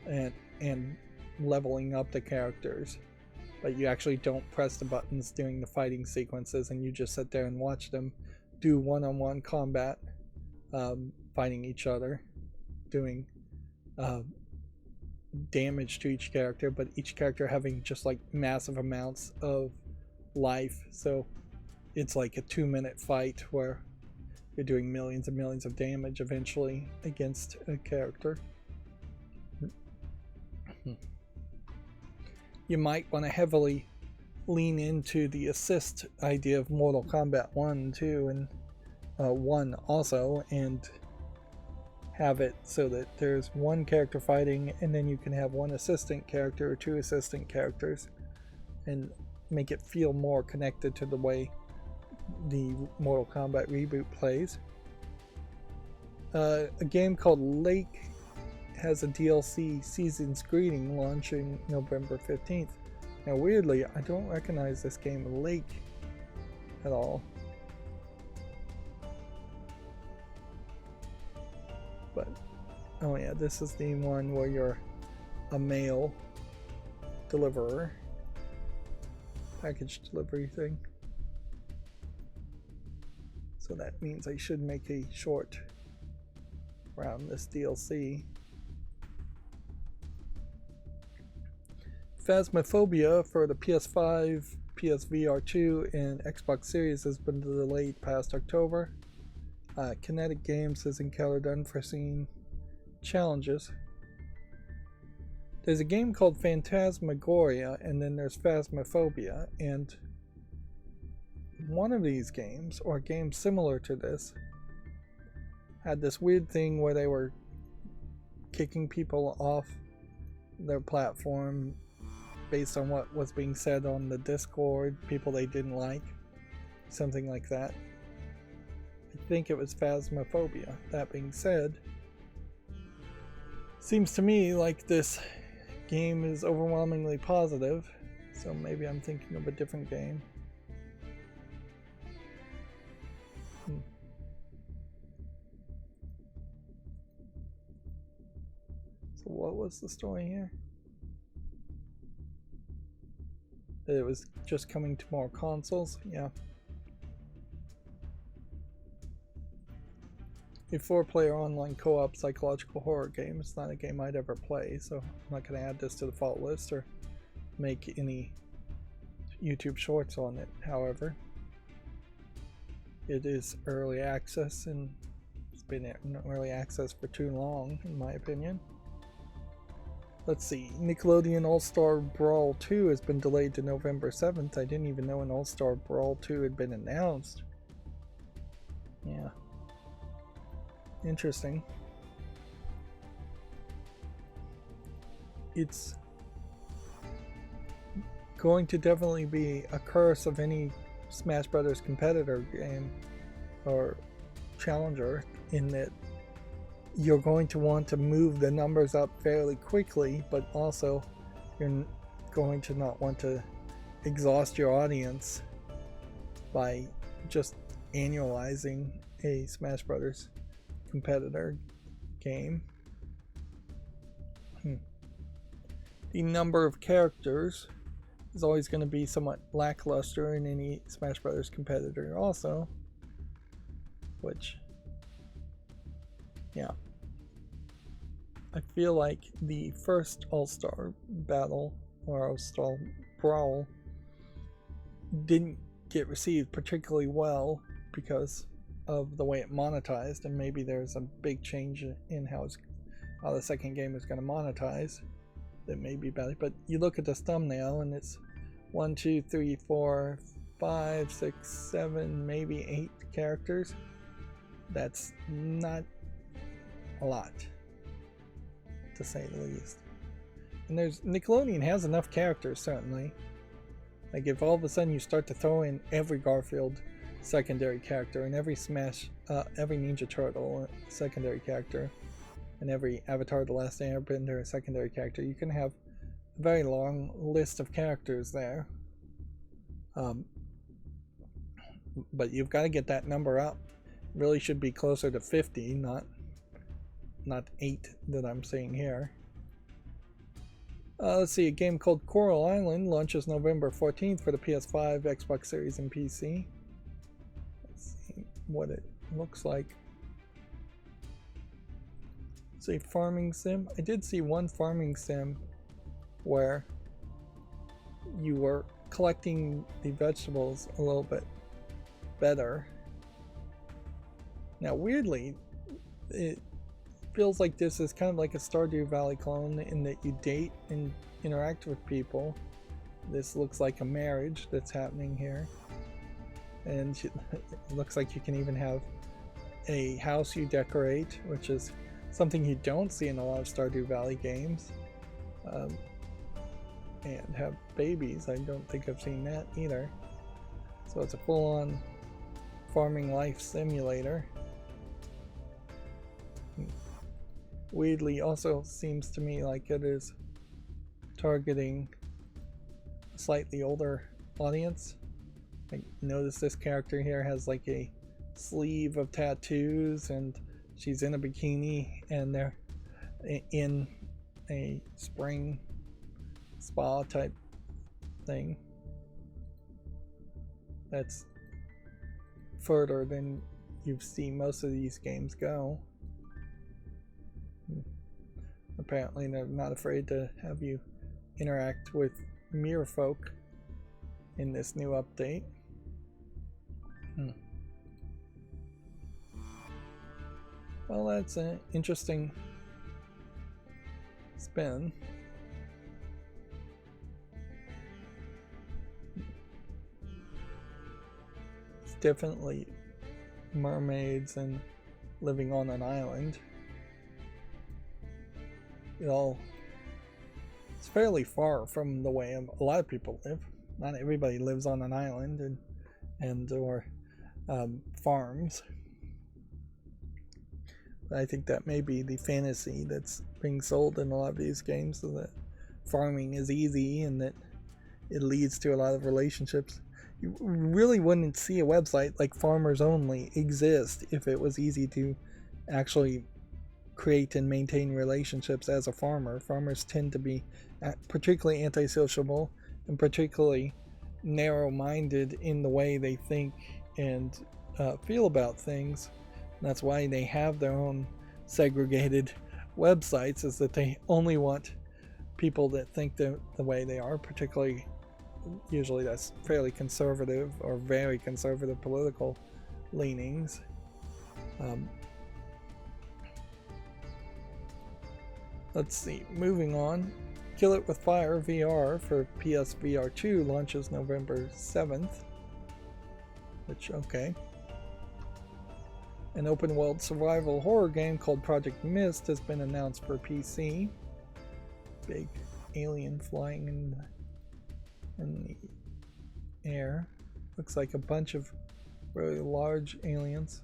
and leveling up the characters, but you actually don't press the buttons during the fighting sequences, and you just sit there and watch them do one-on-one combat, fighting each other, doing damage to each character, but each character having just like massive amounts of life. So it's like a 2-minute fight where you're doing millions and millions of damage eventually against a character. You might want to heavily lean into the assist idea of Mortal Kombat 1 too, and 1 also, and have it so that there's one character fighting and then you can have one assistant character or two assistant characters, and make it feel more connected to the way the Mortal Kombat reboot plays. A game called Lake has a DLC Season's Greeting launching November 15th. Now weirdly, I don't recognize this game Lake at all. But, oh yeah, this is the one where you're a mail deliverer. Package delivery thing. So that means I should make a short around this DLC. Phasmophobia for the PS5, PSVR 2, and Xbox Series has been delayed past October. Kinetic Games has encountered unforeseen challenges. There's a game called Phantasmagoria, and then there's Phasmophobia, and one of these games, or games similar to this, had this weird thing where they were kicking people off their platform based on what was being said on the Discord, people they didn't like, something like that. I think it was Phasmophobia. That being said, seems to me like this game is overwhelmingly positive, so maybe I'm thinking of a different game. So what was the story here? That it was just coming to more consoles? Yeah. A 4-player online co-op psychological horror game. It's not a game I'd ever play, so I'm not going to add this to the fault list or make any YouTube shorts on it. However, it is early access, and it's been in early access for too long, in my opinion. Let's see, Nickelodeon All-Star Brawl 2 has been delayed to November 7th. I didn't even know an All-Star Brawl 2 had been announced. Yeah. Interesting. It's going to definitely be a curse of any Smash Brothers competitor game or challenger, in that you're going to want to move the numbers up fairly quickly, but also you're going to not want to exhaust your audience by just annualizing a Smash Brothers competitor game. The number of characters is always going to be somewhat lackluster in any Smash Brothers competitor also, which, yeah, I feel like the first All-Star Battle or All-Star Brawl didn't get received particularly well because of the way it monetized, and maybe there's a big change in how the second game is going to monetize that may be better. But you look at this thumbnail and it's 1, 2, 3, 4, 5, 6, 7, maybe 8 characters. That's not a lot, to say the least. And Nickelodeon has enough characters, certainly. Like, if all of a sudden you start to throw in every Garfield secondary character, and every every Ninja Turtle secondary character, and every Avatar The Last Airbender secondary character, you can have a very long list of characters there. But you've got to get that number up. It really should be closer to 50, not 8 that I'm seeing here. Let's see, a game called Coral Island launches November 14th for the PS5, Xbox Series, and PC. Let's see what it looks like. It's a farming sim. I did see one farming sim where you were collecting the vegetables a little bit better. Now, weirdly, it feels like this is kind of like a Stardew Valley clone in that you date and interact with people. This looks like a marriage that's happening here. And it looks like you can even have a house you decorate, which is something you don't see in a lot of Stardew Valley games. And have babies. I don't think I've seen that either. So it's a full-on farming life simulator. Weirdly, also seems to me like it is targeting a slightly older audience. I notice this character here has like a sleeve of tattoos, and she's in a bikini, and they're in a spring spa type thing. That's further than you've seen most of these games go. Apparently they're not afraid to have you interact with mere folk in this new update. Well, that's an interesting spin. It's definitely mermaids and living on an island. It's fairly far from the way a lot of people live. Not everybody lives on an island or farms. But I think that may be the fantasy that's being sold in a lot of these games, so that farming is easy and that it leads to a lot of relationships. You really wouldn't see a website like Farmers Only exist if it was easy to actually create and maintain relationships as a farmer. Farmers tend to be particularly antisociable and particularly narrow-minded in the way they think and feel about things. And that's why they have their own segregated websites, is that they only want people that think the way they are, particularly usually that's fairly conservative or very conservative political leanings. Let's see, moving on. Kill It With Fire VR for PSVR 2 launches November 7th. Which, okay. An open world survival horror game called Project Mist has been announced for PC. Big alien flying in the air. Looks like a bunch of really large aliens.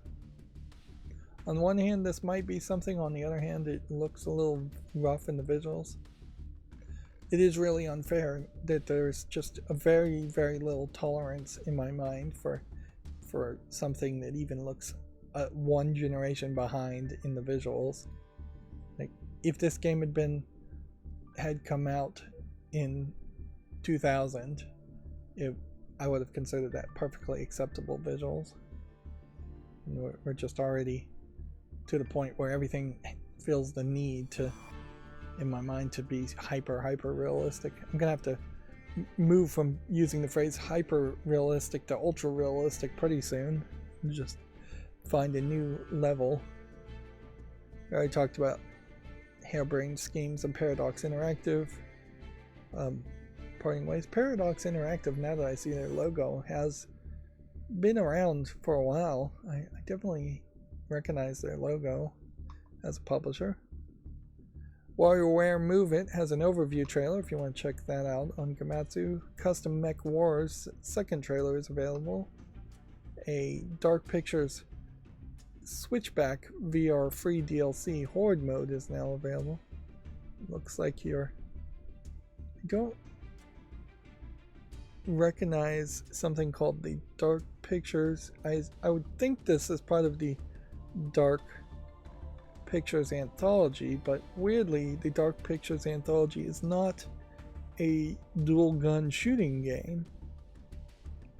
On one hand, this might be something. On the other hand, it looks a little rough in the visuals. It is really unfair that there's just a very, very little tolerance in my mind for something that even looks one generation behind in the visuals. Like, if this game had come out in 2000, I would have considered that perfectly acceptable visuals. And we're just already to the point where everything feels the need to, in my mind, to be hyper realistic. I'm gonna have to move from using the phrase hyper realistic to ultra realistic pretty soon. Just find a new level. I already talked about Harebrained Schemes and Paradox Interactive. Parting ways. Paradox Interactive, now that I see their logo, has been around for a while. I definitely recognize their logo as a publisher. WarioWare Move It has an overview trailer if you want to check that out on Gamatsu. Custom Mech Wars second trailer is available. A Dark Pictures Switchback VR free DLC Horde mode is now available. Looks like I don't recognize something called the Dark Pictures. I would think this is part of the Dark Pictures anthology, but weirdly the Dark Pictures anthology is not a dual gun shooting game.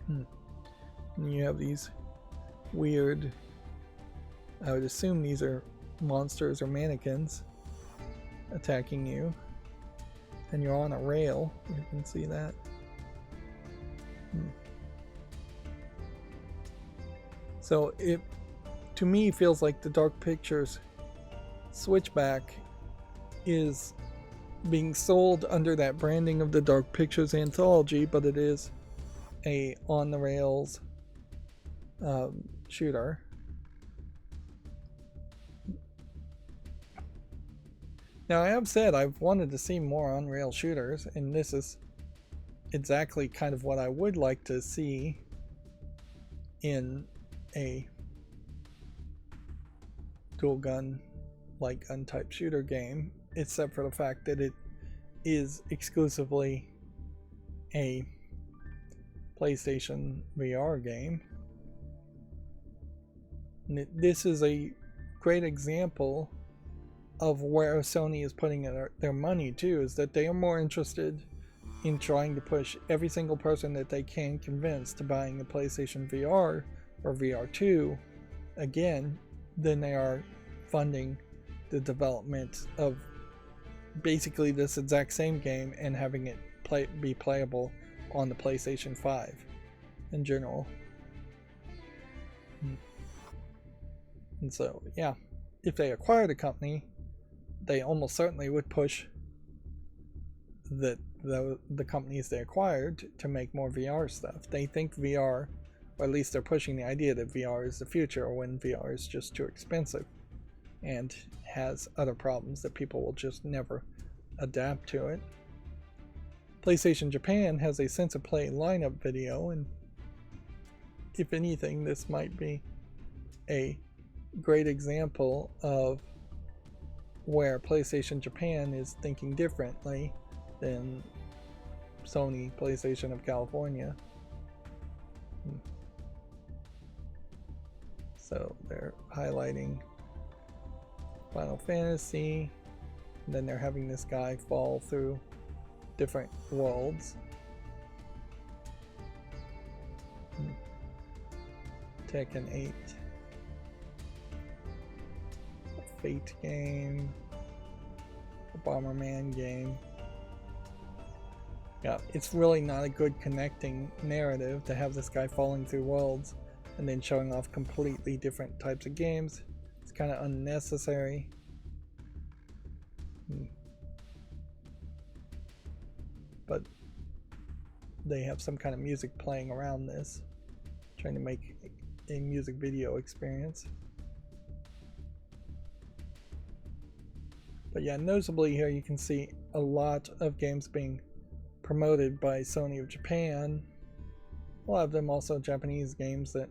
And you have these weird, I would assume these are monsters or mannequins attacking you, and you're on a rail. You can see that. So to me feels like the Dark Pictures Switchback is being sold under that branding of the Dark Pictures Anthology, but it is a on the rails shooter. Now, I have said I've wanted to see more on rail shooters, and this is exactly kind of what I would like to see in a dual gun, light gun type shooter game, except for the fact that it is exclusively a PlayStation VR game. And this is a great example of where Sony is putting their money too, is that they are more interested in trying to push every single person that they can convince to buying a PlayStation VR or VR2 again than they are funding the development of basically this exact same game and having it be playable on the PlayStation 5 in general. And so, yeah, if they acquire the company, they almost certainly would push the companies they acquired to make more VR stuff. They think VR, or at least they're pushing the idea that VR is the future, or when VR is just too expensive and has other problems that people will just never adapt to it. PlayStation Japan has a Sense of Play lineup video, and if anything, this might be a great example of where PlayStation Japan is thinking differently than Sony PlayStation of California. So they're highlighting Final Fantasy, and then they're having this guy fall through different worlds. Tekken 8. Fate game, a Bomberman game. Yeah, it's really not a good connecting narrative to have this guy falling through worlds and then showing off completely different types of games. It's kind of unnecessary. But they have some kind of music playing around this, trying to make a music video experience. But yeah, noticeably here you can see a lot of games being promoted by Sony of Japan. A lot of them also Japanese games that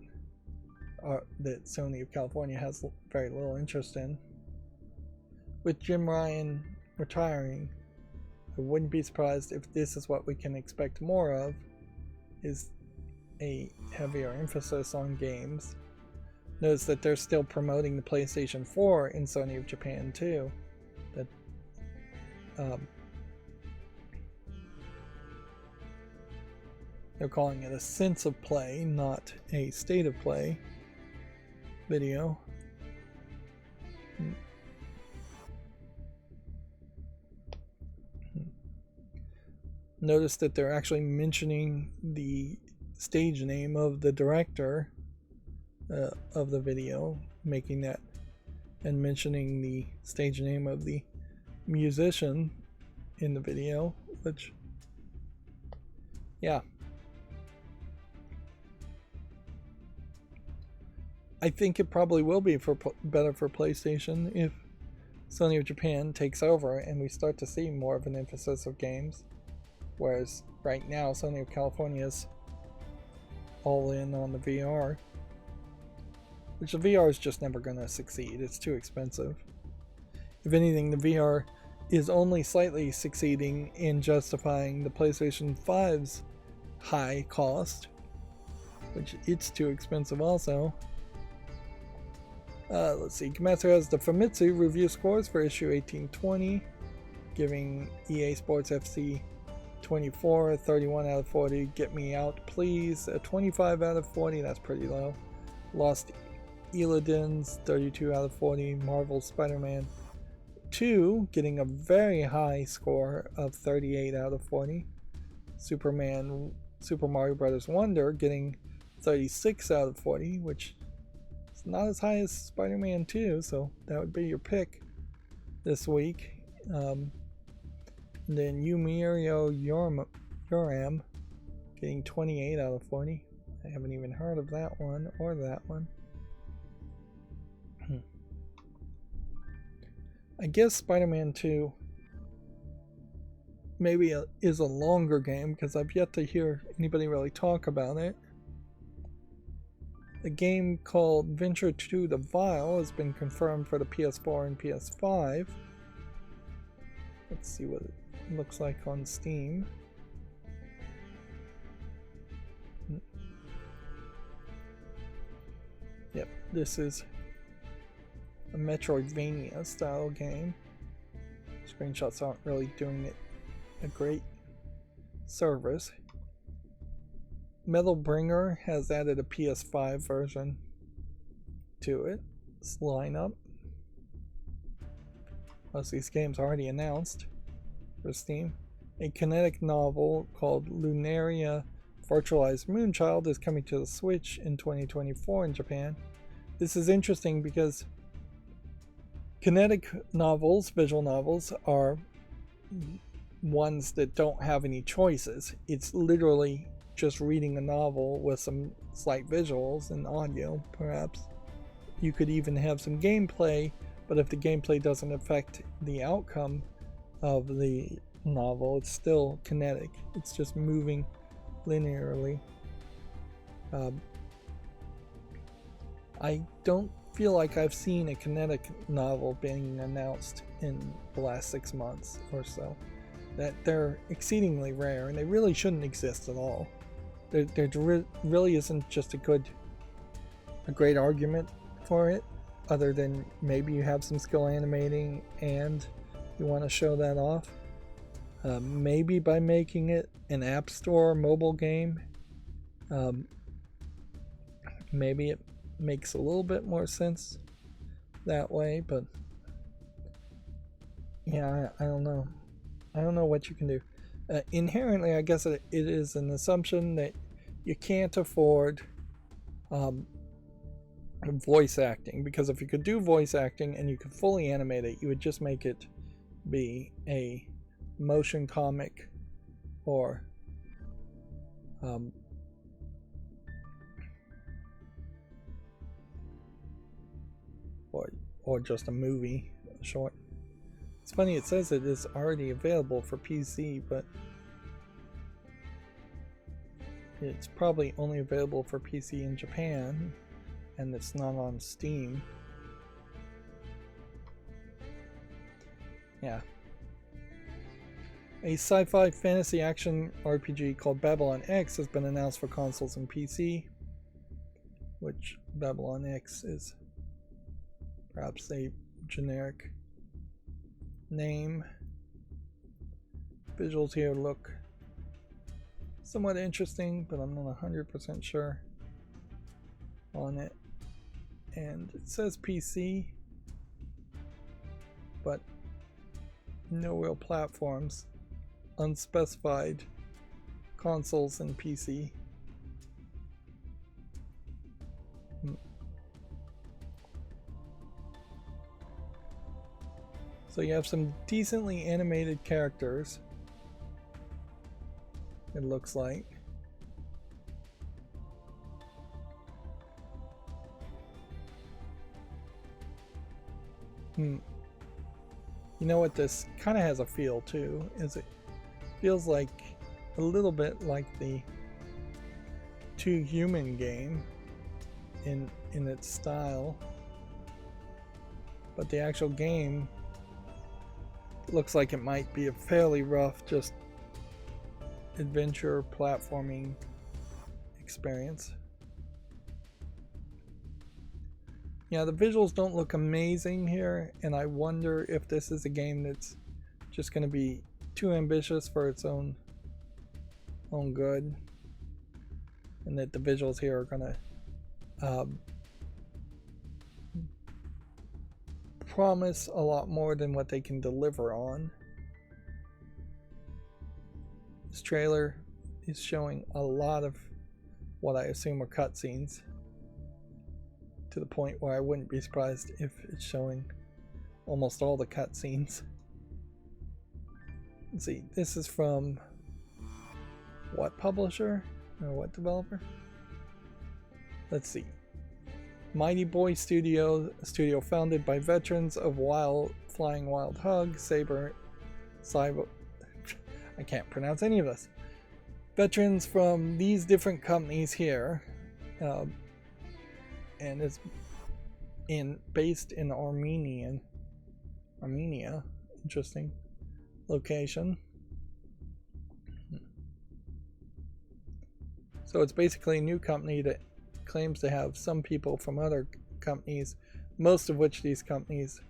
Sony of California has very little interest in. With Jim Ryan retiring, I wouldn't be surprised if this is what we can expect more of, is a heavier emphasis on games. Notice that they're still promoting the PlayStation 4 in Sony of Japan too. They're calling it a Sense of Play, not a State of Play video. Notice that they're actually mentioning the stage name of the director of the video, making that, and mentioning the stage name of the musician in the video, which, yeah, I think it probably will be better for PlayStation if Sony of Japan takes over and we start to see more of an emphasis of games, whereas right now Sony of California is all in on the VR, which the VR is just never going to succeed. It's too expensive. If anything, the VR is only slightly succeeding in justifying the PlayStation 5's high cost, which it's too expensive also. Let's see, Komatsu has the Famitsu review scores for issue 1820, giving EA Sports FC 24, 31 out of 40, Get Me Out Please, a 25 out of 40, that's pretty low. Lost Illidan's 32 out of 40, Marvel Spider-Man 2 getting a very high score of 38 out of 40, Super Mario Bros. Wonder getting 36 out of 40, which is not as high as Spider-Man 2, so that would be your pick this week. And then Yumirio Yoram getting 28 out of 40. I haven't even heard of that one or that one. I guess Spider-Man 2 maybe is a longer game because I've yet to hear anybody really talk about it. A game called Venture to the Vile has been confirmed for the PS4 and PS5. Let's see what it looks like on Steam. Yep, this is a Metroidvania style game. Screenshots aren't really doing it a great service. Metal Bringer has added a PS5 version to its lineup. Most of these games already announced for Steam. A kinetic novel called Lunaria Virtualized Moonchild is coming to the Switch in 2024 in Japan. This is interesting because kinetic novels, visual novels, are ones that don't have any choices. It's literally just reading a novel with some slight visuals and audio, perhaps. You could even have some gameplay, but if the gameplay doesn't affect the outcome of the novel, it's still kinetic. It's just moving linearly. I don't feel like I've seen a kinetic novel being announced in the last 6 months or so. That they're exceedingly rare, and they really shouldn't exist at all. There really isn't just a great argument for it, other than maybe you have some skill animating and you want to show that off. Maybe by making it an App Store mobile game, maybe it makes a little bit more sense that way, but yeah, I don't know. I don't know what you can do. Inherently, I guess it is an assumption that you can't afford voice acting, because if you could do voice acting and you could fully animate it, you would just make it be a motion comic or or just a movie, short. It's funny, it says it is already available for PC, but it's probably only available for PC in Japan, and it's not on Steam. Yeah. A sci-fi fantasy action RPG called Babylon X has been announced for consoles and PC, which Babylon X is perhaps a generic name. Visuals here look somewhat interesting, but I'm not 100% sure on it. And it says PC, but no real platforms. Unspecified consoles and PC. So you have some decently animated characters, it looks like. You know what this kind of has a feel to, is it feels like a little bit like the Two Human game in its style, but the actual game looks like it might be a fairly rough, just adventure platforming experience. Yeah, the visuals don't look amazing here, and I wonder if this is a game that's just going to be too ambitious for its own good, and that the visuals here are going to promise a lot more than what they can deliver on. This trailer is showing a lot of what I assume are cutscenes. to the point where I wouldn't be surprised if it's showing almost all the cutscenes. Let's see, this is from what publisher or what developer? Let's see. Mighty Boy Studio founded by veterans of Flying Wild Hug, Cyber, I can't pronounce any of this. Veterans from these different companies here, and it's based in Armenia. Interesting location. So it's basically a new company that claims to have some people from other companies, most of which these companies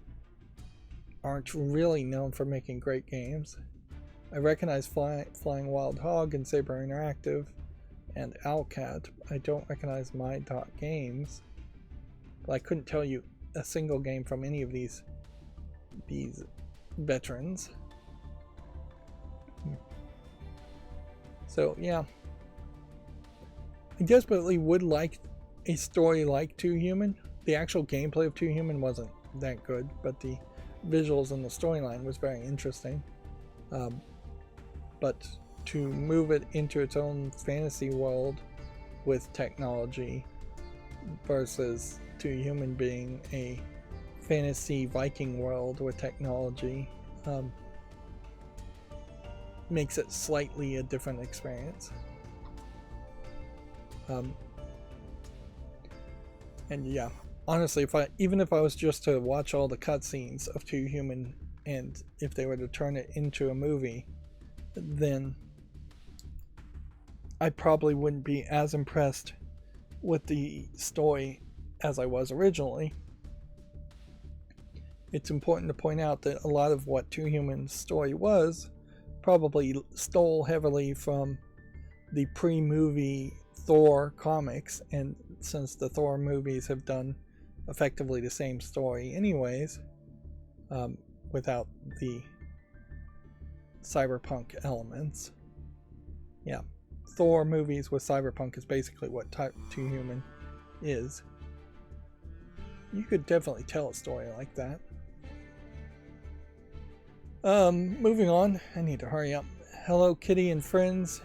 aren't really known for making great games. I recognize Flying Wild Hog and Saber Interactive and Owlcat. I don't recognize My Dot Games, but I couldn't tell you a single game from any of these veterans. So yeah, I desperately would like a story like Too Human. The actual gameplay of Too Human wasn't that good, but the visuals and the storyline was very interesting. But to move it into its own fantasy world with technology versus Too Human being a fantasy Viking world with technology makes it slightly a different experience. And yeah, honestly, even if I was just to watch all the cutscenes of Too Human, and if they were to turn it into a movie, then I probably wouldn't be as impressed with the story as I was originally. It's important to point out that a lot of what Too Human's story was probably stole heavily from the pre-movie Thor comics, and since the Thor movies have done effectively the same story anyways, without the cyberpunk elements. Yeah, Thor movies with cyberpunk is basically what Too Human is. You could definitely tell a story like that. Moving on, I need to hurry up. Hello Kitty and Friends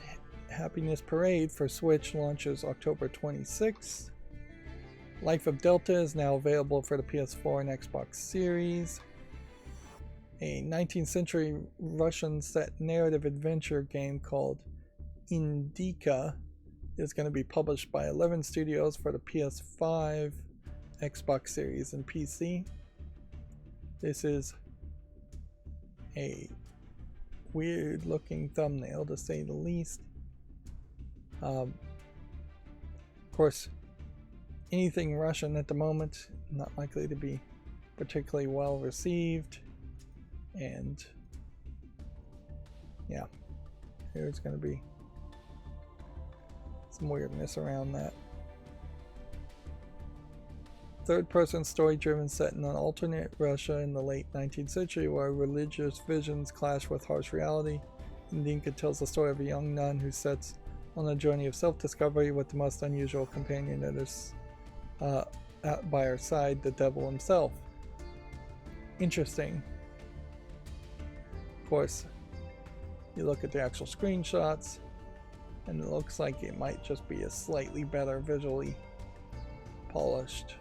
Happiness Parade for Switch launches October 26th. Life of Delta is now available for the PS4 and Xbox Series. A 19th century Russian set narrative adventure game called Indika is going to be published by 11 studios for the PS5, Xbox Series, and PC. This is a weird looking thumbnail, to say the least. Of course, anything Russian at the moment not likely to be particularly well received, and yeah, there's going to be some weirdness around that. Third-person story-driven set in an alternate Russia in the late 19th century where religious visions clash with harsh reality. Indinka tells the story of a young nun who sets on a journey of self-discovery with the most unusual companion that is by her side, the devil himself. Interesting. Of course, you look at the actual screenshots, and it looks like it might just be a slightly better visually polished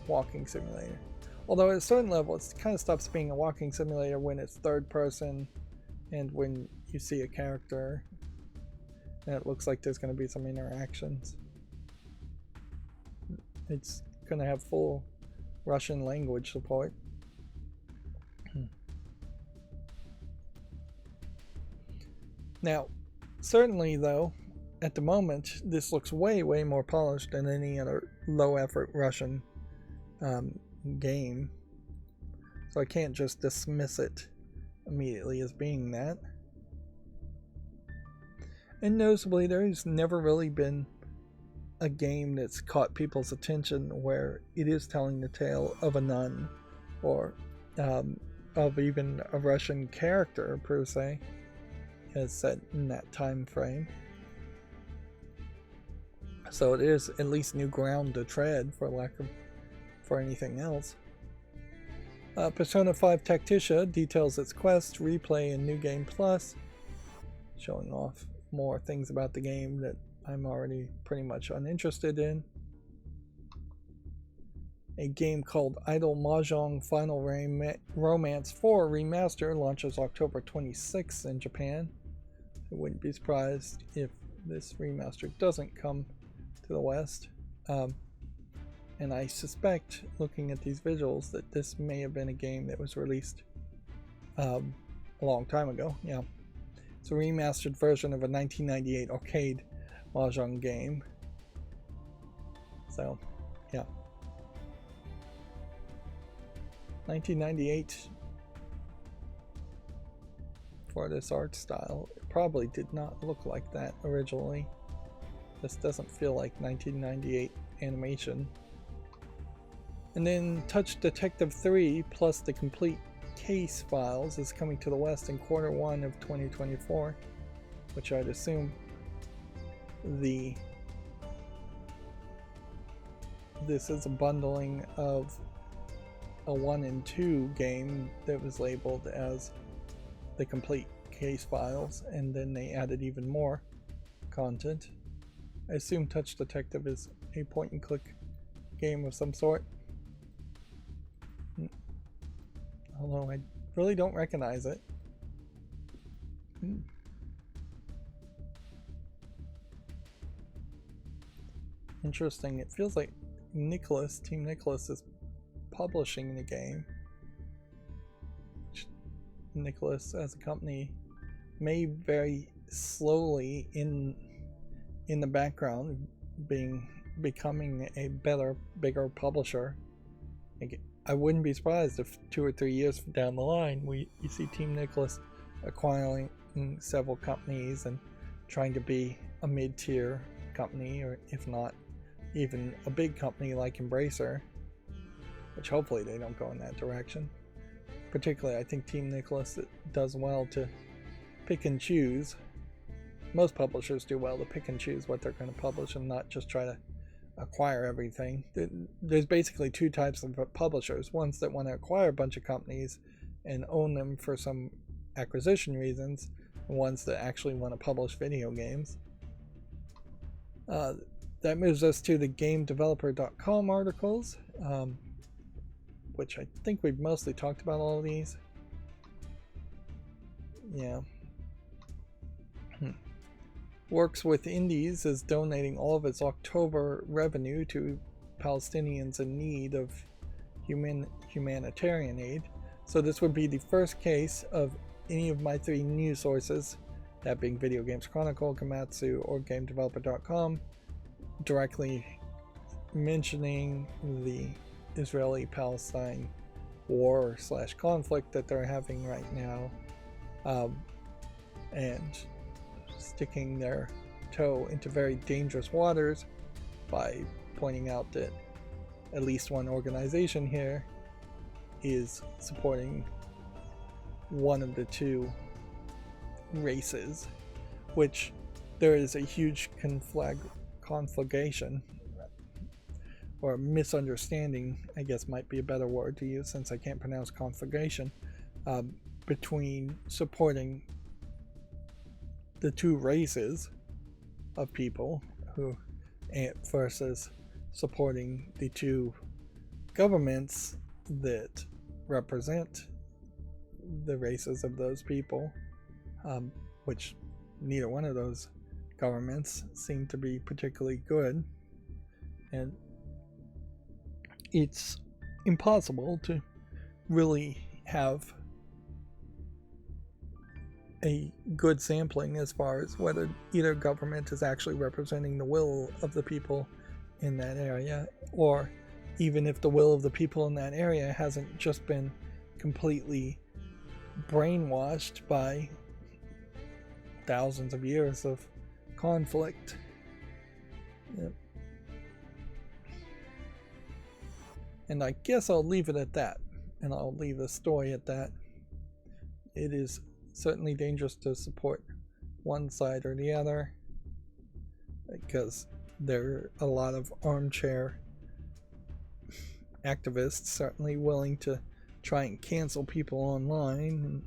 walking simulator. Although at a certain level, it kind of stops being a walking simulator when it's third person and when you see a character and it looks like there's going to be some interactions. It's going to have full Russian language support. Now, certainly though, at the moment, this looks way more polished than any other low-effort Russian game, so I can't just dismiss it immediately as being that. And noticeably, there's never really been a game that's caught people's attention where it is telling the tale of a nun, or of even a Russian character per se, as set in that time frame. So it is at least new ground to tread, for anything else. Persona 5 Tacticia details its quest, replay, and New Game Plus, showing off more things about the game that I'm already pretty much uninterested in. A game called Idol Mahjong Final Romance 4 Remaster launches October 26th in Japan. I wouldn't be surprised if this remaster doesn't come to the West. And I suspect, looking at these visuals, that this may have been a game that was released a long time ago. Yeah, it's a remastered version of a 1998 arcade mahjong game. So, yeah. 1998 for this art style. It probably did not look like that originally. This doesn't feel like 1998 animation. And then Touch Detective 3 plus the complete case files is coming to the West in Q1 of 2024, which I'd assume this is a bundling of a 1 and 2 game that was labeled as the complete case files, and then they added even more content. I assume Touch Detective is a point and click game of some sort. Although I really don't recognize it. Interesting. It feels like Team Nicholas is publishing the game. Nicholas as a company may very slowly in the background becoming a better, bigger publisher. I wouldn't be surprised if 2 or 3 years down the line you see Team Nicholas acquiring several companies and trying to be a mid-tier company, or if not even a big company like Embracer, which hopefully they don't go in that direction. Particularly, I think Team Nicholas does well to pick and choose. Most publishers do well to pick and choose what they're going to publish and not just try to acquire everything. There's basically two types of publishers: ones that want to acquire a bunch of companies and own them for some acquisition reasons, and ones that actually want to publish video games. That moves us to the GameDeveloper.com articles, which I think we've mostly talked about all of these. Yeah. Works with Indies is donating all of its October revenue to Palestinians in need of humanitarian aid. So this would be the first case of any of my 3 news sources, that being Video Games Chronicle, Komatsu, or GameDeveloper.com, directly mentioning the Israeli-Palestine war/conflict that they're having right now, and sticking their toe into very dangerous waters by pointing out that at least one organization here is supporting one of the 2 races, which there is a huge conflagration, or misunderstanding, I guess might be a better word to use since I can't pronounce conflagration, between supporting the 2 races of people versus supporting the 2 governments that represent the races of those people, which neither one of those governments seem to be particularly good. And it's impossible to really have a good sampling as far as whether either government is actually representing the will of the people in that area, or even if the will of the people in that area hasn't just been completely brainwashed by thousands of years of conflict. Yep. And I guess I'll leave it at that, and I'll leave the story at that. It is certainly dangerous to support one side or the other, because there are a lot of armchair activists certainly willing to try and cancel people online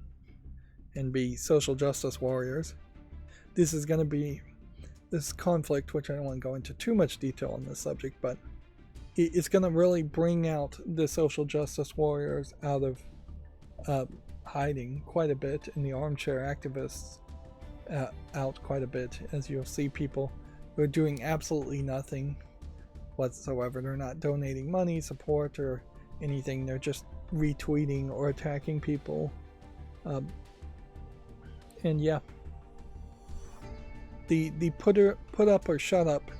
and be social justice warriors. This is going to be this conflict, which I don't want to go into too much detail on this subject, but it's going to really bring out the social justice warriors out of hiding quite a bit, and the armchair activists out quite a bit, as you'll see people who are doing absolutely nothing whatsoever. They're not donating money, support, or anything. They're just retweeting or attacking people. And yeah, the put up or shut up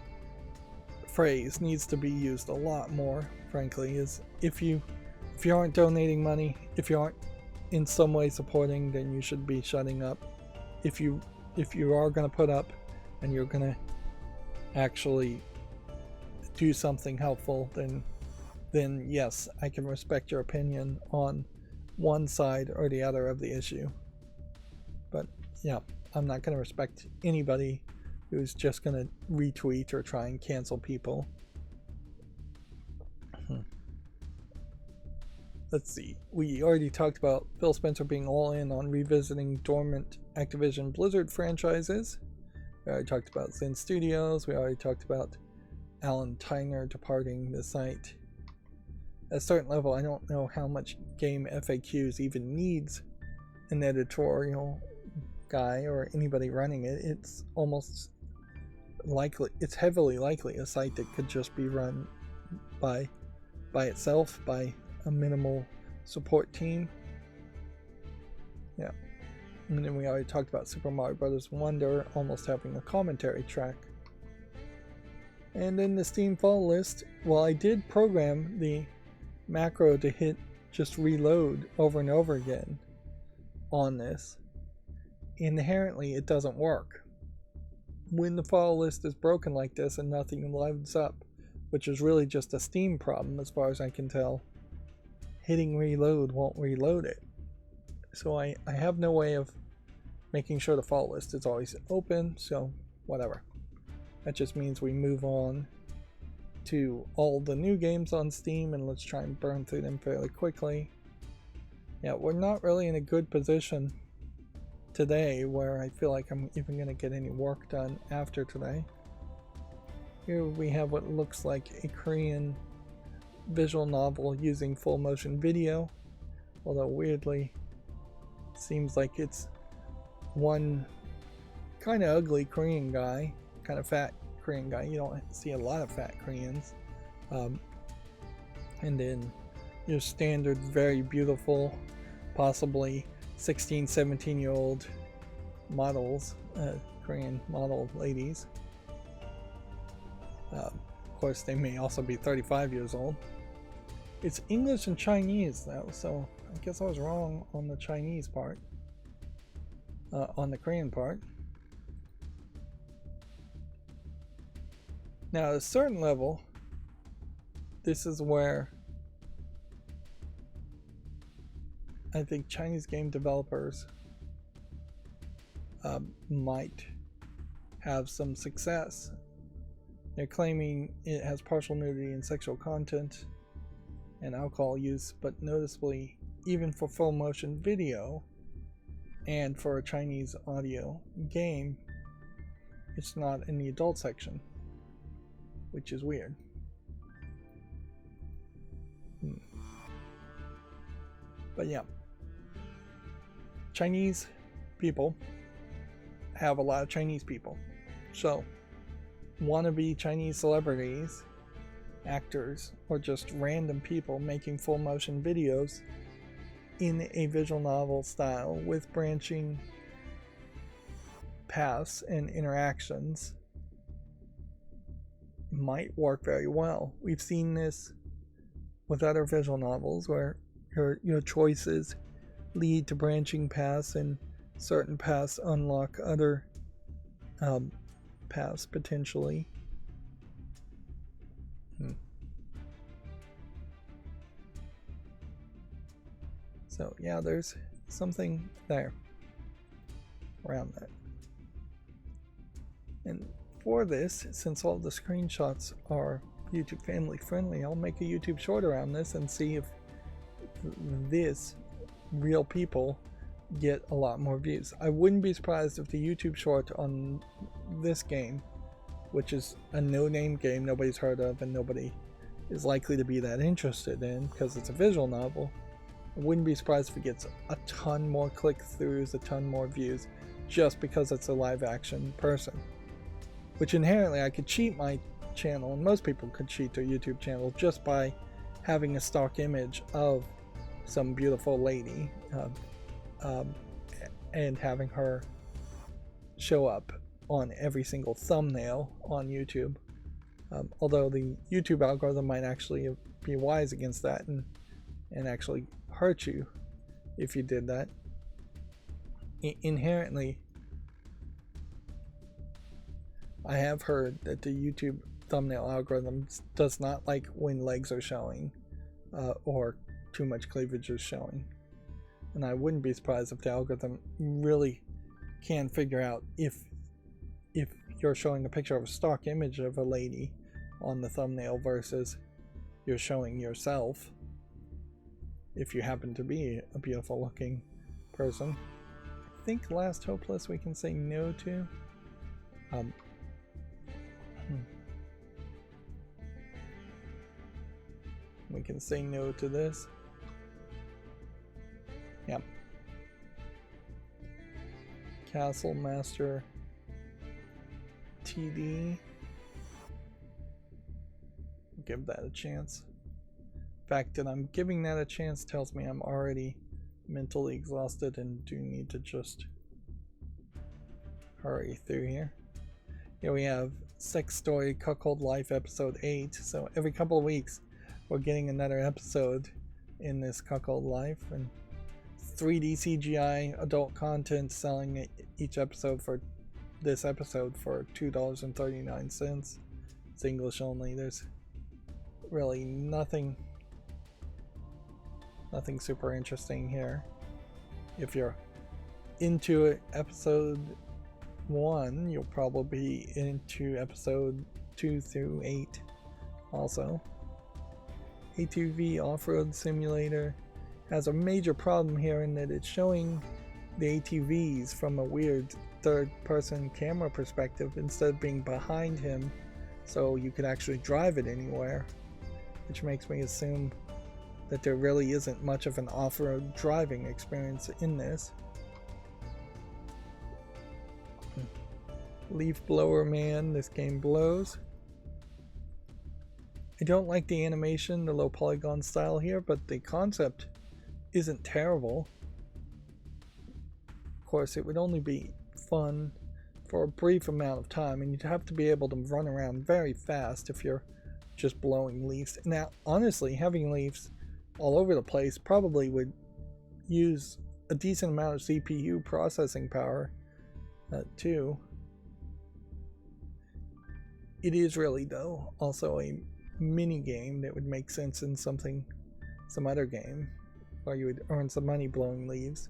phrase needs to be used a lot more, frankly. Is if you aren't donating money, if you aren't in some way supporting, then you should be shutting up. If you are going to put up and you're going to actually do something helpful, then yes, I can respect your opinion on one side or the other of the issue. But yeah, I'm not going to respect anybody who's just going to retweet or try and cancel people. Let's see. We already talked about Phil Spencer being all in on revisiting dormant Activision Blizzard franchises. We already talked about Zen Studios. We already talked about Alan Tyner departing the site. At a certain level, I don't know how much game FAQs even needs an editorial guy or anybody running it. It's almost likely, it's heavily likely a site that could just be run by itself, by a minimal support team. Yeah. And then we already talked about Super Mario Bros. Wonder almost having a commentary track. And in the Steam fall list, well, I did program the macro to hit just reload over and over again on this. Inherently, it doesn't work. When the fall list is broken like this and nothing loads up, which is really just a Steam problem as far as I can tell, hitting reload won't reload it. So I have no way of making sure the fall list is always open, so whatever. That just means we move on to all the new games on Steam and let's try and burn through them fairly quickly. Yeah, we're not really in a good position today where I feel like I'm even going to get any work done after today. Here we have what looks like a Korean visual novel using full motion video, although weirdly seems like it's one kind of ugly Korean guy, kind of fat Korean guy. You don't see a lot of fat Koreans. And then your standard very beautiful, possibly 16, 17-year-old models, Korean model ladies. Of course, they may also be 35 years old. It's English and Chinese though, so I guess I was wrong on the Chinese part. On the Korean part. Now, at a certain level, this is where I think Chinese game developers might have some success. They're claiming it has partial nudity and sexual content and alcohol use, but noticeably, even for full motion video and for a Chinese audio game, it's not in the adult section, which is weird. But yeah, Chinese people have a lot of Chinese people. So, wannabe Chinese celebrities, actors, or just random people making full motion videos in a visual novel style with branching paths and interactions might work very well. We've seen this with other visual novels where your choices lead to branching paths and certain paths unlock other paths potentially. So yeah, there's something there around that. And for this, since all the screenshots are YouTube family friendly, I'll make a YouTube short around this and see if this real people get a lot more views. I wouldn't be surprised if the YouTube short on this game, which is a no-name game nobody's heard of and nobody is likely to be that interested in because it's a visual novel, I wouldn't be surprised if it gets a ton more click-throughs, a ton more views, just because it's a live-action person. Which inherently I could cheat my channel, and most people could cheat their YouTube channel just by having a stock image of some beautiful lady and having her show up on every single thumbnail on YouTube. Although the YouTube algorithm might actually be wise against that and actually hurt you if you did that. Inherently, I have heard that the YouTube thumbnail algorithm does not like when legs are showing or too much cleavage is showing. And I wouldn't be surprised if the algorithm really can figure out if you're showing a picture of a stock image of a lady on the thumbnail versus you're showing yourself, if you happen to be a beautiful looking person. I think Last Hopeless we can say no to. We can say no to this. Yep. Castle Master TD. Give that a chance. The fact that I'm giving that a chance tells me I'm already mentally exhausted and do need to just hurry through here. Here we have Sex Story Cuckold Life episode 8. So every couple of weeks we're getting another episode in this Cuckold Life, and 3D CGI adult content selling each episode for this episode for $2.39. It's English only. There's really nothing super interesting here. If you're into it, episode 1, you'll probably be into episode 2 through 8 also. ATV Off-Road Simulator has a major problem here in that it's showing the ATVs from a weird third-person camera perspective instead of being behind him, so you could actually drive it anywhere, which makes me assume that there really isn't much of an off-road driving experience in this. Leaf Blower Man, this game blows. I don't like the animation, the low polygon style here, but the concept isn't terrible. Of course, it would only be fun for a brief amount of time, and you'd have to be able to run around very fast if you're just blowing leaves. Now, honestly, having leaves all over the place probably would use a decent amount of CPU processing power too. It is really, though, also a mini game that would make sense in some other game where you would earn some money blowing leaves,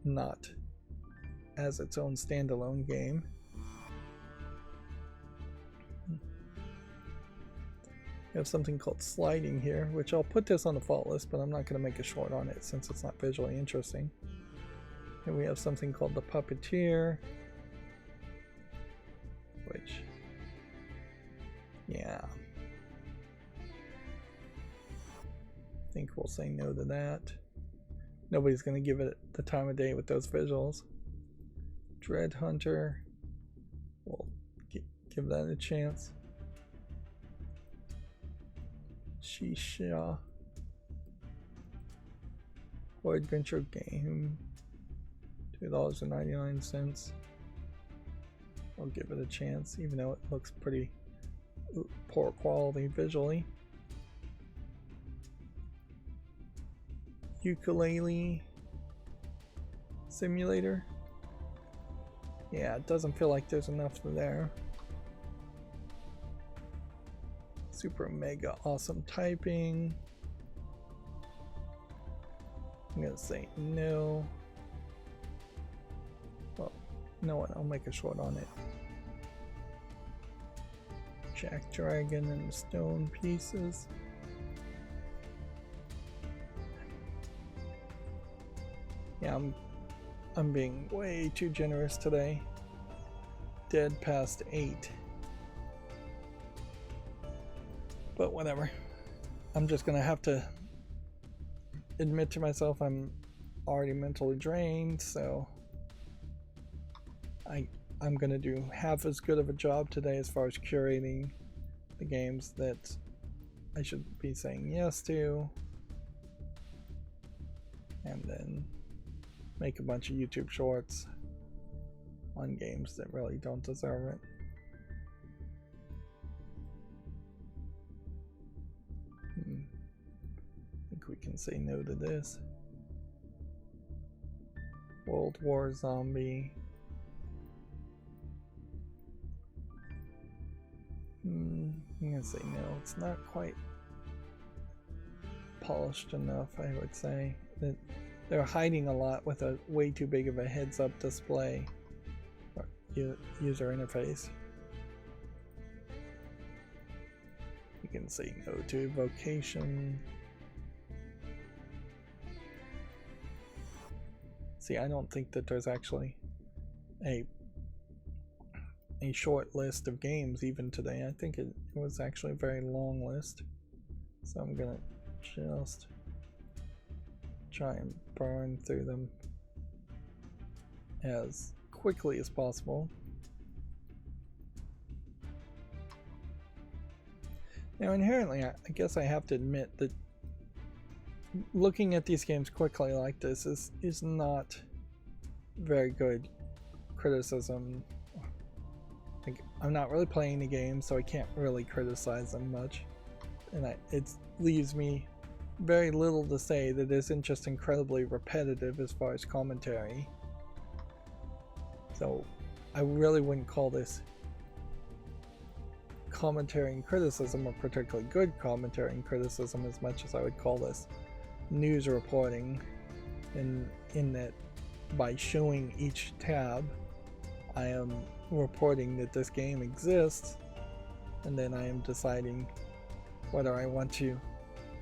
not as its own standalone game. We have something called Sliding here, which I'll put this on the fault list, but I'm not going to make a short on it since it's not visually interesting. And we have something called The Puppeteer, which, yeah, I think we'll say no to that. Nobody's going to give it the time of day with those visuals. Dread Hunter, we'll give that a chance. Shisha or adventure game, $2.99. I'll give it a chance, even though it looks pretty poor quality visually. Ukulele Simulator. Yeah, it doesn't feel like there's enough there. Super mega awesome typing. I'm gonna say no. Well, no one, I'll make a short on it. Jack Dragon and the stone pieces. Yeah, I'm being way too generous today. Dead past 8. But whatever. I'm just gonna have to admit to myself I'm already mentally drained, so I'm gonna do half as good of a job today as far as curating the games that I should be saying yes to, and then make a bunch of YouTube shorts on games that really don't deserve it. I think we can say no to this. World War Zombie. I'm gonna say no. It's not quite polished enough, I would say. They're hiding a lot with a way too big of a heads-up display or user interface. You can say no to Evocation. See, I don't think that there's actually a short list of games even today. I think it was actually a very long list. So I'm gonna just try and burn through them as quickly as possible. Now inherently, I guess I have to admit that looking at these games quickly like this is not very good criticism. I'm not really playing the game, so I can't really criticize them much, and it leaves me very little to say that isn't just incredibly repetitive as far as commentary. So I really wouldn't call this commentary and criticism, or particularly good commentary and criticism, as much as I would call this news reporting, in that by showing each tab I am reporting that this game exists, and then I am deciding whether I want to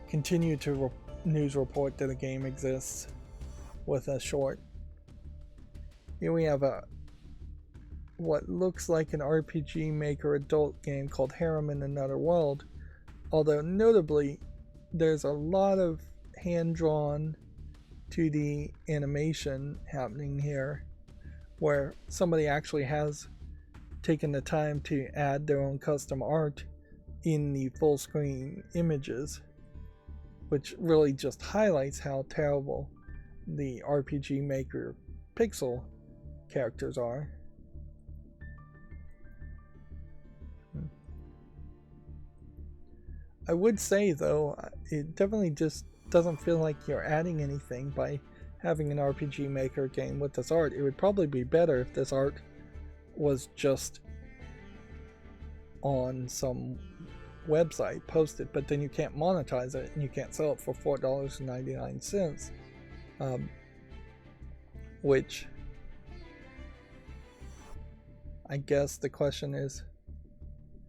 continue to news report that a game exists with a short. Here we have what looks like an RPG Maker adult game called Harem in Another World, although notably there's a lot of hand-drawn 2D animation happening here, where somebody actually has taken the time to add their own custom art in the full screen images, which really just highlights how terrible the RPG Maker pixel characters are. I would say though, it definitely just doesn't feel like you're adding anything by having an RPG Maker game with this art. It would probably be better if this art was just on some website posted, but then you can't monetize it and you can't sell it for $4.99, which I guess the question is,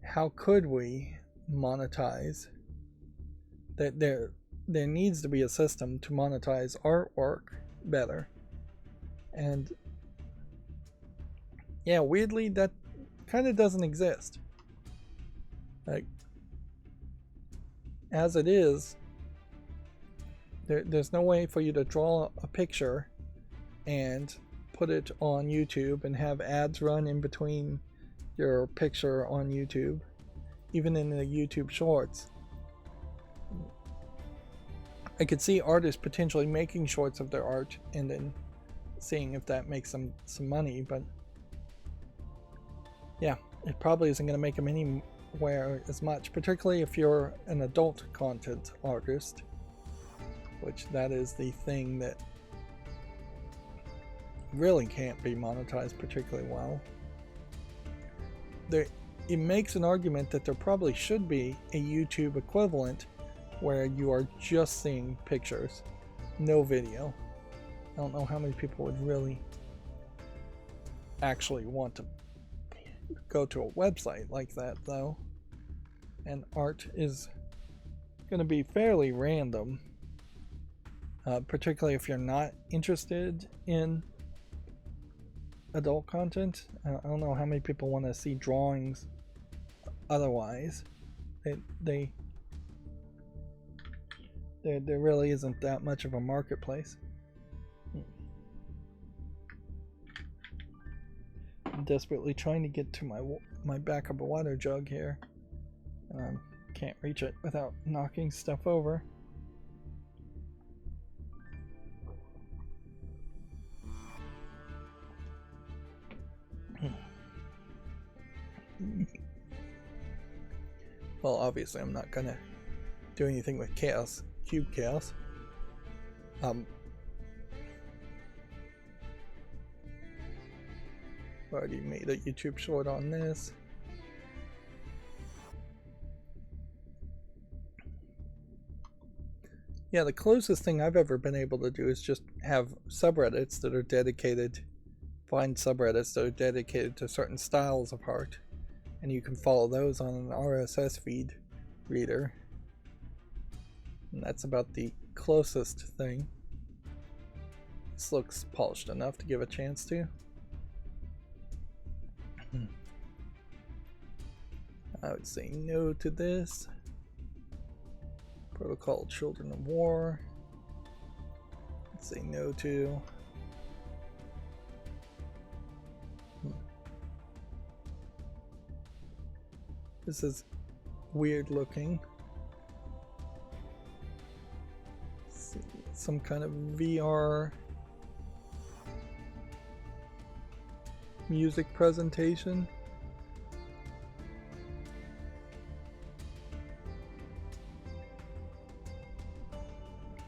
how could we monetize that? There needs to be a system to monetize artwork better, and yeah, weirdly that kind of doesn't exist. Like, as it is, there's no way for you to draw a picture and put it on YouTube and have ads run in between your picture on YouTube, even in the YouTube shorts. I could see artists potentially making shorts of their art and then seeing if that makes them some money, but yeah, it probably isn't going to make them anywhere as much, particularly if you're an adult content artist, which that is the thing that really can't be monetized particularly well. It makes an argument that there probably should be a YouTube equivalent where you are just seeing pictures, no video. I don't know how many people would really actually want to go to a website like that though. and art is going to be fairly random, particularly if you're not interested in adult content. I don't know how many people want to see drawings otherwise. There really isn't that much of a marketplace. I'm desperately trying to get to my back of a water jug here. Can't reach it without knocking stuff over. Well, obviously I'm not gonna do anything with chaos, cube chaos. Already made a YouTube short on this. Yeah, the closest thing I've ever been able to do is just have subreddits that are dedicated, find subreddits that are dedicated to certain styles of art, and you can follow those on an RSS feed reader. And that's about the closest thing. This looks polished enough to give a chance to. I would say no to this. Protocol Children of War. I'd say no to. This is weird looking. Some kind of VR music presentation.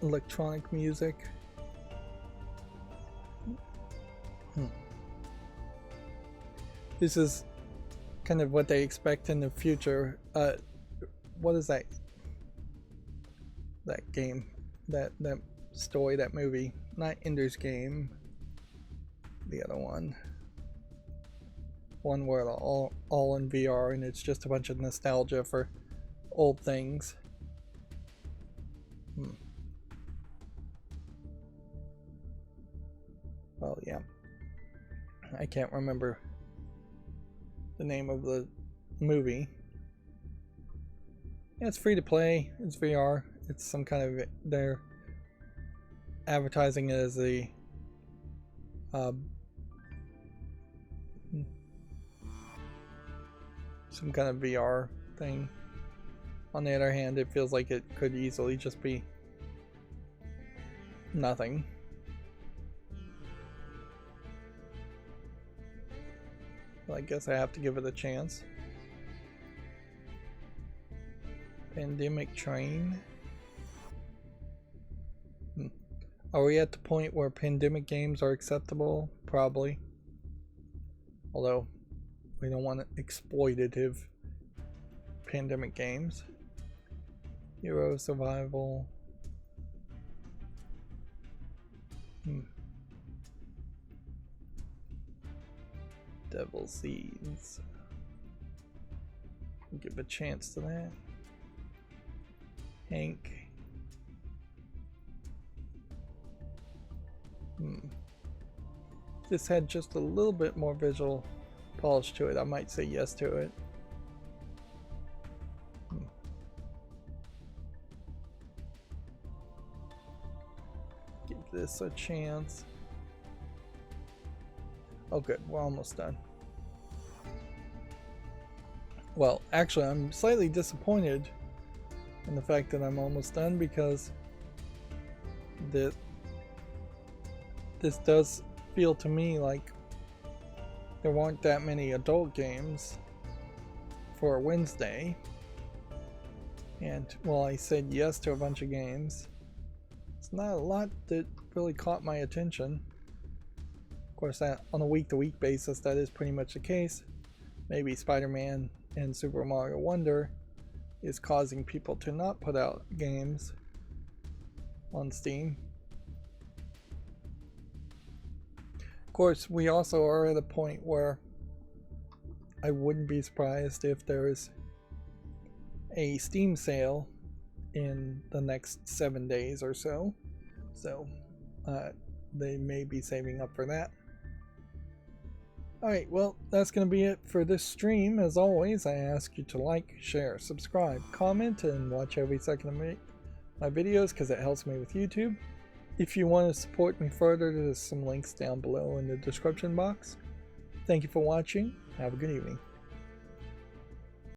Electronic music. This is kind of what they expect in the future. What is that game, that story, that movie, not Ender's Game, the other one where it's all in VR and it's just a bunch of nostalgia for old things. Well, yeah, I can't remember the name of the movie. Yeah, it's free to play. It's VR. It's some kind of, they're advertising it as a some kind of VR thing. On the other hand, it feels like it could easily just be nothing. Well, I guess I have to give it a chance. Pandemic Train. Are we at the point where pandemic games are acceptable? Probably. Although, we don't want exploitative pandemic games. Hero Survival. Devil Seeds. Give a chance to that. Hank. This had just a little bit more visual polish to it. I might say yes to it. Give this a chance. Oh good, we're almost done. Well, actually I'm slightly disappointed in the fact that I'm almost done, because this does feel to me like there weren't that many adult games for Wednesday, and while I said yes to a bunch of games, it's not a lot that really caught my attention. Of course, that on a week-to-week basis, that is pretty much the case. Maybe Spider-Man and Super Mario Wonder is causing people to not put out games on Steam. Of course, we also are at a point where I wouldn't be surprised if there's a Steam sale in the next 7 days or so. So they may be saving up for that. Alright, well, that's going to be it for this stream. As always, I ask you to like, share, subscribe, comment, and watch every second of my videos because it helps me with YouTube. If you want to support me further, there's some links down below in the description box. Thank you for watching. Have a good evening.